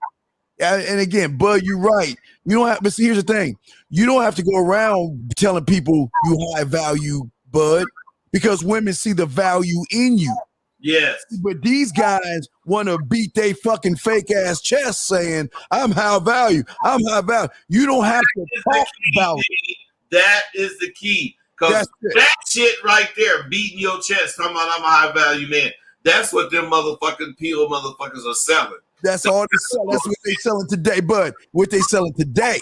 And again, Bud, you're right. You don't have, but see, here's the thing. You don't have to go around telling people you high value, Bud, because women see the value in you. Yes. But these guys want to beat they fucking fake ass chest saying, I'm high value. I'm high value. You don't have to talk about it. That is the key. Because that shit right there, beating your chest, talking about I'm a high value man. That's what them motherfucking peel motherfuckers are selling. That's all they sell. That's what they selling today, Bud. What they selling today.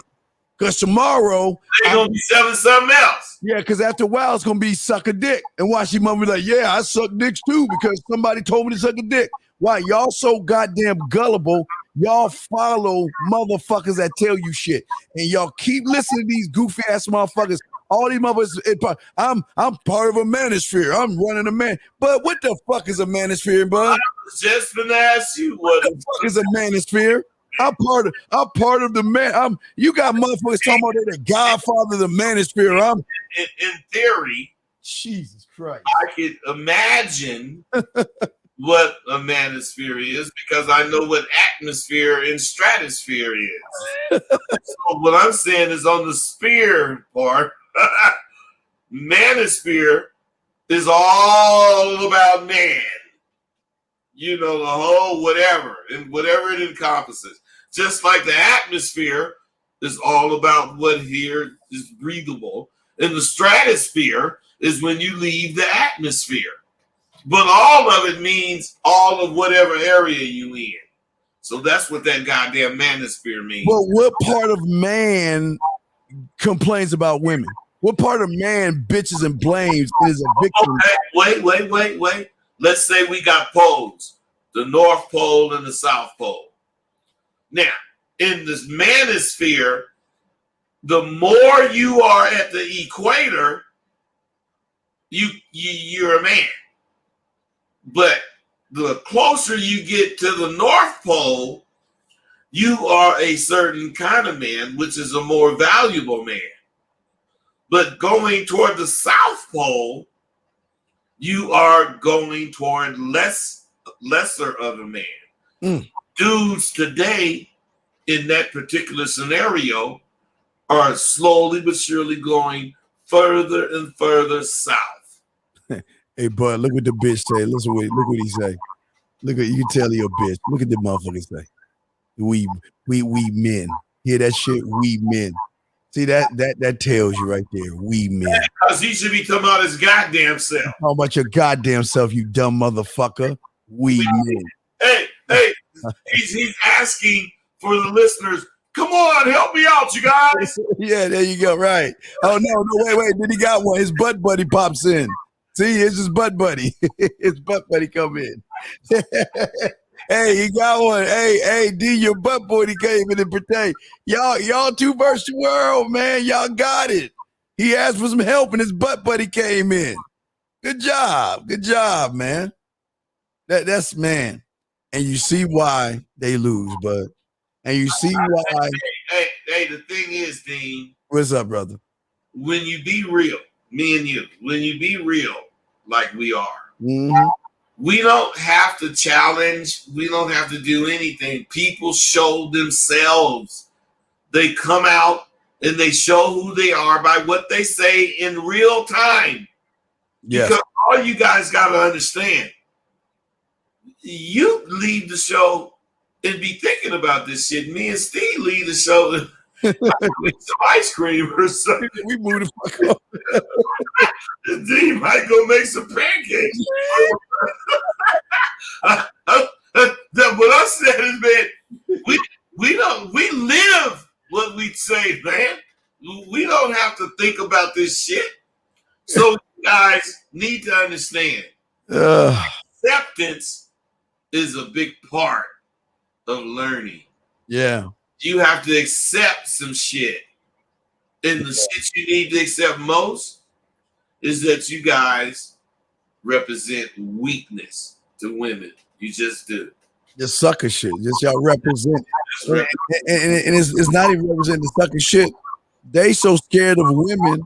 Because tomorrow they're gonna be selling something else. Yeah, because after a while it's gonna be suck a dick. And watch your mom be like, yeah, I suck dicks too, because somebody told me to suck a dick. Why? Y'all so goddamn gullible. Y'all follow motherfuckers that tell you shit. And y'all keep listening to these goofy ass motherfuckers. All these motherfuckers, I'm part of a manosphere. I'm running a man. But what the fuck is a manosphere, bud? I was just gonna ask you what the fuck is a manosphere? I'm part of the man. You got motherfuckers talking about they're the godfather of the manosphere. In theory, Jesus Christ. I could imagine what a manosphere is because I know what atmosphere and stratosphere is. So what I'm saying is on the sphere part, manosphere is all about man. You know, the whole whatever and whatever it encompasses. Just like the atmosphere is all about what here is breathable. And the stratosphere is when you leave the atmosphere. But all of it means all of whatever area you in. So that's what that goddamn manosphere means. But what part of man complains about women? What part of man bitches and blames is a victim? Okay, wait. Let's say we got poles, the North Pole and the South Pole. Now, in this manosphere, the more you are at the equator, you're a man. But the closer you get to the North Pole, you are a certain kind of man, which is a more valuable man. But going toward the South Pole, you are going toward lesser of a man. Dudes today in that particular scenario are slowly but surely going further and further south. Hey, bud, look what the bitch say. Listen, look what he say. Look at, you can tell your bitch. Look at the motherfucker say. We men. Hear that shit? We men. See that tells you right there. We men. Because he should be talking about his goddamn self. How about your goddamn self, you dumb motherfucker? We men. Hey, he's asking for the listeners. Come on, help me out, you guys. Yeah, there you go. Right. Oh no, wait. Then he got one. His butt buddy pops in. See, here's his butt buddy. His butt buddy come in. Hey, he got one. Hey, D, your butt buddy came in and protect. Y'all two versus the world, man. Y'all got it. He asked for some help and his butt buddy came in. Good job, man. That's man. And you see why they lose, bud. And you see why. Hey, the thing is, Dean. What's up, brother? When you be real, me and you, when you be real like we are, we don't have to challenge. We don't have to do anything. People show themselves. They come out and they show who they are by what they say in real time. Yes. Because all you guys got to understand, you leave the show and be thinking about this shit. Me and Steve leave the show and some ice cream or something. We move the fuck up. D might go make some pancakes. What I said is, man, we live what we say, man. We don't have to think about this shit. So you guys need to understand. Acceptance is a big part of learning. Yeah. You have to accept some shit. And the shit you need to accept most is that you guys represent weakness to women. You just do. Just sucker shit. Just y'all represent. And it's not even representing the sucker shit. They so scared of women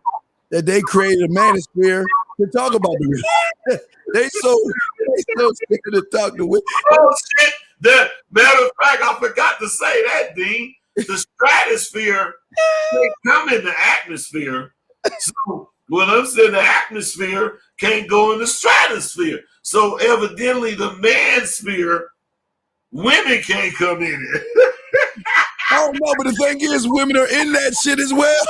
that they created a manosphere to talk about the women. they so scared to talk to women. Oh shit! Matter of fact, I forgot to say that, Dean. The stratosphere, they come in the atmosphere. So when I'm saying the atmosphere can't go in the stratosphere. So evidently the mansphere, women can't come in it. Oh no, but the thing is, women are in that shit as well.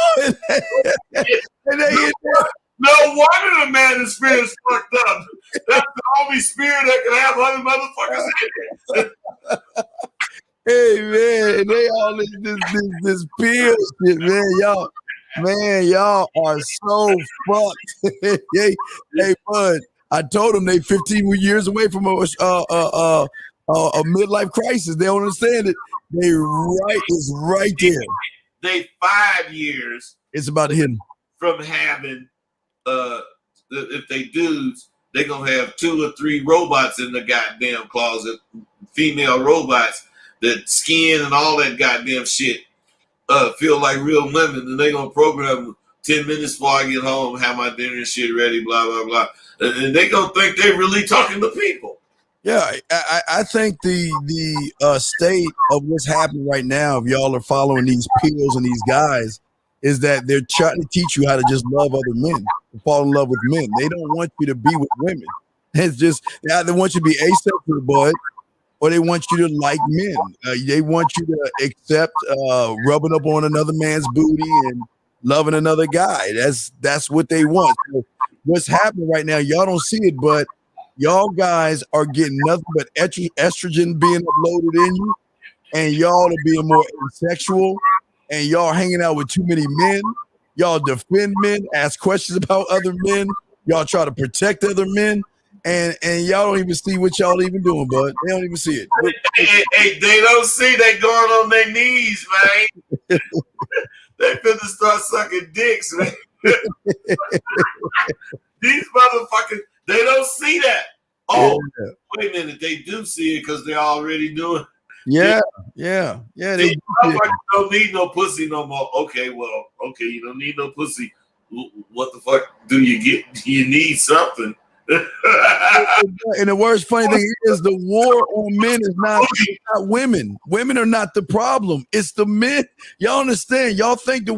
and they in there. No wonder the manosphere is fucked up. That's the only spirit that can have other motherfuckers in it. Hey man, and they all this pill shit, man. Y'all are so fucked. hey, bud, I told them they 15 years away from a midlife crisis. They don't understand it. It's right there. They 5 years. It's about him from having. If they dudes, they gonna have 2 or 3 robots in the goddamn closet, female robots that skin and all that goddamn shit feel like real women, and they gonna program them 10 minutes before I get home, have my dinner and shit ready, blah blah blah, and they gonna think they really talking to people. Yeah, I think the state of what's happening right now, if y'all are following these pills and these guys, is that they're trying to teach you how to just love other men, to fall in love with men. They don't want you to be with women. It's just they either want you to be asexual, bud, or they want you to like men. They want you to accept rubbing up on another man's booty and loving another guy. That's what they want. So what's happening right now, y'all don't see it, but y'all guys are getting nothing but estrogen being uploaded in you, and y'all are being more asexual. And y'all hanging out with too many men. Y'all defend men, ask questions about other men. Y'all try to protect other men. And y'all don't even see what y'all even doing, bud. They don't even see it. Hey, they don't see they going on their knees, man. They finna start sucking dicks, man. These motherfuckers, they don't see that. Oh, yeah. Wait a minute. They do see it because they're already doing. Yeah. They don't need no pussy no more. Okay, you don't need no pussy. What the fuck do you get? Do you need something? And the worst funny thing is the war on men is not women. Women are not the problem. It's the men. Y'all understand? Y'all think the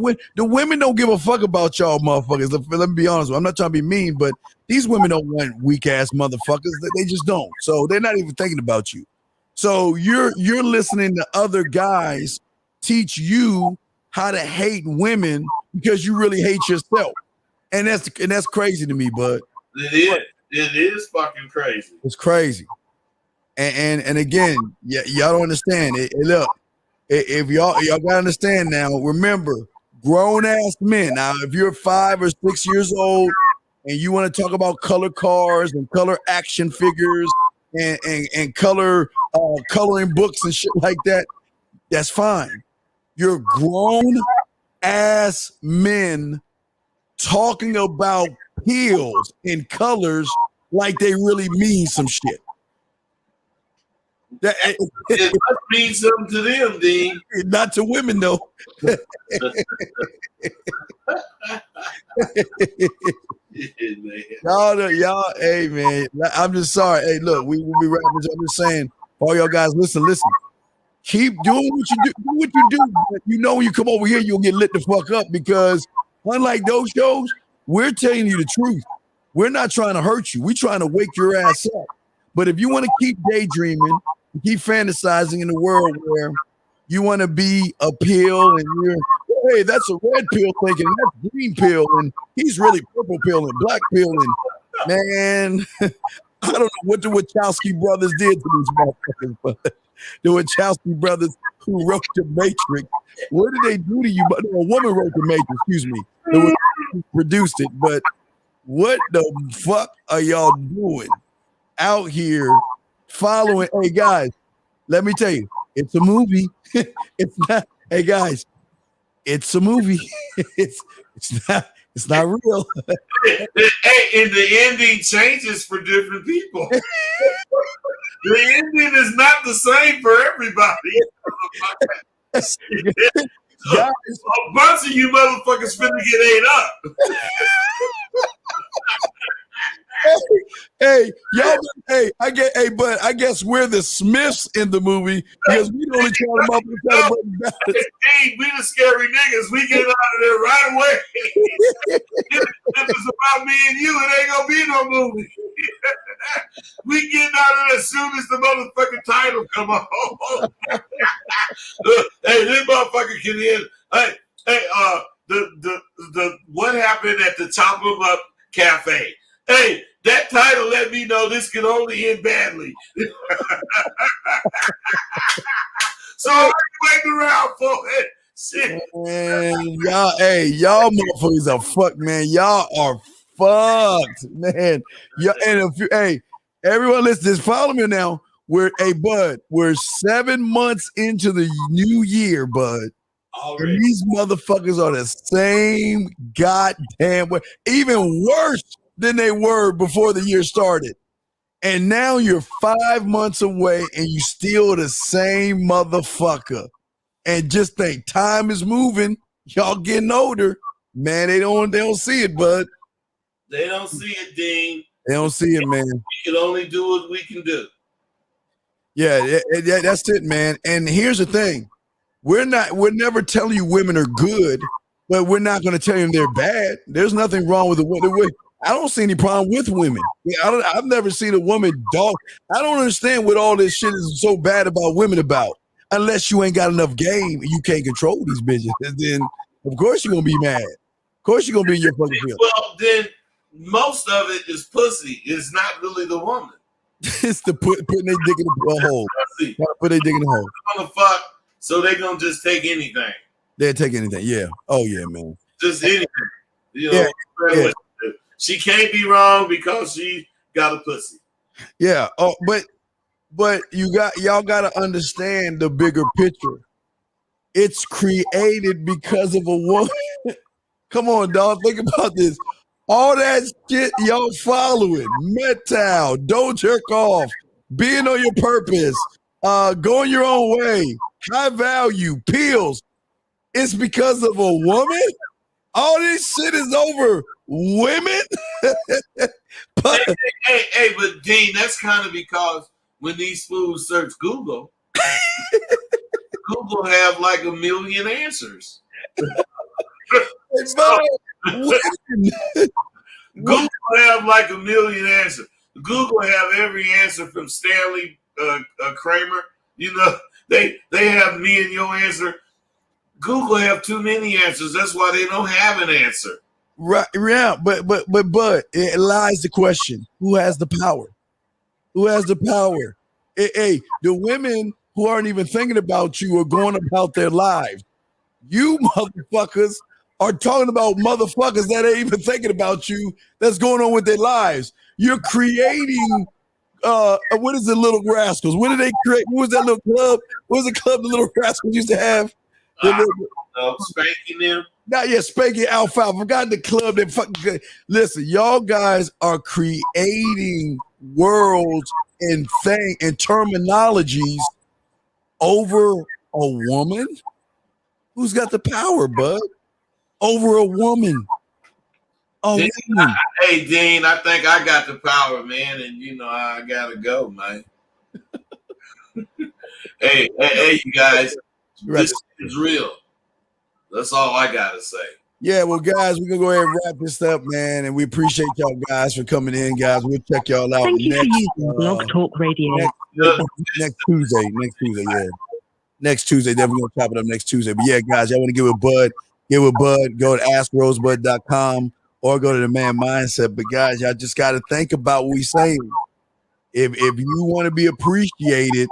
women don't give a fuck about y'all motherfuckers. Let me be honest with you. I'm not trying to be mean, but these women don't want weak ass motherfuckers. They just don't. So they're not even thinking about you. So you're listening to other guys teach you how to hate women because you really hate yourself. And that's crazy to me, bud. It is fucking crazy. It's crazy. And again, y'all don't understand it. Look, if y'all gotta understand now, remember, grown ass men. Now, if you're 5 or 6 years old and you want to talk about color cars and color action figures and color coloring books and shit like that, that's fine. You're grown ass men talking about pills and colors like they really mean some shit. It must mean something to them, Dean. Not to women, though. Y'all, hey man, I'm just sorry. Hey, look, we will be wrapping. I'm just saying, all y'all guys, listen. Keep doing what you do. Do what you do. But you know, when you come over here, you'll get lit the fuck up because unlike those shows, we're telling you the truth. We're not trying to hurt you. We're trying to wake your ass up. But if you want to keep daydreaming, keep fantasizing in the world where you want to be a pill and you're, hey, that's a red pill thinking that's green pill and he's really purple pill and black pill and man, I don't know what the Wachowski brothers did to these motherfuckers, but the Wachowski brothers who wrote the Matrix, what did they do to you? A woman wrote the Matrix, excuse me. The who produced it, but what the fuck are y'all doing out here following? Hey guys, let me tell you, it's a movie. It's not. Hey guys, it's a movie. It's not real. Hey, and the ending changes for different people. The ending is not the same for everybody. Guys, A bunch of you motherfuckers finna get ate up. Hey, y'all. Hey, but I guess we're the Smiths in the movie because we only try them up and try to bring back. Hey, we the scary niggas. We get out of there right away. If it's about me and you, it ain't gonna be no movie. We getting out of there as soon as the motherfucking title come on. Hey, this motherfucker can end. Hey, the what happened at the Top 'em Up Cafe? Hey, that title let me know this can only end badly. So I'm waiting around for it. Shit. Man, y'all motherfuckers are fucked, man. Y'all are fucked, man. And everyone listen, just follow me now. We're 7 months into the new year, bud. Already. And these motherfuckers are the same goddamn way, even worse than they were before the year started. And now you're 5 months away and you still the same motherfucker. And just think, time is moving. Y'all getting older. Man, they don't see it, bud. They don't see it, Dean. They don't see it, man. We can only do what we can do. Yeah, that's it, man. And here's the thing. We're never telling you women are good, but we're not going to tell you they're bad. There's nothing wrong with the women. I don't see any problem with women. I've never seen a woman dog. I don't understand what all this shit is so bad about women about. Unless you ain't got enough game and you can't control these bitches, then of course you're gonna be mad. Of course you're gonna be in your fucking field. Well, then most of it is pussy. It's not really the woman. It's the putting their dick in the hole. Put their dick in the hole. They're gonna fuck, so they're gonna just take anything. They'll take anything. Yeah. Oh yeah, man. Just anything. You know, yeah. She can't be wrong because she got a pussy. Yeah. Oh, but y'all gotta understand the bigger picture. It's created because of a woman. Come on, dog. Think about this. All that shit y'all following. Metal, don't jerk off, being on your purpose, going your own way, high value, pills. It's because of a woman? All this shit is over women? But But Dean, that's kind of because when these fools search Google, Google have like a million answers. So, Google have like a million answers. Google have every answer from Stanley Kramer. You know, they have me and your answer. Google have too many answers. That's why they don't have an answer. Right, yeah, but it lies the question: who has the power? Who has the power? Hey, the women who aren't even thinking about you are going about their lives. You motherfuckers are talking about motherfuckers that ain't even thinking about you. That's going on with their lives. You're creating. What is the Little Rascals? What did they create? What was that little club? What was the club the Little Rascals used to have? Spanking them. Not yet, Spanking Alfalfa. Forgot the club that fucking good. Listen, y'all guys are creating worlds and terminologies over a woman. Who's got the power, bud? Over a woman. Dean, hey, Dean, I think I got the power, man, and you know I gotta go, man. hey, you guys, this is real. That's all I gotta say. Yeah, well, guys, we're gonna go ahead and wrap this up, man, and we appreciate y'all guys for coming in, guys. We'll check y'all out Thank you for using Blog Talk Radio. Next Tuesday, yeah. Next Tuesday, definitely gonna chop it up next Tuesday. But yeah, guys, y'all want to give it a bud, go to askrosebud.com or go to the Man Mindset. But guys, y'all just gotta think about what we saying. If you want to be appreciated,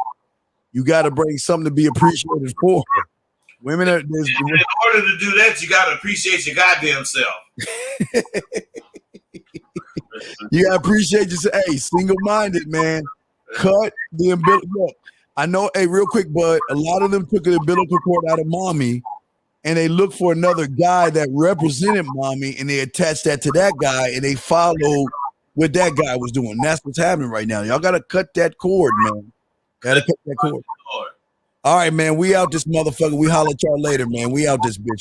you gotta bring something to be appreciated for. Women are. In order to do that, you gotta appreciate your goddamn self. You gotta appreciate yourself. Hey, single-minded, man. Cut the umbilical. I know. Hey, real quick, bud. A lot of them took the umbilical cord out of mommy, and they looked for another guy that represented mommy, and they attached that to that guy, and they followed what that guy was doing. That's what's happening right now. Y'all gotta cut that cord, man. Gotta cut that cord. All right, man. We out this motherfucker. We holler at y'all later, man. We out this bitch.